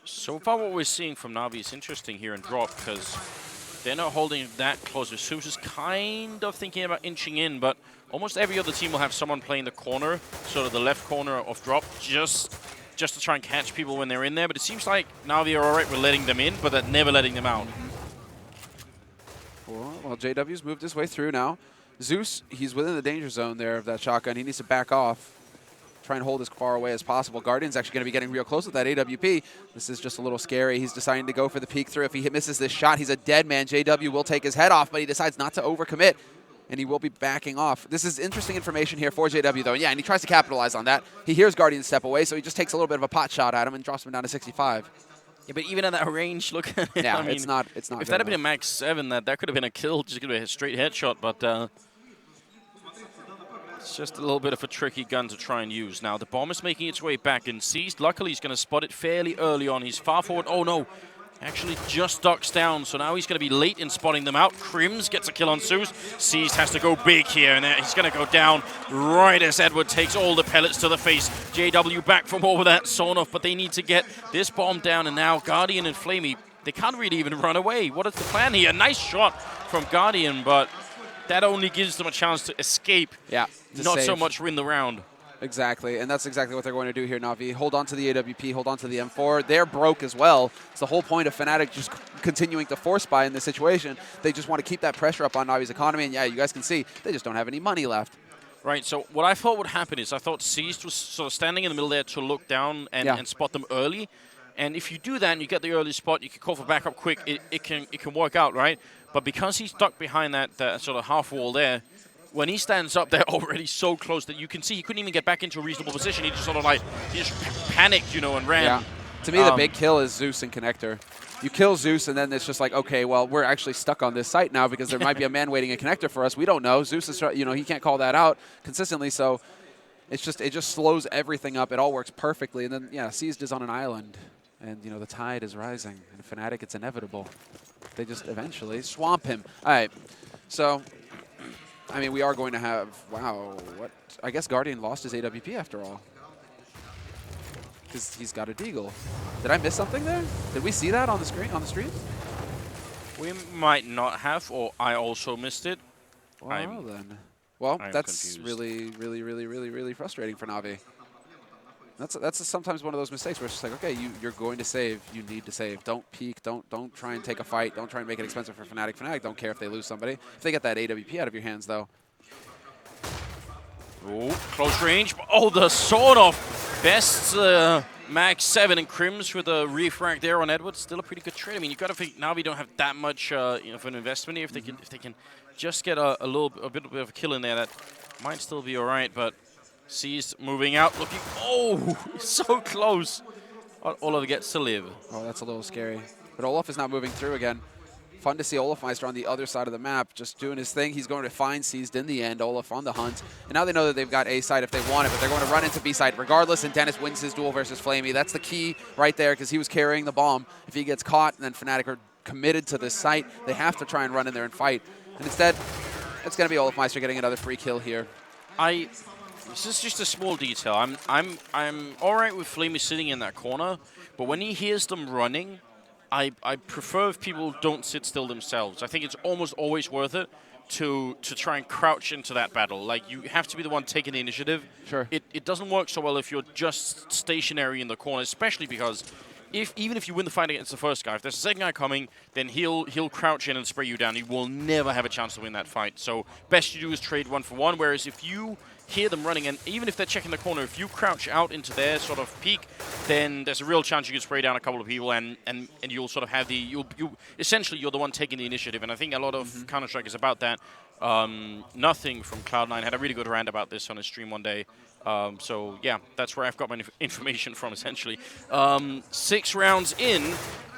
So far what we're seeing from Na'Vi is interesting here in drop, because they're not holding that close. Zeus is kind of thinking about inching in, but almost every other team will have someone playing the corner, sort of the left corner of drop, just to try and catch people when they're in there. But it seems like Na'Vi are alright with letting them in, but they're never letting them out. Well, JW's moved his way through now. Zeus, he's within the danger zone there of that shotgun. He needs to back off, try and hold as far away as possible. Guardian's actually going to be getting real close with that AWP. This is just a little scary. He's deciding to go for the peek through. If he misses this shot, he's a dead man. JW will take his head off, but he decides not to overcommit, and he will be backing off. This is interesting information here for JW, though. Yeah, and he tries to capitalize on that. He hears Guardian step away, so he just takes a little bit of a pot shot at him and drops him down to 65. Yeah, but even at that range, look at it. Yeah, I mean, it's not. If that had been a max 7, that could have been a kill, just going to be a straight headshot, but it's just a little bit of a tricky gun to try and use. Now, the bomb is making its way back and Seized. Luckily, he's going to spot it fairly early on. He's far forward. Oh, no. Actually just ducks down, so now he's going to be late in spotting them out. KRIMZ gets a kill on Zeus. Seized has to go big here, and he's going to go down right as Edward takes all the pellets to the face. JW back from over that sawn off, but they need to get this bomb down, and now Guardian and flamie, they can't really even run away. What is the plan here? Nice shot from Guardian, but that only gives them a chance to escape. Yeah, not so much win the round. Exactly, and that's exactly what they're going to do here, Na'Vi. Hold on to the AWP, hold on to the M4. They're broke as well. It's the whole point of Fnatic just continuing to force buy in this situation. They just want to keep that pressure up on Na'Vi's economy, and yeah, you guys can see, they just don't have any money left. Right, so what I thought would happen is I thought Seized was sort of standing in the middle there to look down and spot them early. And if you do that and you get the early spot, you can call for backup quick, it can work out, right? But because he's stuck behind that sort of half wall there, when he stands up, they're already so close that you can see he couldn't even get back into a reasonable position. He just sort of like, he just panicked, you know, and ran. Yeah. To me, the big kill is Zeus and Connector. You kill Zeus, and then it's just like, okay, well, we're actually stuck on this site now because there might be a man waiting a Connector for us. We don't know. Zeus is, you know, he can't call that out consistently, so it just slows everything up. It all works perfectly, and then, yeah, Seized is on an island, and, you know, the tide is rising. And Fnatic, it's inevitable. They just eventually swamp him. All right, so... I mean, we are going to have, wow, what? I guess Guardian lost his AWP after all. Because he's got a deagle. Did I miss something there? Did we see that on the screen, on the stream? We might not have, or I also missed it. Well, then. Well, that's confused. really frustrating for Na'Vi. That's sometimes one of those mistakes where it's just like, okay, you're going to save, you need to save. Don't peek, don't try and take a fight, don't try and make it expensive for Fnatic. Fnatic don't care if they lose somebody. If they get that AWP out of your hands, though. Oh, close range. Oh, the sort of best Mag 7 and KRIMZ with a refrag there on Edward. Still a pretty good trade. I mean, you got to think Na'Vi don't have that much of an investment here. If they can just get a bit of a kill in there, that might still be all right, but. Seized moving out, looking. Oh, so close. Olof gets to live. Oh, that's a little scary. But Olof is not moving through again. Fun to see olofmeister on the other side of the map, just doing his thing. He's going to find Seized in the end. Olof on the hunt. And now they know that they've got A side if they want it, but they're going to run into B side regardless. And Denis wins his duel versus flamie. That's the key right there because he was carrying the bomb. If he gets caught, then Fnatic are committed to this site. They have to try and run in there and fight. And instead, it's going to be olofmeister getting another free kill here. This is just a small detail. I'm all right with flamie sitting in that corner, but when he hears them running, I prefer if people don't sit still themselves. I think it's almost always worth it to try and crouch into that battle. Like, you have to be the one taking the initiative. Sure. It doesn't work so well if you're just stationary in the corner, especially because even if you win the fight against the first guy, if there's a second guy coming, then he'll crouch in and spray you down. You will never have a chance to win that fight. So best you do is trade 1-for-1, whereas if you hear them running, and even if they're checking the corner, if you crouch out into their sort of peak, then there's a real chance you can spray down a couple of people, and you'll sort of have the essentially you're the one taking the initiative. And I think a lot of Counter-Strike is about that. Nothing from Cloud9 had a really good rant about this on his stream one day. So yeah, that's where I've got my information from essentially. 6 rounds in,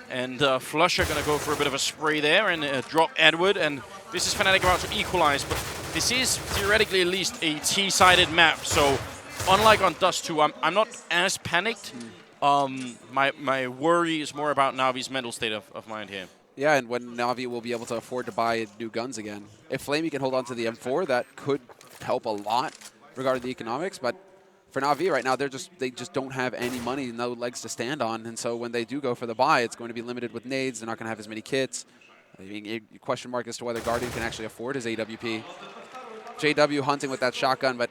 and flusha going to go for a bit of a spray there and drop Edward, and this is Fnatic about to equalize, but this is theoretically at least a T-sided map, so unlike on Dust 2, I'm not as panicked. My worry is more about Na'Vi's mental state of mind here. Yeah, and when Na'Vi will be able to afford to buy new guns again. If flamie can hold on to the M4, that could help a lot regarding the economics, but for Na'Vi right now, they just don't have any money, no legs to stand on, and so when they do go for the buy, it's going to be limited with nades. They're not going to have as many kits. I mean, question mark as to whether Guardian can actually afford his AWP. JW hunting with that shotgun, but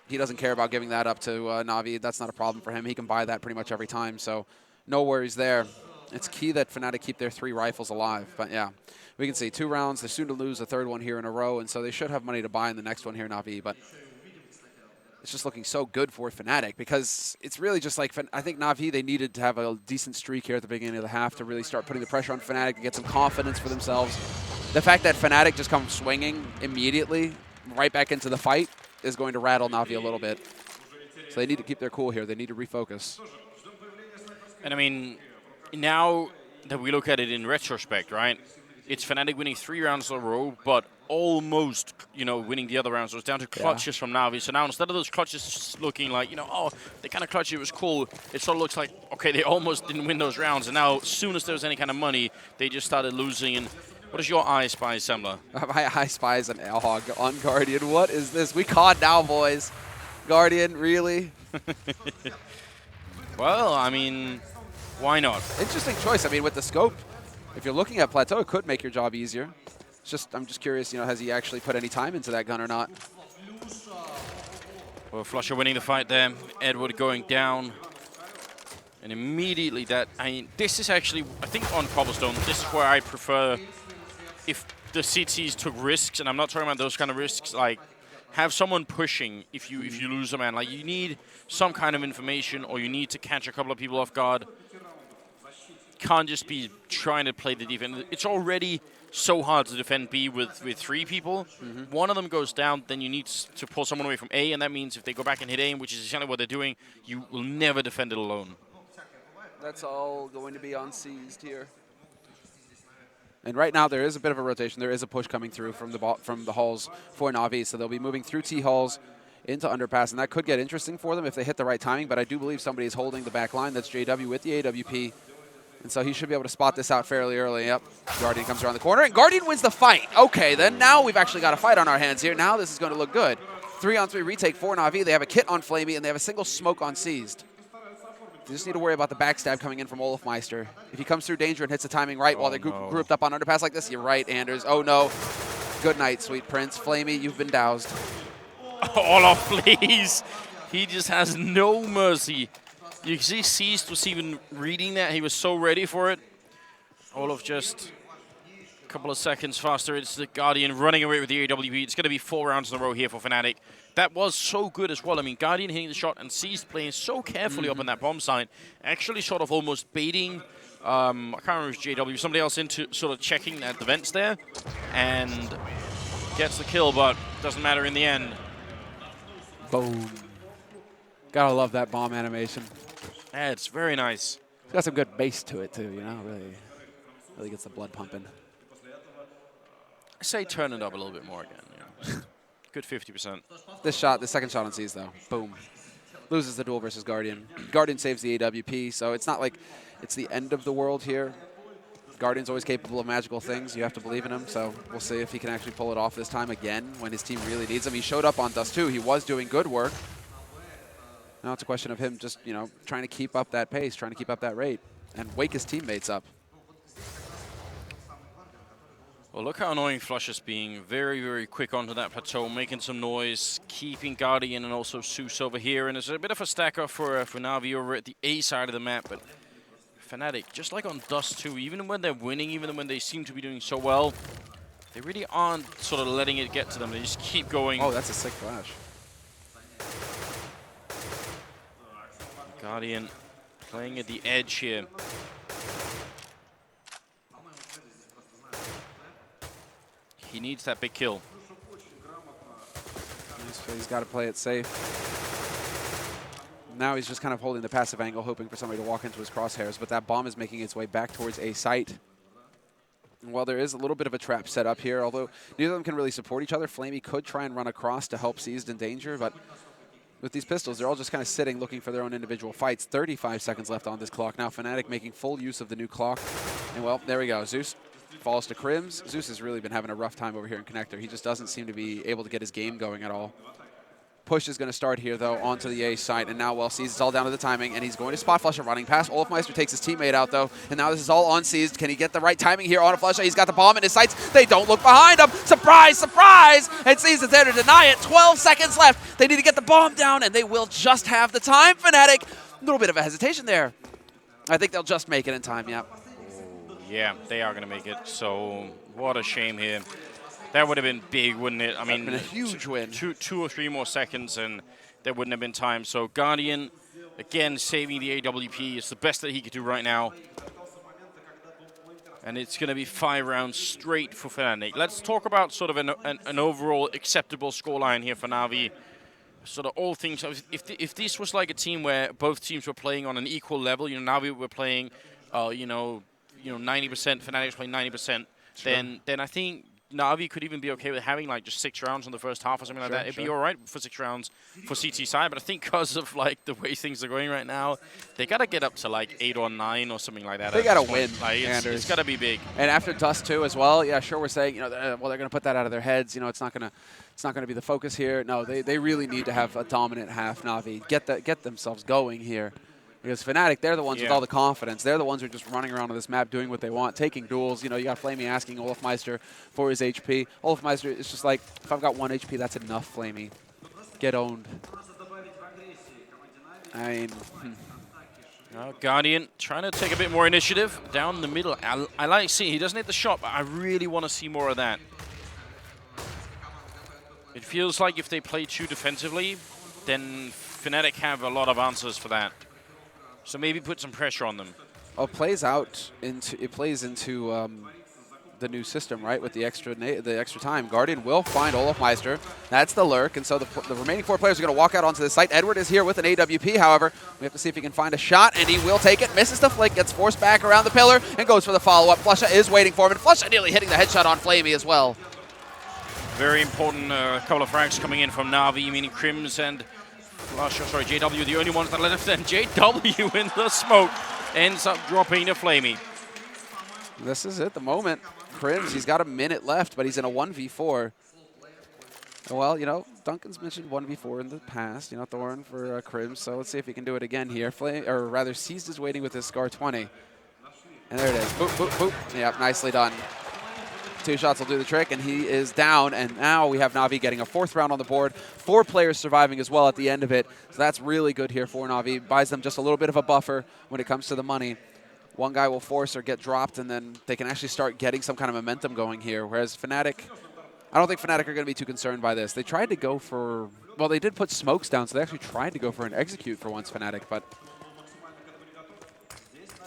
he doesn't care about giving that up to Na'Vi. That's not a problem for him. He can buy that pretty much every time, so no worries there. It's key that Fnatic keep their 3 rifles alive, but yeah. We can see 2 rounds. They're soon to lose a 3rd one here in a row, and so they should have money to buy in the next one here, Na'Vi, but it's just looking so good for Fnatic because it's really just like, I think Na'Vi, they needed to have a decent streak here at the beginning of the half to really start putting the pressure on Fnatic to get some confidence for themselves. The fact that Fnatic just comes swinging immediately right back into the fight is going to rattle Na'Vi a little bit. So they need to keep their cool here. They need to refocus. And I mean, now that we look at it in retrospect, right? it's Fnatic winning 3 rounds in a row, but almost, winning the other rounds. So it's down to clutches from Na'Vi. So now instead of those clutches just looking like, oh, they kind of clutched, it was cool, it sort of looks like, okay, they almost didn't win those rounds. And now, as soon as there was any kind of money, they just started losing. And what is your eye spy, Semler? My eye spy is an AirHog on Guardian. What is this? We caught now, boys. Guardian, really? Well, I mean, why not? Interesting choice. I mean, with the scope, if you're looking at Plateau, it could make your job easier. I'm just curious, has he actually put any time into that gun or not? Well, flusha winning the fight there. Edward going down. And immediately this is actually, I think on Cobblestone, this is where I prefer if the CTs took risks, and I'm not talking about those kind of risks, like have someone pushing if you lose a man. Like you need some kind of information, or you need to catch a couple of people off guard. Can't just be trying to play the defense. It's already so hard to defend B with 3 people. One of them goes down, then you need to pull someone away from A, and that means if they go back and hit A, which is essentially what they're doing, you will never defend it alone. That's all going to be unseized here. And right now there is a bit of a rotation. There is a push coming through from the halls for Na'Vi, so they'll be moving through T halls into underpass, and that could get interesting for them if they hit the right timing, but I do believe somebody is holding the back line. That's JW with the AWP. And so he should be able to spot this out fairly early. Yep, Guardian comes around the corner, and Guardian wins the fight. Okay, then now we've actually got a fight on our hands here. Now this is going to look good. 3-on-3 retake for Na'Vi. They have a kit on flamie, and they have a single smoke on seized. They just need to worry about the backstab coming in from olofmeister. If he comes through danger and hits the timing right while they're grouped up on underpass like this, you're right, Anders. Oh, no. Good night, sweet prince. flamie, you've been doused. Olof, please. He just has no mercy. You see Seized was even reading that. He was so ready for it. Olof just a couple of seconds faster. It's the Guardian running away with the AWP. It's going to be 4 rounds in a row here for Fnatic. That was so good as well. I mean, Guardian hitting the shot and Seized playing so carefully up on that bomb site. Actually sort of almost baiting, I can't remember if it was JW, somebody else into sort of checking at the vents there. And gets the kill, but doesn't matter in the end. Boom. Gotta love that bomb animation. Yeah, it's very nice. It's got some good bass to it too, really gets the blood pumping. I say turn it up a little bit more again. Good 50%. This second shot on Seized though, boom. Loses the duel versus Guardian. Guardian saves the AWP, so it's not like it's the end of the world here. Guardian's always capable of magical things. You have to believe in him, so we'll see if he can actually pull it off this time again when his team really needs him. He showed up on Dust 2. He was doing good work. Now it's a question of him just, trying to keep up that pace, trying to keep up that rate, and wake his teammates up. Well, look how annoying flusha is being. Very, very quick onto that plateau, making some noise, keeping Guardian and also Zeus over here. And there's a bit of a stacker for Na'Vi over at the A side of the map, but Fnatic, just like on Dust 2, even when they're winning, even when they seem to be doing so well, they really aren't sort of letting it get to them. They just keep going. Oh, that's a sick flash. Guardian playing at the edge here. He needs that big kill. He's got to play it safe. Now he's just kind of holding the passive angle, hoping for somebody to walk into his crosshairs, but that bomb is making its way back towards A site. And while there is a little bit of a trap set up here, although neither of them can really support each other, flamie could try and run across to help Seized in danger, but with these pistols, they're all just kind of sitting, looking for their own individual fights. 35 seconds left on this clock. Now Fnatic making full use of the new clock. And well, there we go. Zeus falls to KRIMZ. Zeus has really been having a rough time over here in Connector. He just doesn't seem to be able to get his game going at all. Push is going to start here, though, onto the A site. And now, well, Seized is all down to the timing, and he's going to spot flusha running past. olofmeister takes his teammate out, though. And now this is all on Seized. Can he get the right timing here on a flusha? He's got the bomb in his sights. They don't look behind him. Surprise, surprise! And Seized is there to deny it. 12 seconds left. They need to get the bomb down, and they will just have the time. Fnatic, a little bit of a hesitation there. I think they'll just make it in time, yeah. Yeah, they are going to make it. So what a shame here. That would have been big, wouldn't it? I mean, been a huge win. Two or three more seconds, and there wouldn't have been time. So Guardian, again, saving the AWP. It's the best that he could do right now. And it's going to be 5 rounds straight for Fnatic. Let's talk about sort of an overall acceptable scoreline here for Na'Vi. Sort of all things. If this was like a team where both teams were playing on an equal level, Na'Vi were playing, 90%, Fnatic's playing 90%. then I think Na'Vi could even be okay with having like just 6 rounds in the first half or something like that. It'd be all right for 6 rounds for CT side, but I think because of like the way things are going right now, they gotta get up to like 8 or 9 or something like that. They gotta win. Like, it's gotta be big. And after Dust 2 as well, yeah, sure, we're saying, you know, well, they're gonna put that out of their heads. You know, it's not gonna be the focus here. No, they really need to have a dominant half. Na'Vi get themselves going here. Because Fnatic, they're the ones with all the confidence. They're the ones who are just running around on this map doing what they want, taking duels. You know, you got flamie asking olofmeister for his HP. olofmeister is just like, if I've got 1 HP, that's enough, flamie. Get owned. I mean... Guardian trying to take a bit more initiative down the middle. I like seeing he doesn't hit the shot, but I really want to see more of that. It feels like if they play too defensively, then Fnatic have a lot of answers for that. So maybe put some pressure on them. Oh, it plays into the new system, right? With the extra time, Guardian will find olofmeister. That's the lurk, and so the remaining 4 players are going to walk out onto the site. Edward is here with an AWP. However, we have to see if he can find a shot, and he will take it. Misses the flick, gets forced back around the pillar, and goes for the follow-up. flusha is waiting for him, and flusha nearly hitting the headshot on flamie as well. Very important couple of frags coming in from Na'Vi, meaning KRIMZ and JW, the only ones that left, and JW in the smoke ends up dropping to flamie. This is it, the moment. KRIMZ, he's got a minute left, but he's in a 1v4. Well, you know, Duncan's mentioned 1v4 in the past, you know, Thorn for KRIMZ, so let's see if he can do it again here. Or rather, Seized is waiting with his Scar 20. And there it is. Boop, boop, boop. Yep, nicely done. 2 shots will do the trick, and he is down. And now we have Na'Vi getting a 4th round on the board. 4 players surviving as well at the end of it. So that's really good here for Na'Vi. Buys them just a little bit of a buffer when it comes to the money. One guy will force or get dropped, and then they can actually start getting some kind of momentum going here. Whereas Fnatic, I don't think Fnatic are going to be too concerned by this. They tried to go for, well, they did put smokes down, so they actually tried to go for an execute for once, Fnatic, but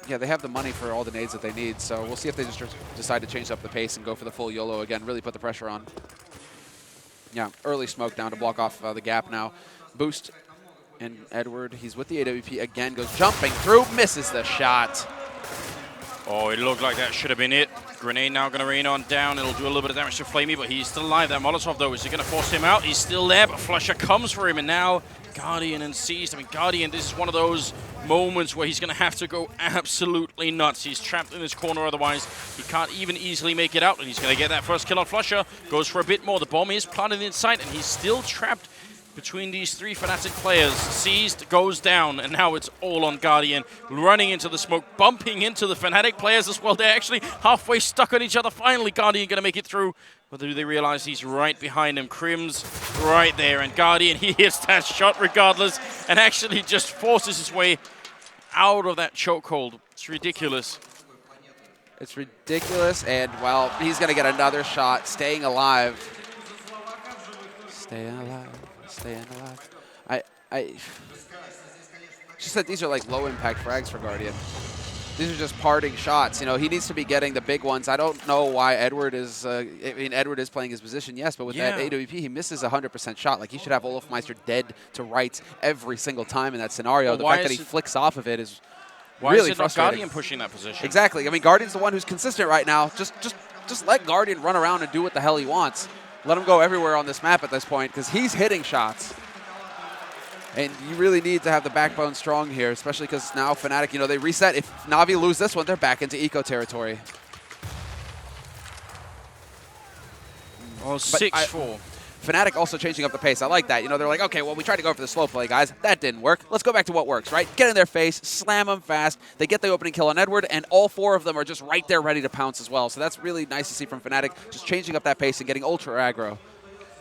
yeah, they have the money for all the nades that they need, so we'll see if they just decide to change up the pace and go for the full YOLO again, really put the pressure on. Yeah, early smoke down to block off the gap now. Boost, and Edward, he's with the AWP again, goes jumping through, misses the shot. Oh, it looked like that should have been it. Grenade now going to rain on down. It'll do a little bit of damage to flamie, but he's still alive. That Molotov, though, is he going to force him out? He's still there, but flusha comes for him, and now Guardian and Seized. I mean, Guardian, this is one of those moments where he's going to have to go absolutely nuts. He's trapped in this corner, otherwise he can't even easily make it out, and he's going to get that first kill on flusha. Goes for a bit more. The bomb is planted inside, and he's still trapped between these 3 Fnatic players. Seized goes down, and now it's all on Guardian. Running into the smoke, bumping into the Fnatic players as well. They're actually halfway stuck on each other. Finally, Guardian going to make it through. But do they realize he's right behind him? KRIMZ right there, and Guardian, he hits that shot regardless, and actually just forces his way out of that chokehold. It's ridiculous. It's ridiculous, and, well, he's going to get another shot, staying alive. Staying alive. Staying alive. I just said these are like low impact frags for Guardian. These are just parting shots. You know, he needs to be getting the big ones. I don't know why Edward is, I mean, Edward is playing his position, yes, but with that AWP, he misses a 100% shot. Like, he should have olofmeister dead to rights every single time in that scenario. Well, the fact that he flicks off of it is why really is it not frustrating. Guardian pushing that position? Exactly. I mean, Guardian's the one who's consistent right now. Just let Guardian run around and do what the hell he wants. Let him go everywhere on this map at this point, because he's hitting shots. And you really need to have the backbone strong here, especially because now Fnatic, you know, they reset. If Na'Vi lose this one, they're back into eco territory. Well, 6-4. Fnatic also changing up the pace. I like that. You know, they're like, okay, well, we tried to go for the slow play, guys. That didn't work. Let's go back to what works, right? Get in their face, slam them fast. They get the opening kill on Edward, and all 4 of them are just right there ready to pounce as well. So that's really nice to see from Fnatic, just changing up that pace and getting ultra aggro.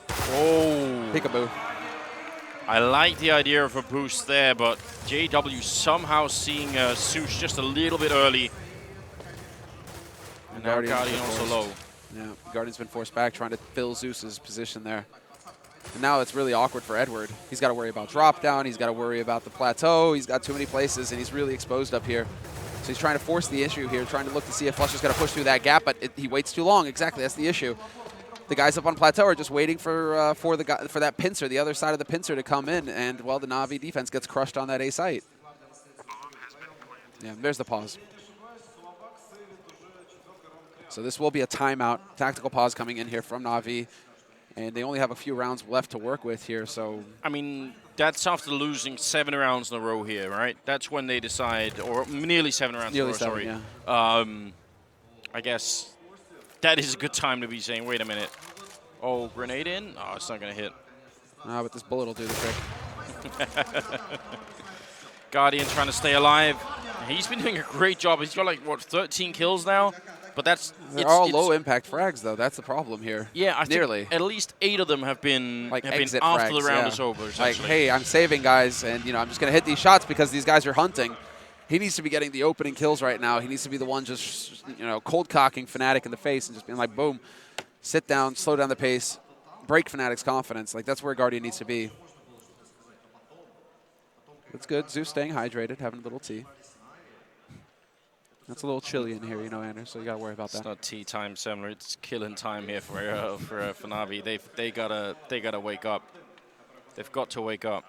Oh. Peekaboo. I like the idea of a boost there, but JW somehow seeing Zeus just a little bit early. And now Guardian also low. Yeah, Guardian's been forced back, trying to fill Zeus's position there. And now it's really awkward for Edward. He's got to worry about drop down. He's got to worry about the plateau. He's got too many places, and he's really exposed up here. So he's trying to force the issue here, trying to look to see if flusha's going to push through that gap, but he waits too long. Exactly, that's the issue. The guys up on plateau are just waiting for that pincer, the other side of the pincer, to come in, and, well, the Na'Vi defense gets crushed on that A site. Yeah, there's the pause. So this will be a timeout. Tactical pause coming in here from Na'Vi. And they only have a few rounds left to work with here, so... I mean, that's after losing 7 rounds in a row here, right? That's when they decide, or nearly 7 rounds in a row, sorry. Yeah. I guess that is a good time to be saying, wait a minute. Oh, grenade in? Oh, it's not going to hit. But this bullet will do the trick. Guardian trying to stay alive. He's been doing a great job. He's got, like, what, 13 kills now? But that's... They're all low-impact frags, though. That's the problem here. Yeah, I Nearly. think at least 8 of them have been, like after frags, the round is over, Like, hey, I'm saving guys, and, you know, I'm just going to hit these shots because these guys are hunting. He needs to be getting the opening kills right now. He needs to be the one just, you know, cold-cocking Fnatic in the face and just being like, boom, sit down, slow down the pace, break Fnatic's confidence. Like, that's where Guardian needs to be. That's good. Zeus staying hydrated, having a little tea. That's a little chilly in here, you know, Anders, so you got to worry about that. It's not tea time, Semler. It's killing time here for Na'Vi. They gotta wake up. They've got to wake up.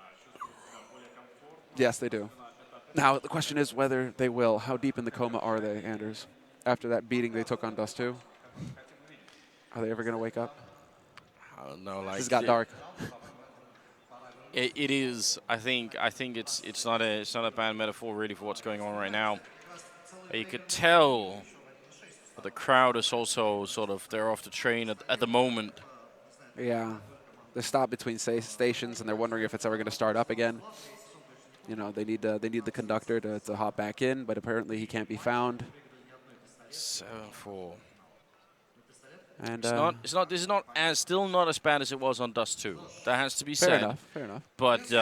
Yes, they do. Now, the question is whether they will. How deep in the coma are they, Anders? After that beating they took on Dust 2? Are they ever going to wake up? I don't know. Like, this got dark. It is. I think it's not a bad metaphor really for what's going on right now. You could tell that the crowd is also sort of, they're off the train at the moment. Yeah. They're stopped between stations, and they're wondering if it's ever going to start up again. You know, they need the conductor to hop back in, but apparently he can't be found. 7-4. And this is still not as bad as it was on Dust 2. That has to be said. Fair enough. Fair enough. But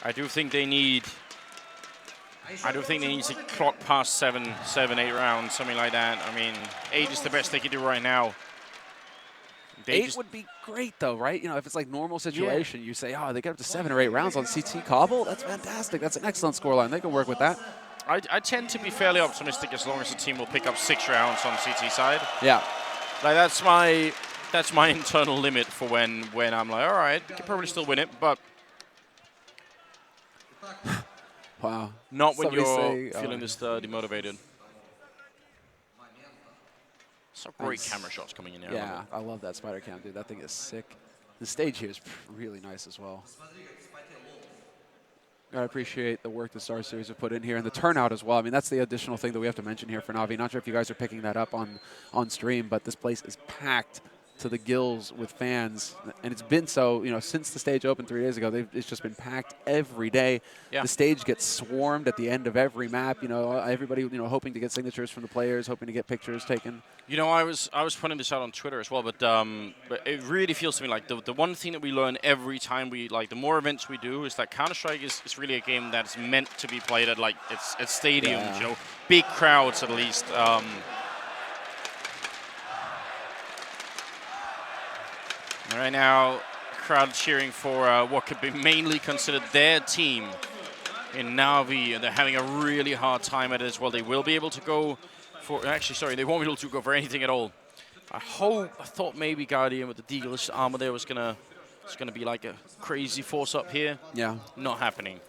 I do think they need to clock past 7, 8 rounds, something like that. I mean, 8 is the best they can do right now. 8 would be great, though, right? You know, if it's like normal situation, you say, oh, they get up to 7 or 8 rounds on CT Cobble. That's fantastic. That's an excellent scoreline. They can work with that. I tend to be fairly optimistic as long as the team will pick up 6 rounds on CT side. Yeah. Like that's my internal limit for when I'm like, all right, you can probably still win it, but wow. Not when you're feeling this demotivated. Some great camera shots coming in here. Yeah, I love that spider cam, dude. That thing is sick. The stage here is really nice as well. I appreciate the work the StarSeries have put in here and the turnout as well. I mean, that's the additional thing that we have to mention here for Na'Vi. Not sure if you guys are picking that up on stream, but this place is packed to the gills with fans, and it's been so, you know, since the stage opened 3 days ago. It's just been packed every day. Yeah. The stage gets swarmed at the end of every map. You know, everybody, you know, hoping to get signatures from the players, hoping to get pictures taken. You know, I was putting this out on Twitter as well, but it really feels to me like the one thing that we learn every time the more events we do is that Counter-Strike is really a game that's meant to be played at at stadiums, you know, big crowds at least. Right now, crowd cheering for what could be mainly considered their team in Na'Vi, and they're having a really hard time at it as well. They will be able to go for, actually, sorry, they won't be able to go for anything at all. I thought maybe Guardian with the Deagless armor there was gonna be like a crazy force up here. Yeah. Not happening.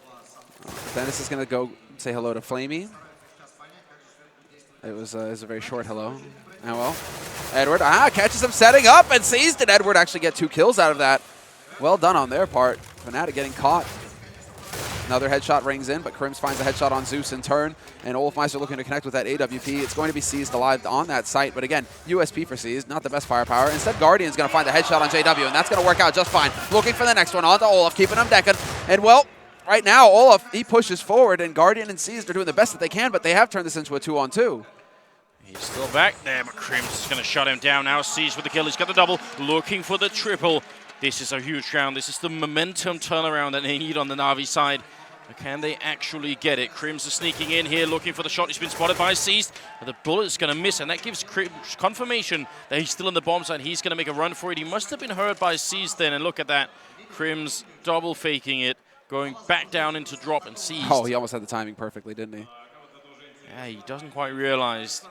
Denis is gonna go say hello to Flamie. It was a very short hello. Oh well. Edward catches him setting up and sees did Edward actually get 2 kills out of that. Well done on their part. Fnatic getting caught. Another headshot rings in, but KRIMZ finds a headshot on Zeus in turn, and olofmeister looking to connect with that AWP. It's going to be seized alive on that site, but again, USP for seized, not the best firepower. Instead, Guardian's going to find the headshot on JW, and that's going to work out just fine. Looking for the next one onto Olof, keeping him decking. And well, right now, Olof, he pushes forward, and Guardian and seized are doing the best that they can, but they have turned this into a 2-on-2. He's still back there, but KRIMZ is going to shut him down now. Seized with the kill. He's got the double, looking for the triple. This is a huge round. This is the momentum turnaround that they need on the Na'Vi side. But can they actually get it? KRIMZ is sneaking in here, looking for the shot. He's been spotted by Seized, but the bullet is going to miss, and that gives KRIMZ confirmation that he's still in the bomb site. He's going to make a run for it. He must have been hurt by Seized then, and look at that. KRIMZ double faking it, going back down into drop and Seized. Oh, he almost had the timing perfectly, didn't he? Yeah, he doesn't quite realize.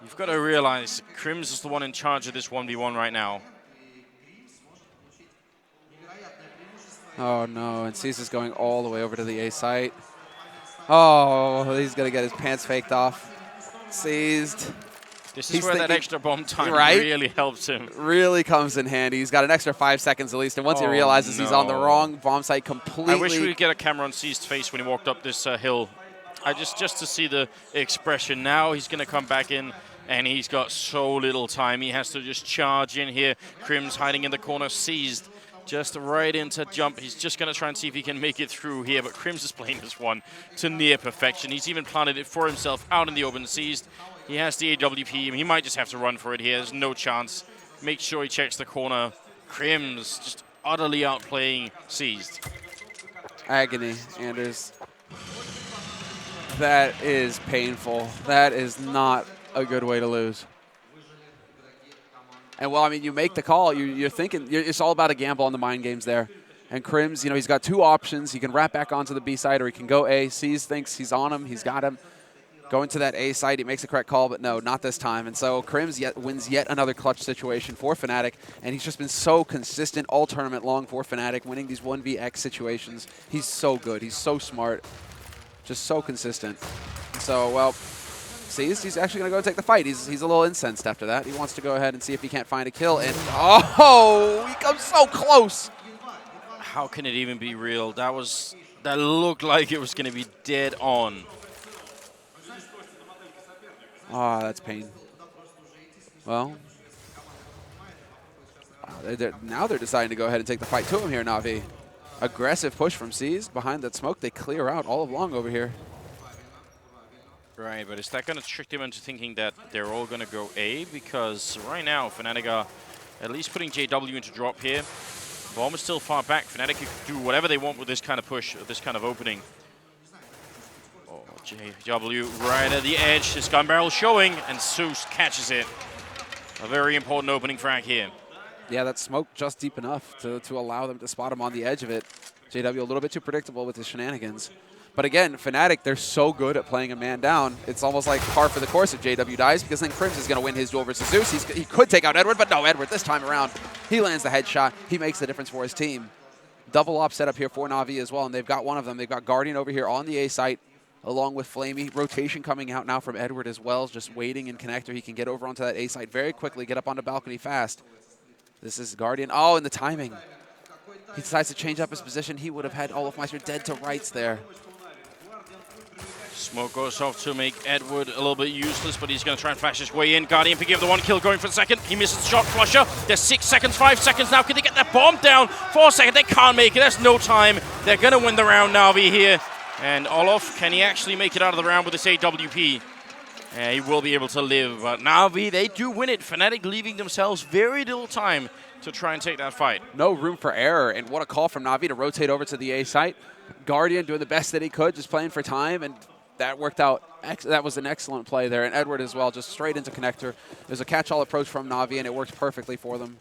You've got to realize KRIMZ is the one in charge of this 1v1 right now. Oh no, and Zeus is going all the way over to the A site. Oh, he's going to get his pants faked off. Seized. This is where that extra bomb time really helps him. Really comes in handy. He's got an extra 5 seconds at least, and once he realizes he's on the wrong bomb site completely. I wish we could get a camera on Seized's face when he walked up this hill. Just to see the expression. Now he's going to come back in, and he's got so little time. He has to just charge in here. KRIMZ hiding in the corner, Seized just right into jump. He's just going to try and see if he can make it through here, but KRIMZ is playing this one to near perfection. He's even planted it for himself out in the open. Seized. He has the AWP. He might just have to run for it here. There's no chance. Make sure he checks the corner. KRIMZ just utterly outplaying Seized. Agony, Anders. That is painful. That is not a good way to lose. And, well, I mean, you make the call. You're thinking it's all about a gamble on the mind games there. And KRIMZ, you know, he's got two options. He can wrap back onto the B side, or he can go A. Seized thinks he's on him. He's got him. Going to that A side, he makes the correct call, but no, not this time. And so KRIMZ wins yet another clutch situation for Fnatic, and he's just been so consistent all tournament long for Fnatic, winning these 1vX situations. He's so good. He's so smart. Just so consistent. So, well, Seized, he's actually going to go and take the fight. He's a little incensed after that. He wants to go ahead and see if he can't find a kill. And, oh, he comes so close. How can it even be real? That looked like it was going to be dead on. Ah, that's pain. Well, now they're deciding to go ahead and take the fight to him here, Na'Vi. Aggressive push from Seized. Behind that smoke, they clear out all of long over here. Right, but is that going to trick them into thinking that they're all going to go A? Because right now, Fnatic are at least putting JW into drop here. Bomb is still far back. Fnatic can do whatever they want with this kind of push, this kind of opening. Oh, JW right at the edge. His gun barrel showing, and Zeus catches it. A very important opening frag here. Yeah, that smoke just deep enough to allow them to spot him on the edge of it. JW a little bit too predictable with his shenanigans. But again, Fnatic, they're so good at playing a man down. It's almost like par for the course if JW dies, because then KRIMZ is going to win his duel versus Zeus. He could take out Edward, but no, Edward this time around. He lands the headshot. He makes the difference for his team. Double op setup here for Na'Vi as well, and they've got one of them. They've got Guardian over here on the A site, along with flamie. Rotation coming out now from Edward as well, just waiting in connector. He can get over onto that A site very quickly, get up onto balcony fast. This is Guardian. Oh, and the timing. He decides to change up his position. He would have had olofmeister dead to rights there. Smoke goes off to make Edward a little bit useless, but he's going to try and flash his way in. Guardian picking up the one kill, going for the second. He misses the shot. flusha. There's 6 seconds, 5 seconds now. Can they get that bomb down? 4 seconds. They can't make it. There's no time. They're going to win the round, Na'Vi here. And Olof, can he actually make it out of the round with this AWP? Yeah, he will be able to live. But Na'Vi, they do win it. Fnatic leaving themselves very little time to try and take that fight. No room for error, and what a call from Na'Vi to rotate over to the A site. Guardian doing the best that he could, just playing for time, and that worked out. That was an excellent play there. And Edward as well, just straight into connector. There's a catch-all approach from Na'Vi, and it worked perfectly for them.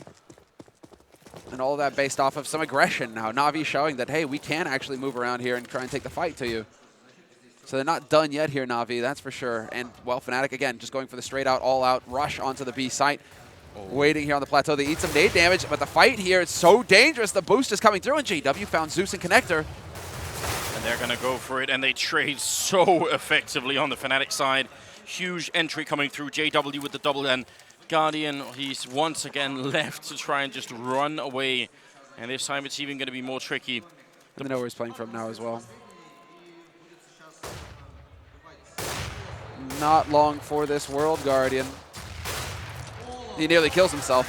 And all of that based off of some aggression now. Na'Vi showing that, hey, we can actually move around here and try and take the fight to you. So they're not done yet here, Na'Vi, that's for sure. And, well, Fnatic, again, just going for the straight-out, all-out rush onto the B site. Waiting here on the plateau. They eat some nade damage, but the fight here is so dangerous. The boost is coming through, and JW found Zeus and connector. And they're going to go for it, and they trade so effectively on the Fnatic side. Huge entry coming through. JW with the double, and Guardian, he's once again left to try and just run away. And this time it's even going to be more tricky. They know where he's playing from now as well. Not long for this world, Guardian. He nearly kills himself.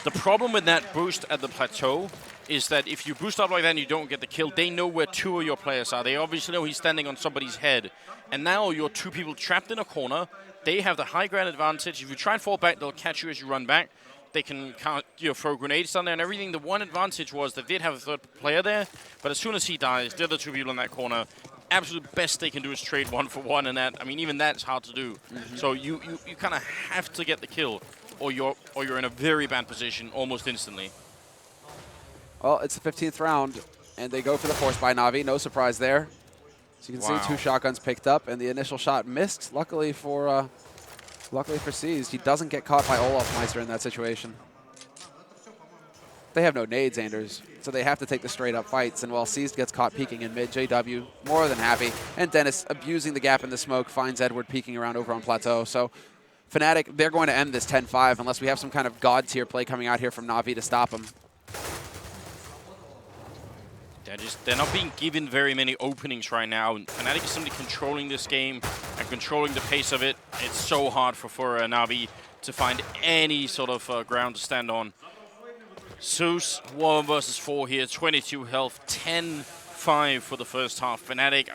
The problem with that boost at the plateau is that if you boost up like that and you don't get the kill, they know where 2 of your players are. They obviously know he's standing on somebody's head. And now you're 2 people trapped in a corner. They have the high ground advantage. If you try and fall back, they'll catch you as you run back. They can throw grenades down there and everything. The one advantage was they did have a 3rd player there, but as soon as he dies, the other 2 people in that corner, absolute best they can do is trade 1-for-1, and that, I mean, even that's hard to do. So you kind of have to get the kill, or you're in a very bad position almost instantly. Well, it's the 15th round, and they go for the force by Na'Vi. No surprise there. So you can see 2 shotguns picked up, and the initial shot missed. Luckily for Seized, he doesn't get caught by olofmeister in that situation. They have no nades, Anders, so they have to take the straight-up fights. And while Seized gets caught peeking in mid, JW more than happy. And Denis, abusing the gap in the smoke, finds Edward peeking around over on Plateau. So Fnatic, they're going to end this 10-5 unless we have some kind of god-tier play coming out here from Na'Vi to stop them. They're not being given very many openings right now. Fnatic is simply controlling this game and controlling the pace of it. It's so hard for Na'Vi to find any sort of ground to stand on. Zeus, 1 versus 4 here, 22 health, 10-5 for the first half. Fnatic,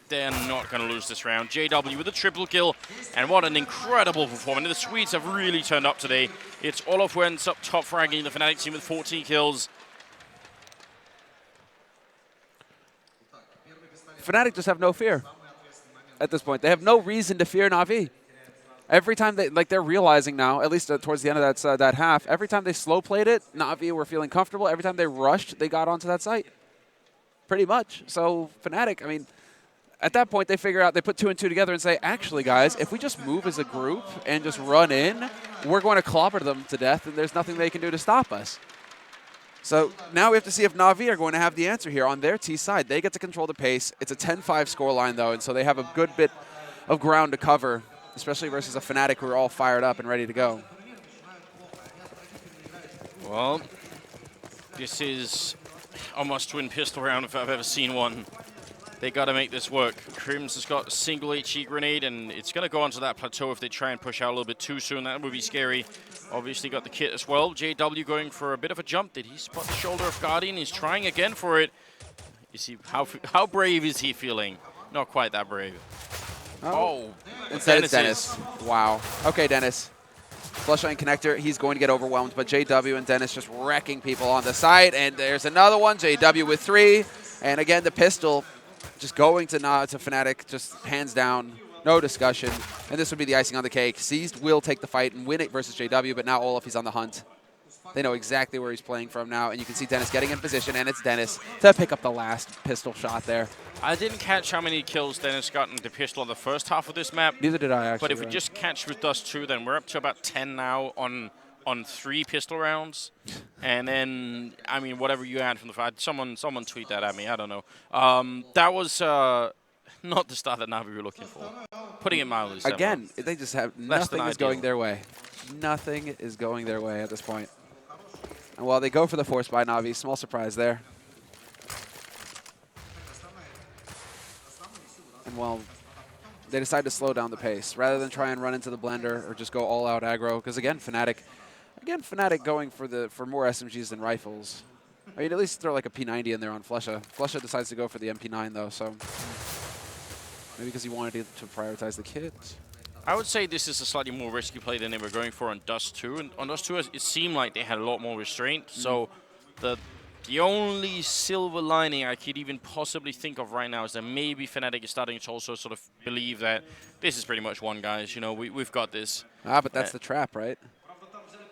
they're not going to lose this round. JW with a triple kill, and what an incredible performance. The Swedes have really turned up today. It's Olof who ends up top fragging the Fnatic team with 14 kills. Fnatic just have no fear at this point. They have no reason to fear Na'Vi. Every time they're realizing now, at least towards the end of that half, every time they slow played it, Na'Vi were feeling comfortable. Every time they rushed, they got onto that site. Pretty much. So Fnatic, I mean, at that point they figure out, they put 2 and 2 together and say, actually guys, if we just move as a group and just run in, we're going to clobber them to death and there's nothing they can do to stop us. So now we have to see if Na'Vi are going to have the answer here on their T side. They get to control the pace. It's a 10-5 scoreline though, and so they have a good bit of ground to cover, especially versus a Fnatic who are all fired up and ready to go. Well, this is a must-win pistol round if I've ever seen one. They got to make this work. KRIMZ has got a single HE grenade, and it's going to go onto that plateau if they try and push out a little bit too soon. That would be scary. Obviously got the kit as well. JW going for a bit of a jump. Did he spot the shoulder of Guardian? He's trying again for it. Is he? How brave is he feeling? Not quite that brave. Oh, instead it's Denis. Wow. Okay, Denis. Flush line connector, he's going to get overwhelmed, but JW and Denis just wrecking people on the side, and there's another one, JW with 3, and again the pistol just going to Fnatic, just hands down, no discussion, and this would be the icing on the cake. Seized will take the fight and win it versus JW, but now Olof, he's on the hunt. They know exactly where he's playing from now, and you can see Denis getting in position, and it's Denis to pick up the last pistol shot there. I didn't catch how many kills Denis got in the pistol on the first half of this map. Neither did I, actually. But if we just catch with Dust 2, then we're up to about 10 now on 3 pistol rounds. And then, I mean, whatever you add from the fight, someone tweet that at me, I don't know. That was not the start that Na'Vi were looking for. Putting it mildly. Again, they just have nothing is going their way. Nothing is going their way at this point. And while they go for the force by Na'Vi, small surprise there. And while they decide to slow down the pace, rather than try and run into the blender or just go all out aggro, because again, Fnatic going for more SMGs than rifles. I mean, at least throw like a P90 in there on flusha. Flusha decides to go for the MP9 though, so maybe because he wanted to prioritize the kit. I would say this is a slightly more risky play than they were going for on Dust 2. And on Dust 2, it seemed like they had a lot more restraint. So the only silver lining I could even possibly think of right now is that maybe Fnatic is starting to also sort of believe that this is pretty much one, guys. You know, we've got this. Ah, but that's the trap, right?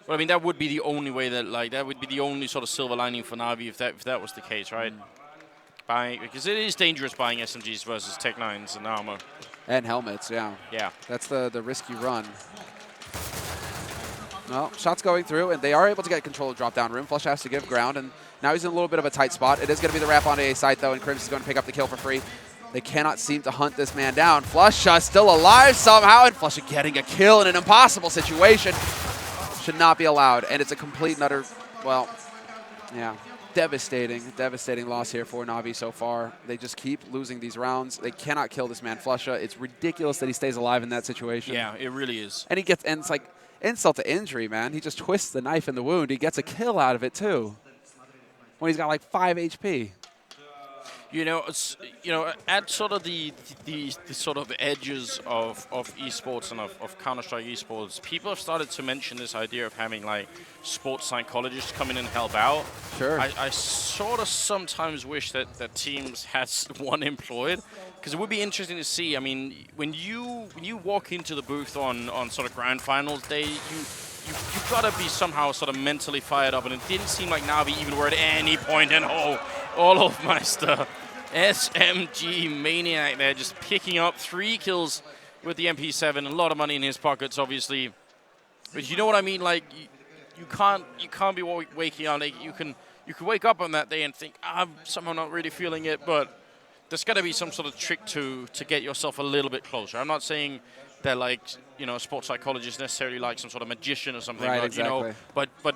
Well, I mean, that would be the only way that, like, that would be the only sort of silver lining for Na'Vi if that was the case, right? Because it is dangerous buying SMGs versus Tech 9s and armor. And helmets, yeah. Yeah. That's the risky run. Well, shots going through, and they are able to get control of drop-down room. Flush has to give ground, and now he's in a little bit of a tight spot. It is going to be the wrap on A site, though, and KRIMZ is going to pick up the kill for free. They cannot seem to hunt this man down. flusha still alive somehow, and flusha getting a kill in an impossible situation. Should not be allowed, and it's a complete and utter, well, yeah, devastating loss here for Na'Vi so far. They just keep losing these rounds. They cannot kill this man, flusha. It's ridiculous that he stays alive in that situation. Yeah, it really is. And it's like insult to injury, man. He just twists the knife in the wound. He gets a kill out of it, too, when he's got like 5 HP. You know, at sort of the sort of edges of esports and of Counter-Strike esports, people have started to mention this idea of having like sports psychologists come in and help out. Sure. I sort of sometimes wish that teams has one employed, because it would be interesting to see. I mean, when you walk into the booth on sort of grand finals day, you've got to be somehow sort of mentally fired up, and it didn't seem like Na'Vi even were at any point in olofmeister. SMG maniac there, just picking up 3 kills with the MP7. A lot of money in his pockets, obviously. But you know what I mean? Like, you can't be waking up. Like, you can wake up on that day and think, I'm somehow not really feeling it, but there's got to be some sort of trick to get yourself a little bit closer. I'm not saying that, like, you know, a sports psychologist necessarily like some sort of magician or something, Right, but exactly. but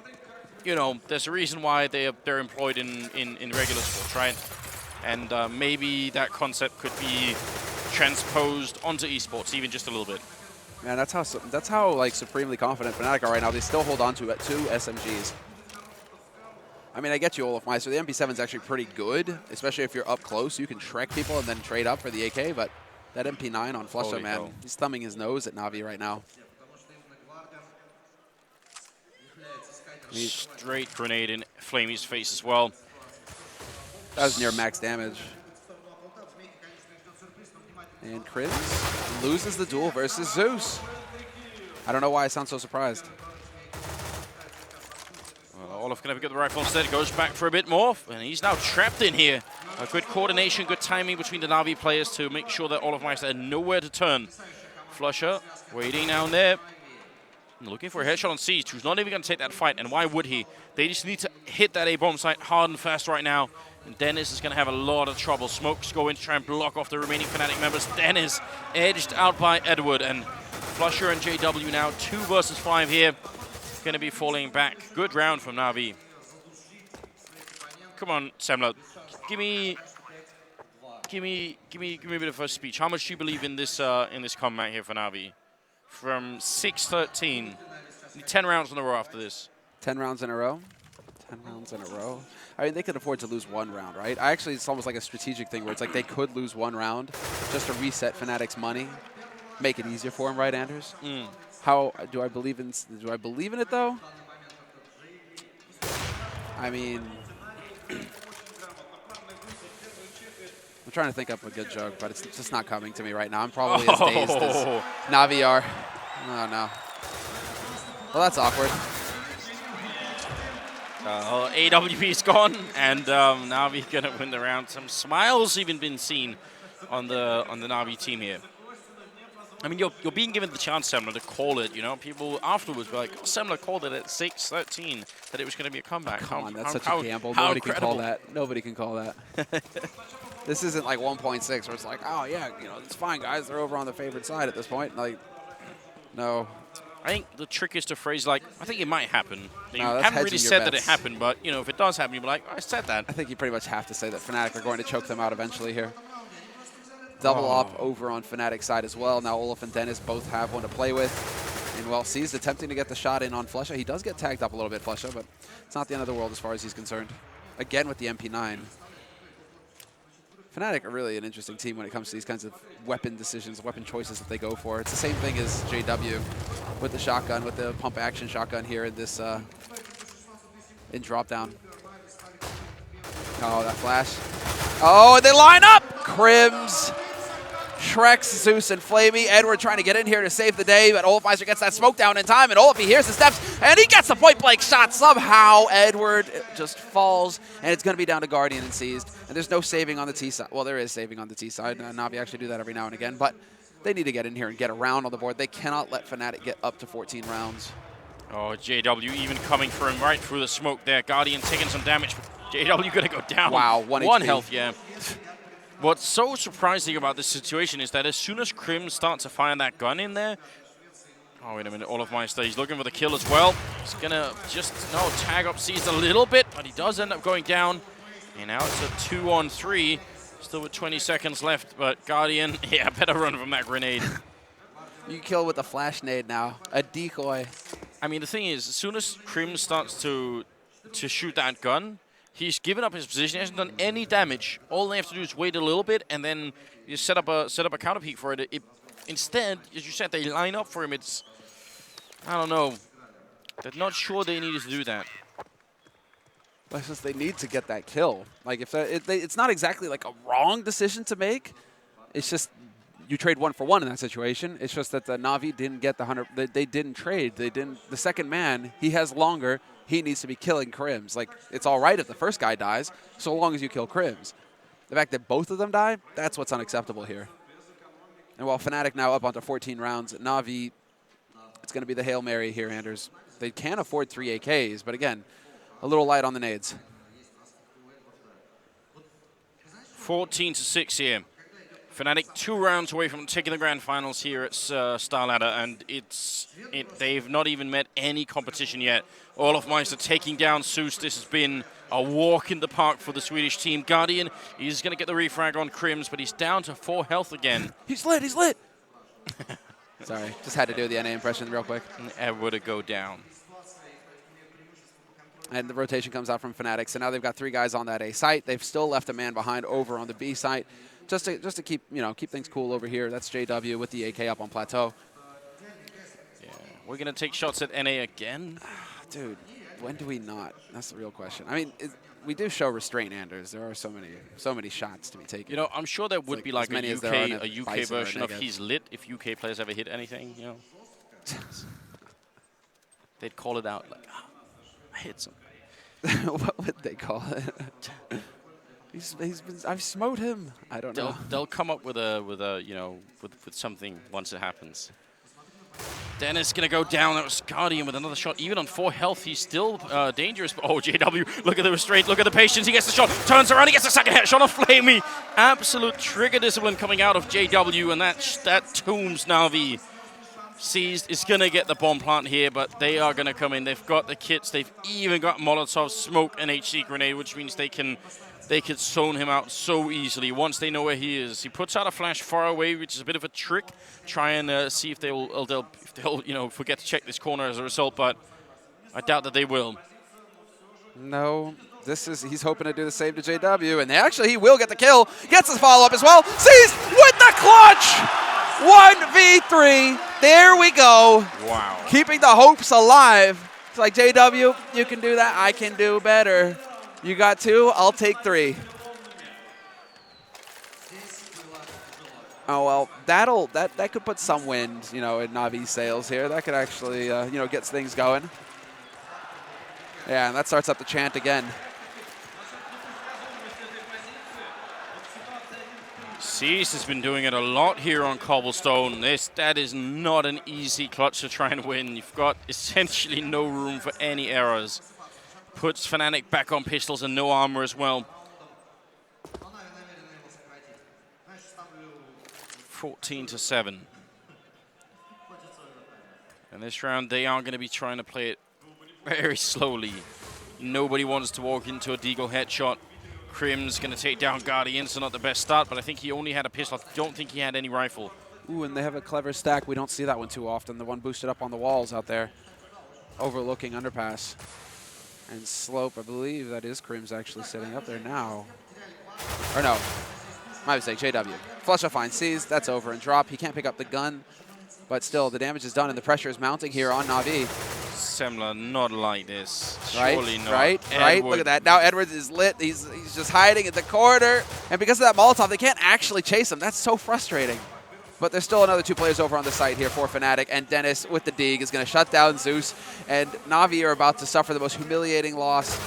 you know, there's a reason why they're employed in regular sports, right? And maybe that concept could be transposed onto esports even just a little bit. Man, that's how like supremely confident Fnatic are right now. They still hold on to 2 SMGs. I mean, I get you, olofmeister. The MP7 is actually pretty good, especially if you're up close. You can Shrek people and then trade up for the AK, but that MP9 on flusha, man, he's thumbing his nose at Na'Vi right now. Straight grenade in flamie's face as well. That was near max damage. And KRIMZ loses the duel versus Zeus. I don't know why I sound so surprised. Olof going to get the rifle instead, goes back for a bit more, and he's now trapped in here. A good coordination, good timing between the Na'Vi players to make sure that olofmeister had nowhere to turn. flusha waiting down there. Looking for a headshot on Siege, who's not even going to take that fight, and why would he? They just need to hit that A-bomb site hard and fast right now. And Denis is going to have a lot of trouble. Smokes go in to try and block off the remaining Fnatic members. Denis edged out by Edward, and flusha and JW now 2 versus 5 here. Going to be falling back. Good round from Na'Vi. Come on, Semler. Give me a bit of a speech. How much do you believe in this comeback here for Na'Vi? From 6-13. 10 rounds in a row after this. 10 rounds in a row? 10 rounds in a row? I mean, they could afford to lose 1 round, right? It's almost like a strategic thing where it's like they could lose 1 round just to reset Fnatic's money, make it easier for them, right, Anders? How do I believe in? Do I believe in it though? I mean, I'm trying to think up a good joke, but it's just not coming to me right now. I'm probably as dazed as Na'Vi are. Oh no. Well, that's awkward. AWP's gone, and Na'Vi gonna win the round. Some smiles even been seen on the Na'Vi team here. I mean, you're being given the chance, Semler, to call it. You know, people afterwards were like, oh, Semler called it at 6-13 that it was going to be a comeback. Come on, that's such a gamble. Nobody can call that. Nobody can call that. This isn't like 1.6 where it's like, oh yeah, you know, it's fine, guys. They're over on the favored side at this point. Like, no. I think the trick is to phrase like, I think it might happen. You No, haven't really said that it happened, but you know, if it does happen, you'll be like, oh, I said that. I think you pretty much have to say that Fnatic are going to choke them out eventually here. Double up over on Fnatic's side as well. Now Olof and Denis both have one to play with. And while C's attempting to get the shot in on flusha, he does get tagged up a little bit, flusha, but it's not the end of the world as far as he's concerned. Again with the MP9. Fnatic are really an interesting team when it comes to these kinds of weapon decisions, weapon choices that they go for. It's the same thing as JW with the shotgun, with the pump action shotgun here in this in drop down. Oh, that flash. Oh, and they line up! KRIMZ, Shrek, Zeus, and flamie. Edward trying to get in here to save the day, but olofmeister gets that smoke down in time, and Olof, he hears the steps, and he gets the point-blank shot. Somehow, Edward just falls, and it's going to be down to Guardian and seized. And there's no saving on the T side. Well, there is saving on the T side. Na'Vi actually do that every now and again, but they need to get in here and get a round on the board. They cannot let Fnatic get up to 14 rounds. Oh, JW even coming for him right through the smoke there. Guardian taking some damage. JW going to go down. Wow, 1 health, yeah. What's so surprising about this situation is that as soon as KRIMZ starts to fire that gun in there, oh, wait a minute, olofmeister, he's looking for the kill as well. He's going to just, tag up Seized a little bit, but he does end up going down. And now it's a 2-on-3, still with 20 seconds left, but Guardian, yeah, better run from that grenade. You kill with a flash nade now, a decoy. I mean, the thing is, as soon as KRIMZ starts to shoot that gun, he's given up his position. He hasn't done any damage. All they have to do is wait a little bit, and then you set up a counter peek for it. Instead, as you said, they line up for him. It's, I don't know. They're not sure they needed to do that. It's just they need to get that kill. Like it's not exactly like a wrong decision to make. It's just you trade 1 for 1 in that situation. It's just that the Na'Vi didn't get the 100. They didn't trade. They didn't. The second man, he has longer. He needs to be killing KRIMZ. Like, it's all right if the first guy dies, so long as you kill KRIMZ. The fact that both of them die, that's what's unacceptable here. And while Fnatic now up onto 14 rounds, Na'Vi, it's going to be the Hail Mary here, Anders. They can afford 3 AKs, but again, a little light on the nades. 14-6 here. Fnatic 2 rounds away from taking the grand finals here at StarLadder, and they've not even met any competition yet. Olofmeister taking down Zeus. This has been a walk in the park for the Swedish team. Guardian is going to get the refrag on KRIMZ, but he's down to 4 health again. He's lit, he's lit! Sorry, just had to do the NA impression real quick. Ever to go down. And the rotation comes out from Fnatic, so now they've got 3 guys on that A site. They've still left a man behind over on the B site, just to keep keep things cool over here. That's JW with the AK up on plateau. Yeah, we're gonna take shots at NA again, dude. When do we not? That's the real question. I mean, we do show restraint, Anders. There are so many shots to be taken. You know, I'm sure there would be like a UK version of Negative. He's Lit if UK players ever hit anything. You know, they'd call it out like, oh, I hit some. What would they call it? I've smote him. I don't know. They'll come up with something once it happens. Denis gonna go down. That was Guardian with another shot. Even on 4 health, he's still dangerous. Oh, JW, look at the restraint, look at the patience. He gets the shot, turns around, he gets a second headshot on flamie. Absolute trigger discipline coming out of JW, and that tombs Na'Vi. Seized is gonna get the bomb plant here, but they are gonna come in. They've got the kits. They've even got Molotov, smoke, and HC grenade, which means they can zone him out so easily once they know where he is. He puts out a flash far away, which is a bit of a trick. Try and see if they'll forget to check this corner as a result, but I doubt that they will. No, he's hoping to do the same to JW, and he will get the kill. Gets his follow-up as well. Seized with the clutch! 1v3. There we go. Wow. Keeping the hopes alive. It's like, JW, you can do that. I can do better. You got 2, I'll take 3. Oh, well, that could put some wind, in Navi's sails here. That could actually, get things going. Yeah, and that starts up the chant again. Zeus has been doing it a lot here on Cobblestone. That is not an easy clutch to try and win. You've got essentially no room for any errors. Puts Fnatic back on pistols and no armor as well. 14-7. And this round, they are going to be trying to play it very slowly. Nobody wants to walk into a Deagle headshot. KRIMZ going to take down Guardian, so not the best start, but I think he only had a pistol. I don't think he had any rifle. Ooh, and they have a clever stack. We don't see that one too often. The one boosted up on the walls out there, overlooking underpass. And slope, I believe that is KRIMZ actually sitting up there now. Or no, my mistake, JW. Flusha finds seized, that's over and drop. He can't pick up the gun, but still the damage is done and the pressure is mounting here on Na'Vi. Semler, not like this. Right, Surely not. Right. Look at that. Now Edwards is lit. He's just hiding in the corner. And because of that Molotov, they can't actually chase him. That's so frustrating. But there's still another 2 players over on the site here for Fnatic. And Denis with the dig is going to shut down Zeus. And Na'Vi are about to suffer the most humiliating loss,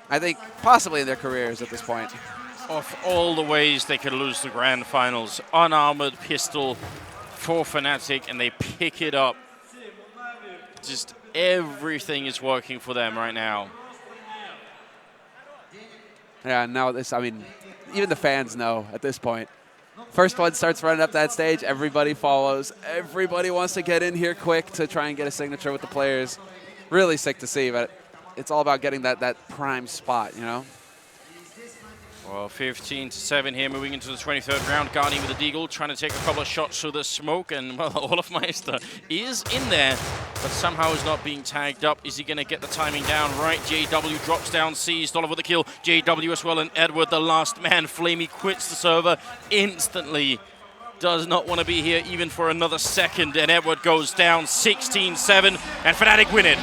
I think, possibly in their careers at this point. Of all the ways they could lose the grand finals, unarmored pistol for Fnatic, and they pick it up. Just everything is working for them right now. Yeah, now this, I mean, even the fans know at this point. First one starts running up that stage, everybody follows. Everybody wants to get in here quick to try and get a signature with the players. Really sick to see, but it's all about getting that prime spot, Well, 15-7 here, moving into the 23rd round. Guardian with the Deagle, trying to take a couple of shots through the smoke, and, well, olofmeister is in there, but somehow is not being tagged up. Is he going to get the timing down right? JW drops down, seized, Olof with the kill. JW as well, and Edward, the last man. flamie quits the server instantly. Does not want to be here even for another second, and Edward goes down 16-7, and Fnatic win it.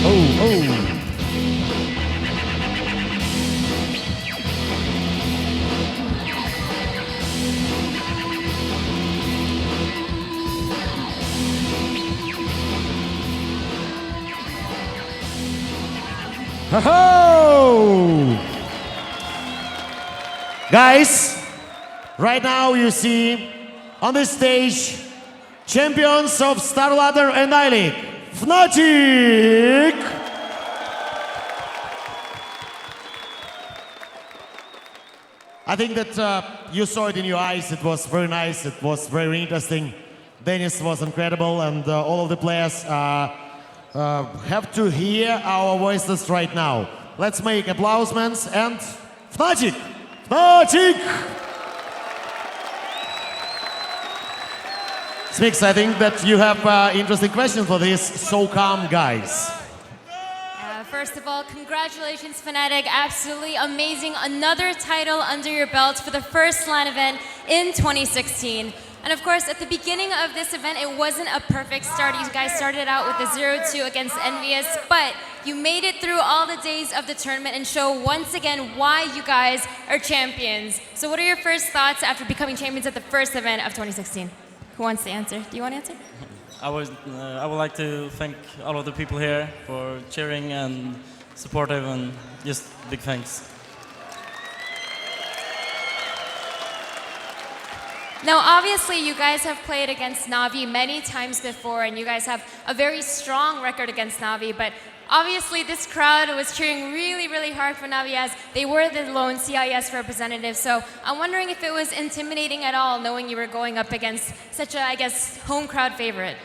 Ho-ho! Guys, right now you see on the stage champions of StarLadder and League, Fnatic! I think that you saw it in your eyes. It was very nice. It was very interesting. Denis was incredible, and all of the players have to hear our voices right now. Let's make applausements and Fnatic! Fnatic! Smix, I think that you have interesting question for this so calm guys. First of all, congratulations, Fnatic. Absolutely amazing. Another title under your belt for the first LAN event in 2016. And of course, at the beginning of this event, it wasn't a perfect start. You guys started out with a 0-2 against EnVyUs, but you made it through all the days of the tournament and show once again why you guys are champions. So what are your first thoughts after becoming champions at the first event of 2016? Who wants to answer? Do you want to answer? I would like to thank all of the people here for cheering and supportive, and just big thanks. Now, obviously, you guys have played against Na'Vi many times before, and you guys have a very strong record against Na'Vi, but obviously this crowd was cheering really, really hard for Na'Vi as they were the lone CIS representative. So I'm wondering if it was intimidating at all, knowing you were going up against such a, I guess, home crowd favorite.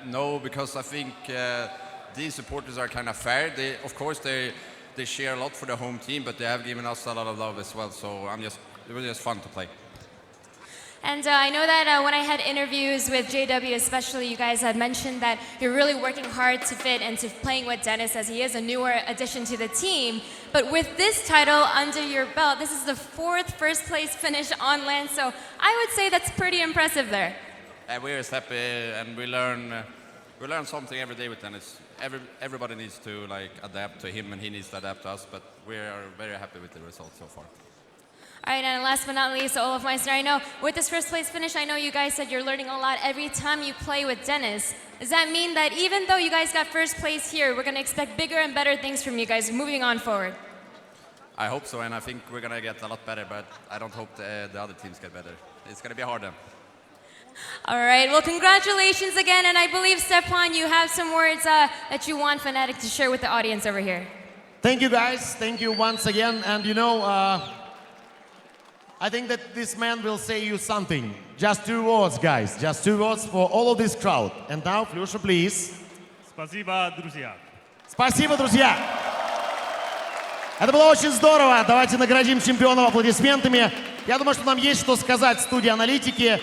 No, because I think these supporters are kind of fair. Of course, they share a lot for the home team, but they have given us a lot of love as well. So it was just fun to play. And I know that when I had interviews with JW especially, you guys had mentioned that you're really working hard to fit into playing with Denis as he is a newer addition to the team. But with this title under your belt, this is the 4th first place finish on LAN, so I would say that's pretty impressive there. We're just happy, and we learn something every day with Denis. Everybody needs to adapt to him, and he needs to adapt to us, but we are very happy with the results so far. All right, and last but not least, Olofmeister, I know with this first place finish, I know you guys said you're learning a lot every time you play with Denis. Does that mean that even though you guys got first place here, we're going to expect bigger and better things from you guys moving on forward? I hope so, and I think we're going to get a lot better, but I don't hope the other teams get better. It's going to be hard then. All right, well, congratulations again, and I believe, Stepan, you have some words that you want Fnatic to share with the audience over here. Thank you, guys. Thank you once again, and you know, I think that this man will say you something. Just 2 words, guys. Just 2 words for all of this crowd. And now, Flusha, please. Спасибо, друзья. Спасибо, друзья. Это было очень здорово. Давайте наградим чемпионов аплодисментами. Я думаю, что нам есть что сказать в студии аналитики.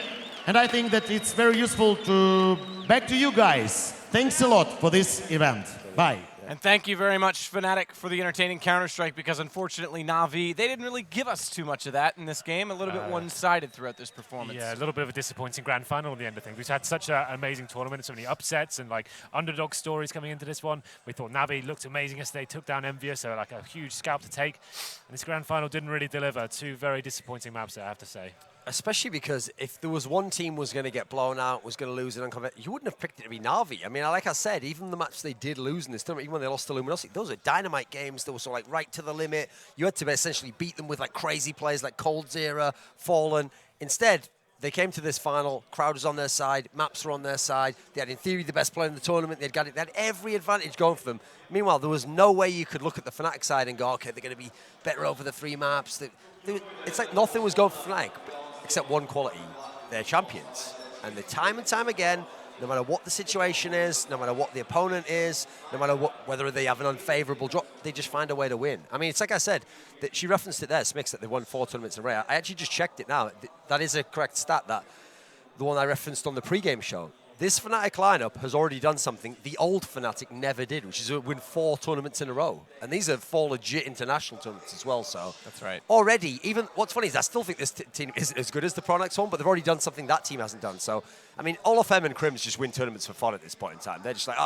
And I think that it's very useful to back to you guys. Thanks a lot for this event. Bye. And thank you very much, Fnatic, for the entertaining Counter-Strike, because unfortunately Na'Vi, they didn't really give us too much of that in this game. A little bit one-sided throughout this performance. Yeah, a little bit of a disappointing grand final at the end of things. We've had such an amazing tournament, so many upsets and underdog stories coming into this one. We thought Na'Vi looked amazing yesterday, took down EnVyUs, so a huge scalp to take. And this grand final didn't really deliver. 2 very disappointing maps there, I have to say. Especially because if there was one team was going to get blown out, was going to lose an unconventional, you wouldn't have picked it to be Na'Vi. I mean, like I said, even the match they did lose in this tournament, even when they lost to Luminosity, those are dynamite games. They were sort of right to the limit. You had to essentially beat them with crazy players like Coldzera, Fallen. Instead, they came to this final, crowd was on their side, maps were on their side. They had, in theory, the best player in the tournament. They had every advantage going for them. Meanwhile, there was no way you could look at the Fnatic side and go, okay, they're going to be better over the 3 maps. It's like nothing was going for Fnatic except one quality. They're champions. And the time and time again, no matter what the situation is, no matter what the opponent is, no matter whether they have an unfavorable drop, they just find a way to win. I mean, it's like I said, that she referenced it there, Smix, that they won 4 tournaments in a row. I actually just checked it now. That is a correct stat, that the one I referenced on the pre-game show. This Fnatic lineup has already done something the old Fnatic never did, which is win 4 tournaments in a row. And these are 4 legit international tournaments as well, so. That's right. Already, even, what's funny is I still think this team isn't as good as the Pronax one, but they've already done something that team hasn't done. So, I mean, Olof and KRIMZ just win tournaments for fun at this point in time. They're just like,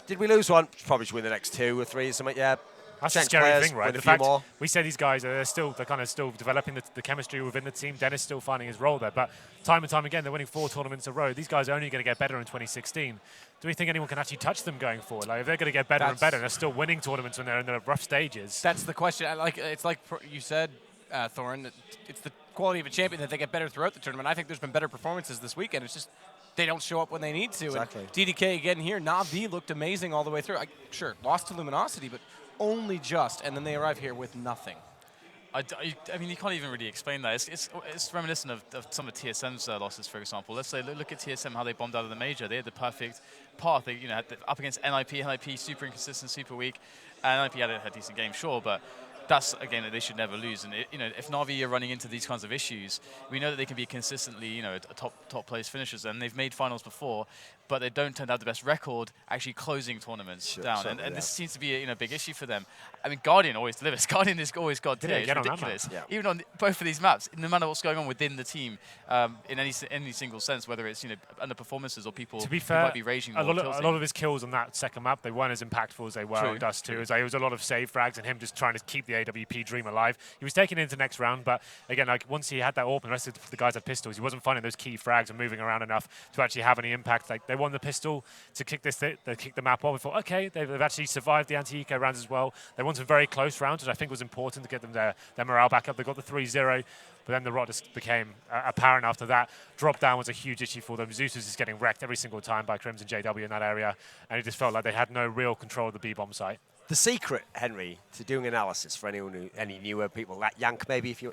did we lose one? Probably should win the next 2 or 3 or something, yeah. That's the scary thing, right? The fact we say these guys are kind of still developing the chemistry within the team. Denis still finding his role there, but time and time again, they're winning 4 tournaments in a row. These guys are only going to get better in 2016. Do we think anyone can actually touch them going forward? Like, if they're going to get better and better, and they're still winning tournaments when they're in the rough stages. That's the question. It's like you said, Thorin. It's the quality of a champion that they get better throughout the tournament. I think there's been better performances this weekend. It's just they don't show up when they need to. Exactly. And DDK again here. Na'Vi looked amazing all the way through. Sure, lost to Luminosity, but only just, and then they arrive here with nothing. I mean, you can't even really explain that. It's reminiscent of some of TSM's losses, for example. Let's say, look at TSM, how they bombed out of the major. They had the perfect path. They, had up against NIP super inconsistent, super weak. And NIP had a decent game, sure, but that's a game that they should never lose. And if Na'Vi are running into these kinds of issues, we know that they can be consistently, a top place finishers, and they've made finals before, but they don't tend to have the best record actually closing tournaments down. And this seems to be a big issue for them. I mean, Guardian always delivers. Guardian has always got today. It's ridiculous. Even on both of these maps, no matter what's going on within the team, in any single sense, whether it's underperformances or people to be who fair, might be raging a lot of his kills on that second map, they weren't as impactful as they were on Dust 2. It was a lot of save frags and him just trying to keep the AWP dream alive. He was taking it into next round, but again, like once he had that AWP and the rest of the guys had pistols, he wasn't finding those key frags and moving around enough to actually have any impact. Like they won the pistol to kick the map off. We thought, okay, they've actually survived the anti-eco rounds as well. They won some very close rounds, which I think was important to get them their morale back up. They got the 3-0, but then the rot just became apparent after that. Drop down was a huge issue for them. Zeus was just getting wrecked every single time by KRIMZ and JW in that area, and it just felt like they had no real control of the B-bomb site. The secret, Henry, to doing analysis for anyone any newer people, like Yank maybe, if you're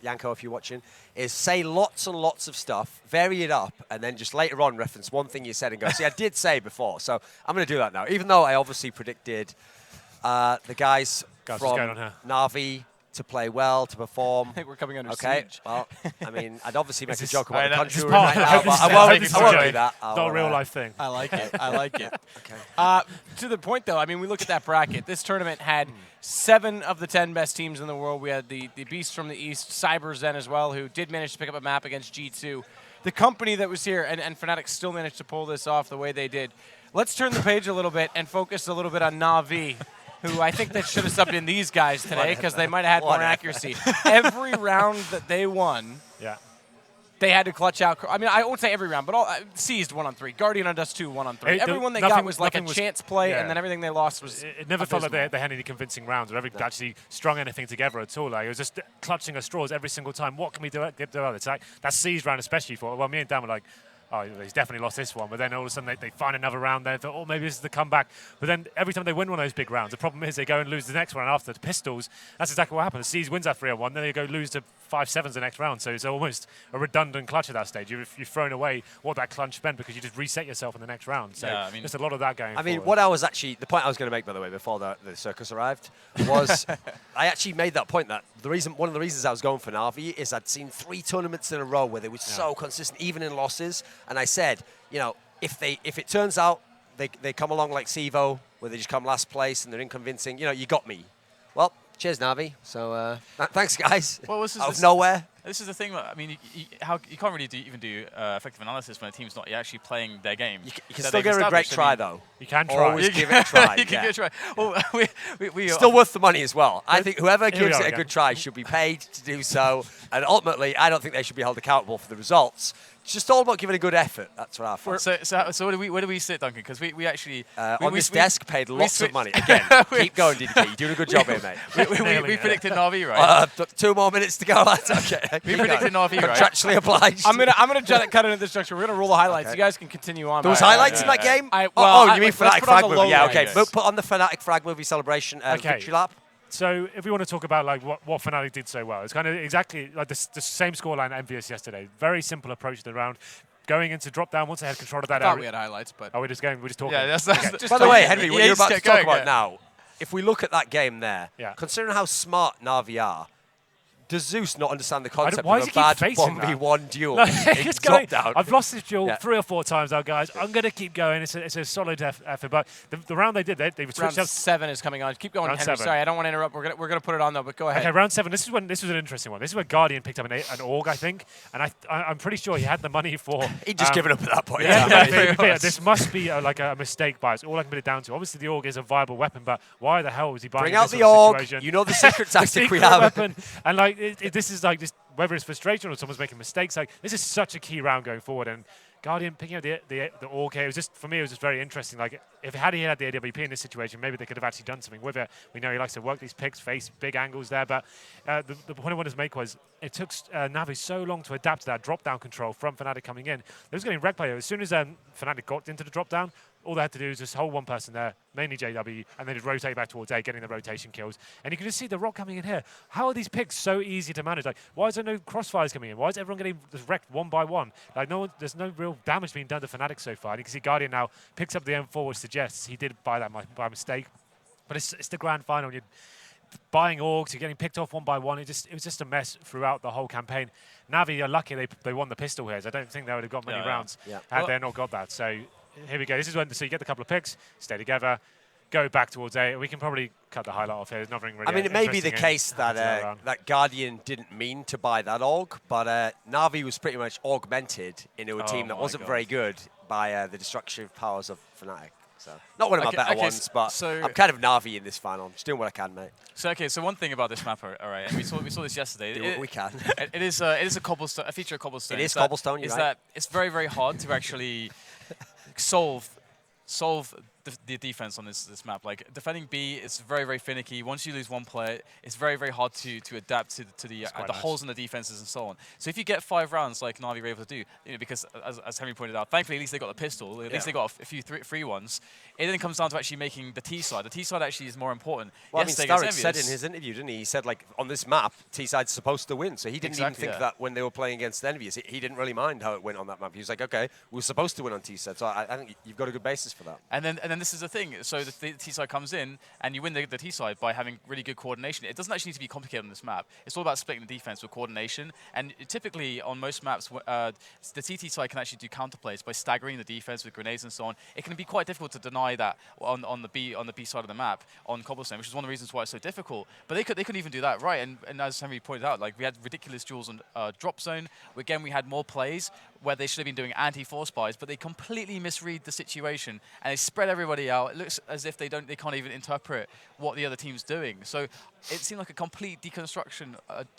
watching, is say lots and lots of stuff, vary it up, and then just later on reference one thing you said and go, see, I did say before, so I'm going to do that now. Even though I obviously predicted the guys from Na'Vi to play well, to perform. I think we're coming under siege. Well, I mean, I'd obviously make a joke about the country right now, but I won't do that. Not a real life thing. I like it. I like it. Okay. To the point, though, I mean, we look at that bracket. This tournament had 7 of the 10 best teams in the world. We had the Beast from the East, CyberZen as well, who did manage to pick up a map against G2. The company that was here, and Fnatic still managed to pull this off the way they did. Let's turn the page a little bit and focus a little bit on Na'Vi, who I think that should have subbed in these guys today because they might have had more accuracy. Every round that they won, they had to clutch out. I mean, I won't say every round, but seized 1-on-3. Guardian on Dust 2, 1-on-3. Everyone they got was like a chance play, and then everything they lost was It never felt like they had any convincing rounds or actually strung anything together at all. Like, it was just clutching at straws every single time. What can we do? It's like that seized round especially for, well, me and Dan were like, oh, he's definitely lost this one. But then all of a sudden they find another round there. Thought, oh, maybe this is the comeback. But then every time they win one of those big rounds, the problem is they go and lose the next one after. The Pistols, that's exactly what happened. Seas wins that 3-1, then they go lose to 5-7s the next round. So it's almost a redundant clutch at that stage. You've thrown away what that clutch meant because you just reset yourself in the next round. So yeah, I mean, just a lot of that going I mean, forward. what I was actually, the point I was going to make, by the way, before the circus arrived, was I actually made that point that one of the reasons I was going for Na'Vi is I'd seen 3 tournaments in a row where they were so consistent, even in losses. And I said, if it turns out they come along like Sivo, where they just come last place and they're unconvincing, you got me. Well, cheers, Na'Vi. So thanks, guys. Well, out of nowhere. This is the thing. I mean, you can't really even do effective analysis when a team's not actually playing their game. You can still give it a great try, though. You can try. Always give it a try. You can give it a try. Well, we still worth the money as well. I think whoever gives it a good try should be paid to do so. And ultimately, I don't think they should be held accountable for the results. It's just all about giving a good effort. That's what I thought. So where do we sit, Duncan? Because we actually on this desk paid lots of money. Again, keep going, DDK. You're doing a good job here, mate. We predicted Na'Vi, right? 2 more minutes to go. That's okay. We predicted Na'Vi, right? Contractually obliged. I'm gonna cut into the structure. We're gonna roll the highlights. You guys can continue on. There was highlights in that game. You mean Fnatic Frag movie? Yeah, okay. Put on the Fnatic Frag movie celebration victory lap. So if we want to talk about like what Fnatic did so well, it's kind of exactly like the same scoreline at EnVyUs yesterday. Very simple approach to the round. Going into drop down once they had control of that area. I area. thought we had highlights, but we're just talking. Yeah, that's just by the way, Henry, what you're about to talk about now, if we look at that game there, considering how smart Na'Vi are, does Zeus not understand the concept why of does a he keep bad facing that? 1v1 duel? Just going, Drop-down. I've lost this duel Yeah. 3 or 4 times now, guys. I'm going to keep going. It's a solid effort. But the round they did, they switched Round up. 7 is coming on. Keep going, Round Henry. 7. Sorry, I don't want to interrupt. We're gonna put it on though, but go ahead. Okay, round 7. This was an interesting one. This is where Guardian picked up an org, I think, and I'm pretty sure he had the money for. He'd just given up at that point. Yeah, this must be like a mistake by us. All I can put it down to. Obviously, the org is a viable weapon, but why the hell is he buying Bring this out sort the of org. situation? You know the secret tactic we secret have. Weapon. And like this is like just whether it's frustration or someone's making mistakes. Like this is such a key round going forward, and Guardian picking up the org here, it was just, for me, it was just very interesting. Like, if he had the AWP in this situation, maybe they could have actually done something with it. We know he likes to work these picks, face big angles there, but the point I wanted to make was it took Navi so long to adapt to that drop-down control from Fnatic coming in. They was getting wrecked by it. As soon as Fnatic got into the drop-down, all they had to do is just hold one person there, mainly JW, and then just rotate back towards A, getting the rotation kills. And you can just see the rock coming in here. How are these picks so easy to manage? Like, why is there no crossfires coming in? Why is everyone getting just wrecked one by one? Like, there's no real damage being done to Fnatic so far. And you can see Guardian now picks up the M4, which suggests he did buy that by mistake. But it's the grand final. You're buying orgs, you're getting picked off one by one. It was just a mess throughout the whole campaign. Navi are lucky they won the pistol here. I don't think they would have got many rounds had they not got that. So here we go. This is when so you get the couple of picks, stay together, go back towards A. We can probably cut the highlight off here. There's nothing really. I mean, it may be the case that that Guardian didn't mean to buy that org, but Navi was pretty much augmented into a team that wasn't very good by the destructive powers of Fnatic. So not one of my better ones, but I'm kind of Navi in this final. I'm just doing what I can, mate. So one thing about this map, all right, and we saw this yesterday. Do what we can. It is a cobblestone, a feature of cobblestone. It is cobblestone. You're is right. that it's very, very hard to actually solve the defense on this map. Like defending B, it's very, very finicky. Once you lose one player, it's very, very hard to adapt to the holes in the defenses and so on. So if you get 5 rounds like Navi were able to do, because as Henry pointed out, thankfully at least they got the pistol, at least they got a few free ones. It then comes down to actually making the T side. The T side actually is more important. Well, I mean, Starrick said in his interview, didn't he? He said, like, on this map, T side's supposed to win. So he didn't even think that when they were playing against EnVyUs. He didn't really mind how it went on that map. He was like, okay, we were supposed to win on T side. So I think you've got a good basis for that. And then this is the thing. So the T side comes in, and you win the T side by having really good coordination. It doesn't actually need to be complicated on this map. It's all about splitting the defense with coordination. And typically on most maps, the TT side can actually do counterplays by staggering the defense with grenades and so on. It can be quite difficult to deny that on the B side of the map on cobblestone, which is one of the reasons why it's so difficult. But they couldn't even do that right. And as Henry pointed out, like we had ridiculous duels on drop zone. Again, we had more plays where they should have been doing anti-force buys, but they completely misread the situation and they spread everybody out. It looks as if they can't even interpret what the other team's doing. So it seemed like a complete deconstruction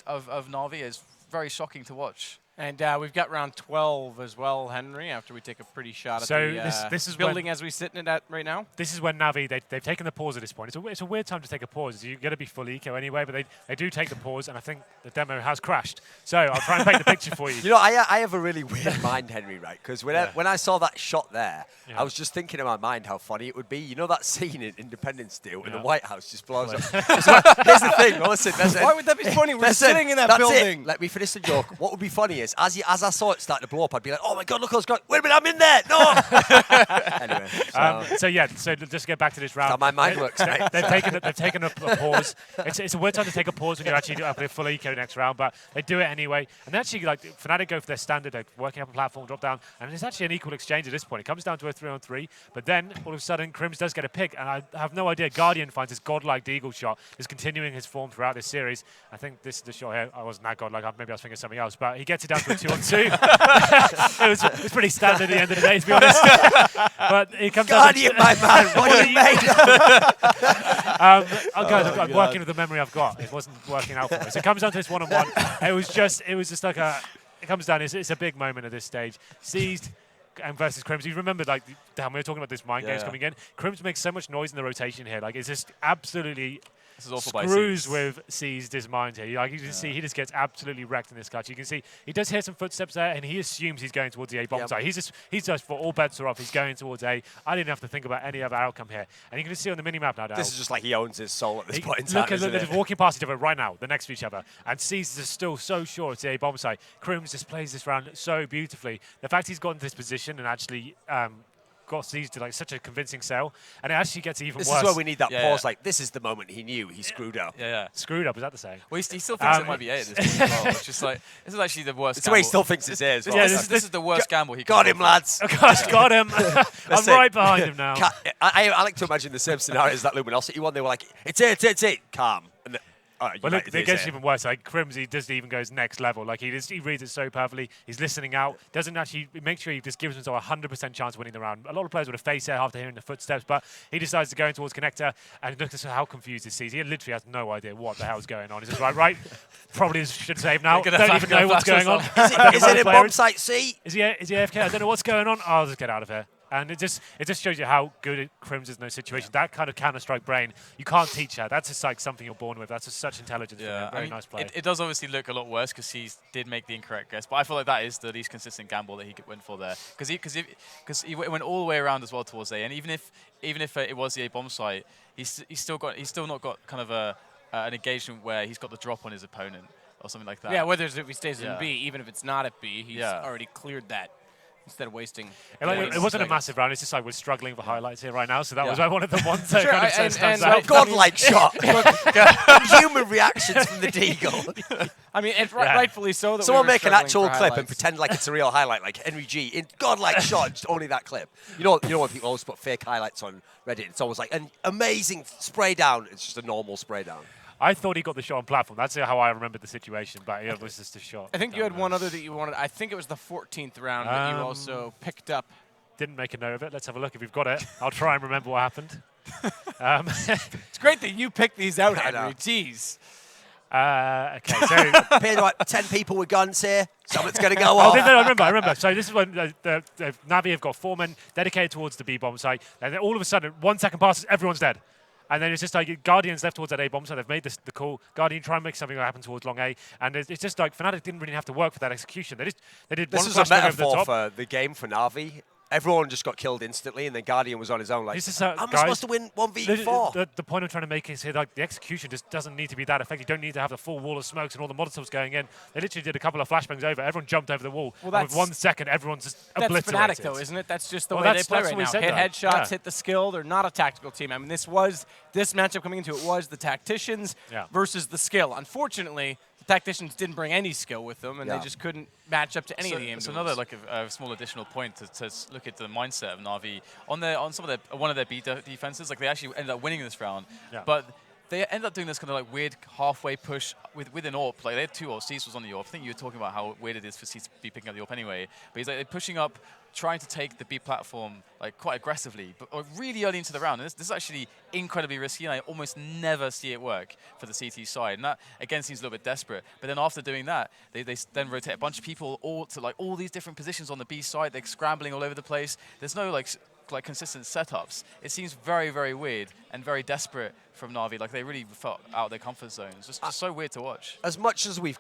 of Navi. It's very shocking to watch. And we've got round 12 as well, Henry, after we take a pretty shot at this is building as we sit in it at right now. This is when Navi, they've taken the pause at this point. It's a weird time to take a pause. You're going to be full eco anyway, but they do take the pause, and I think the demo has crashed. So I'll try and paint the picture for you. You know, I have a really weird mind, Henry, right? Because when I saw that shot there, I was just thinking in my mind how funny it would be. You know that scene in Independence Day when the White House just blows up? So here's the thing. Listen, why would that be funny? We're sitting in that building. Let me finish the joke. What would be funny is, as I saw it start to blow up, I'd be like, oh my God, look what's going on. Wait a minute, I'm in there. No! Anyway, so just to get back to this round. How my mind works, mate. They've taken a pause. It's a weird time to take a pause when you're actually up with full eco next round, but they do it anyway. And actually, like, Fnatic go for their standard, they're working up a platform, drop down, and it's actually an equal exchange at this point. It comes down to a 3-on-3, but then all of a sudden, KRIMZ does get a pick, and I have no idea. Guardian finds his godlike deagle shot, is continuing his form throughout this series. I think this is the shot here. I wasn't that godlike, maybe I was thinking something else, but he gets it down to a 2-on-2. It was pretty standard at the end of the day, to be honest. But it comes Guardian, my man, what are you made of? Guys, I'm working with the memory I've got. It wasn't working out for me. So it comes down to this 1-on-1. It was just like it comes down, it's a big moment at this stage. Seized and versus KRIMZ. You remember, like, damn, we were talking about this mind games coming in. KRIMZ makes so much noise in the rotation here. Like, it's just absolutely screws with Seized his mind here. Like, you can see he just gets absolutely wrecked in this clutch. You can see he does hear some footsteps there, and he assumes he's going towards the A bomb site. He's just for all bets are off. He's going towards A. I didn't have to think about any other outcome here. And you can see on the mini-map now. This is just like he owns his soul at this point in time. Look, they're just walking past each other right now. They're next to each other. And Seized is still so sure it's the A bomb site. KRIMZ just plays this round so beautifully. The fact he's gotten to this position and actually got seized to like such a convincing sell, and it actually gets even this worse. This is where we need that pause. Like, this is the moment he knew he screwed up. Yeah. Screwed up, is that the saying? Well, he still thinks it might be A at this point as well. It's just like, this is actually the worst It's the way he still thinks it's A as well. Yeah, this is the worst gamble he got him, lads. Got him. I'm right behind him now. I like to imagine the same scenario as that Luminosity one. They were like, it's it. Calm. And Well, look, it gets even worse. Like KRIMZ doesn't even goes next level. Like he reads it so perfectly. He's listening out. Doesn't actually make sure he just gives himself a 100% chance of winning the round. A lot of players would have faced it after hearing the footsteps, but he decides to go in towards connector and look at how confused he sees. He literally has no idea what the hell's going on. He's just right. Probably should save now. Don't even know what's going on. Is it in bomb site C? Is he AFK? I don't know what's going on. I'll just get out of here. And it just shows you how good KRIMZ is in those situations. That kind of Counter-Strike brain, you can't teach that. That's just like something you're born with. That's just such intelligence. Yeah, Very nice play. It does obviously look a lot worse because he did make the incorrect guess, but I feel like that is the least consistent gamble that he went for there. Because he went all the way around as well towards A, and even if it was the A bomb site, he's still not got kind of an engagement where he's got the drop on his opponent or something like that. Yeah, whether if he stays in B, even if it's not at B, he's Yeah. already cleared that. Instead of wasting. It wasn't a massive round. It's just like we're struggling for highlights here right now. So that was one of the ones Sure, that kind of stands out. Godlike shot. Human reactions from the Deagle. I mean, it's rightfully so. That Someone we were make an struggling actual for clip and highlights. pretend like it's a real highlight, like Henry G. In godlike shot, just only that clip. You know when people always put fake highlights on Reddit? It's always like an amazing spray down. It's just a normal spray down. I thought he got the shot on platform. That's how I remembered the situation, but it was just a shot. I think you had one other that you wanted. I think it was the 14th round that you also picked up. Didn't make a note of it. Let's have a look if we've got it. I'll try and remember what happened. It's great that you picked these out, Henry. Jeez. Okay, so appeared like 10 people with guns here. Someone's going to go off. I remember. So this is when the Navi have got 4 men dedicated towards the B bomb site, and then all of a sudden, 1 second passes, everyone's dead. And then it's just like Guardian's left towards that A bomb site. They've made the call. Guardian try and make something happen towards long A, and it's just like Fnatic didn't really have to work for that execution. They did. This was a metaphor for the game for Navi. Everyone just got killed instantly, and then Guardian was on his own. Like, I'm supposed to win 1v4. The point I'm trying to make is here, like, the execution just doesn't need to be that effective. You don't need to have the full wall of smokes and all the Molotovs going in. They literally did a couple of flashbangs over. Everyone jumped over the wall. Well, and with 1 second, everyone's just obliterated. That's Fnatic, though, isn't it? That's just the way they play right now. Hit headshots, hit the skill. They're not a tactical team. I mean, this matchup coming into it was the tacticians versus the skill. Unfortunately, the tacticians didn't bring any skill with them, and they just couldn't match up to any of the aim So another a small additional point to look at the mindset of Navi on one of their B defenses. Like they actually ended up winning this round, but they ended up doing this kind of like weird halfway push with an AWP. Like they had 2 AWPs. Zeus was on the AWP. I think you were talking about how weird it is for Zeus to be picking up the AWP anyway. But he's like they're pushing up, trying to take the B platform like quite aggressively, but really early into the round. And this is actually incredibly risky, and I almost never see it work for the CT side. And that again seems a little bit desperate. But then after doing that, they then rotate a bunch of people all to like all these different positions on the B side. They're scrambling all over the place. There's no like consistent setups. It seems very, very weird and very desperate from Navi. Like they really felt out of their comfort zone. It's just so weird to watch. As much as we've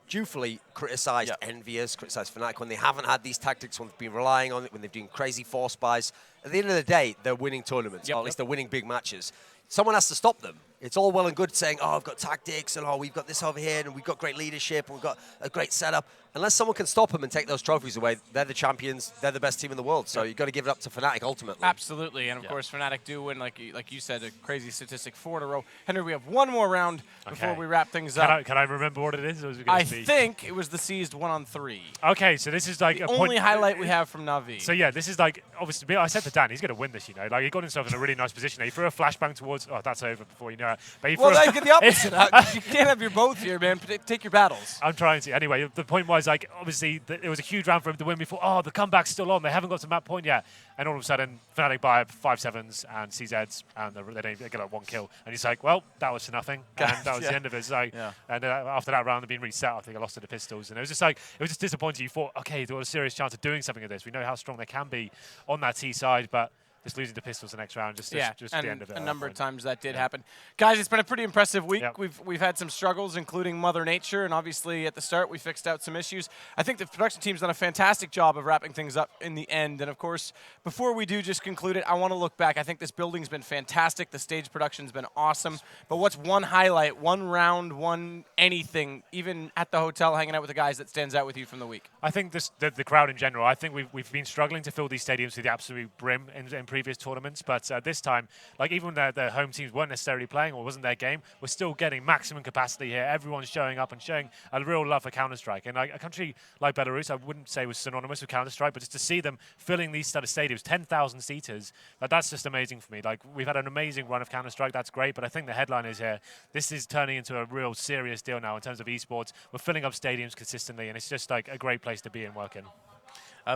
dutifully criticised EnVyUs, criticised Fnatic when they haven't had these tactics, when they've been relying on it, when they've been crazy force buys, at the end of the day, they're winning tournaments, or at least they're winning big matches. Someone has to stop them. It's all well and good saying, oh, I've got tactics, and oh, we've got this over here, and we've got great leadership, and we've got a great setup. Unless someone can stop them and take those trophies away, they're the champions, they're the best team in the world. So you've got to give it up to Fnatic ultimately. Absolutely, and of course, Fnatic do win, like you said, a crazy statistic 4 in a row. Henry, we have one more round before we wrap things up. Can I remember what it is? Or I think it was the seized 1-on-3. Okay, so this is like the only highlight we have from Navi. So yeah, this is like, obviously, I said to Dan, he's going to win this, you know. Like, he got himself in a really nice position. He threw a flashbang towards, that's over before you know it. But he well, then get the opposite. You can't have your both here, man. Take your battles. I'm trying to. Anyway, the point was, like, obviously, it was a huge round for him to win before. Oh, the comeback's still on. They haven't got to map point yet. And all of a sudden, Fnatic buy 5-7s and CZs, and they get like 1 kill. And he's like, well, that was for nothing. And that was the end of it. So, and after that round, they've been reset. I think I lost to the Pistols. And it was just like, it was just disappointing. You thought, okay, there was a serious chance of doing something of this. We know how strong they can be on that T side, but just losing to Pistols the next round, just Yeah, the and end of it. a number of times that did happen. Guys, it's been a pretty impressive week. We've had some struggles, including Mother Nature, and obviously at the start we fixed out some issues. I think the production team's done a fantastic job of wrapping things up in the end. And of course, before we do just conclude it, I want to look back. I think this building's been fantastic. The stage production's been awesome. But what's one highlight, one round, one anything, even at the hotel hanging out with the guys, that stands out with you from the week? I think the crowd in general. I think we've been struggling to fill these stadiums to the absolute brim in previous tournaments, but this time, like even when the home teams weren't necessarily playing or wasn't their game, we're still getting maximum capacity here. Everyone's showing up and showing a real love for Counter-Strike. And like a country like Belarus, I wouldn't say was synonymous with Counter-Strike, but just to see them filling these sort of stadiums, 10,000 seaters, that's just amazing for me. Like we've had an amazing run of Counter-Strike, that's great, but I think the headline is here. This is turning into a real serious deal now in terms of esports. We're filling up stadiums consistently, and it's just like a great place to be and work in.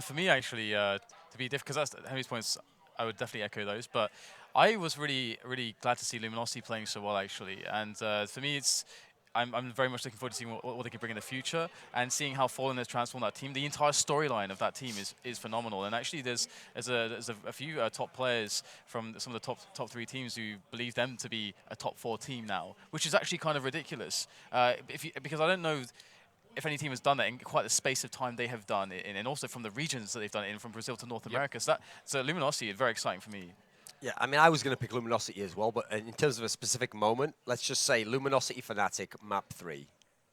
For me, actually, to be different, because that's Henry's points, I would definitely echo those. But I was really, really glad to see Luminosity playing so well, actually. And for me, I'm very much looking forward to seeing what they can bring in the future and seeing how Fallen has transformed that team. The entire storyline of that team is phenomenal. And actually, there's a few top players from some of the top 3 teams who believe them to be a top 4 team now, which is actually kind of ridiculous. Because I don't know if any team has done that in quite the space of time they have done it in, and also from the regions that they've done it in, from Brazil to North America. So Luminosity is very exciting for me. Yeah, I mean, I was going to pick Luminosity as well, but in terms of a specific moment, let's just say Luminosity Fnatic Map 3.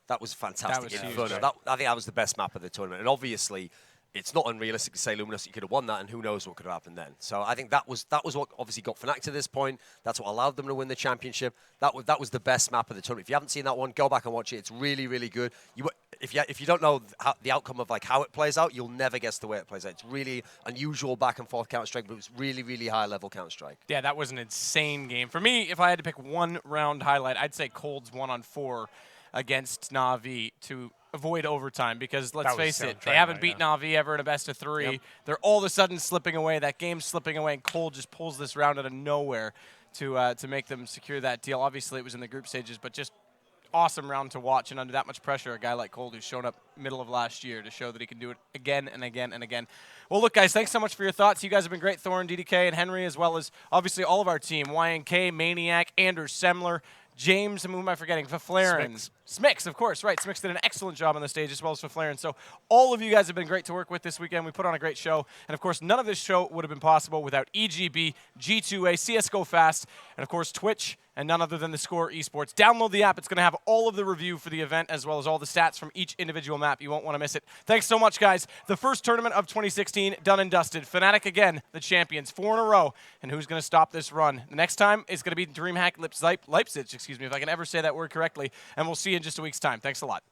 That was fantastic. That was Inferno. huge. I think that was the best map of the tournament. And obviously, it's not unrealistic to say Luminosity could have won that, and who knows what could have happened then. So I think that was what obviously got Fnatic to this point. That's what allowed them to win the championship. That was the best map of the tournament. If you haven't seen that one, go back and watch it. It's really, really good. If you don't know the outcome of like how it plays out, you'll never guess the way it plays out. It's really unusual back and forth Counter-Strike, but it was really, really high level Counter-Strike. Yeah, that was an insane game. For me, if I had to pick one round highlight, I'd say Cold's 1-on-4 against Na'Vi to avoid overtime, because let's face it, they haven't beat Na'Vi ever in a best of 3. Yep. They're all of a sudden slipping away. That game's slipping away, and Cold just pulls this round out of nowhere to make them secure that deal. Obviously, it was in the group stages, but just awesome round to watch, and under that much pressure, a guy like Cold who's shown up middle of last year to show that he can do it again and again and again. Well, look, guys, thanks so much for your thoughts. You guys have been great, Thorin, DDK, and Henry, as well as obviously all of our team, YNK, Maniac, Anders Semler, James, and who am I forgetting? Faflaren. Smix, of course, right. Smix did an excellent job on the stage, as well as Faflaren. So all of you guys have been great to work with this weekend. We put on a great show. And, of course, none of this show would have been possible without EGB, G2A, CSGO Fast, and, of course, Twitch, and none other than the Score Esports. Download the app. It's going to have all of the review for the event, as well as all the stats from each individual map. You won't want to miss it. Thanks so much, guys. The first tournament of 2016 done and dusted. Fnatic again, the champions, 4 in a row. And who's going to stop this run? The next time is going to be DreamHack Leipzig, if I can ever say that word correctly. And we'll see you in just a week's time. Thanks a lot.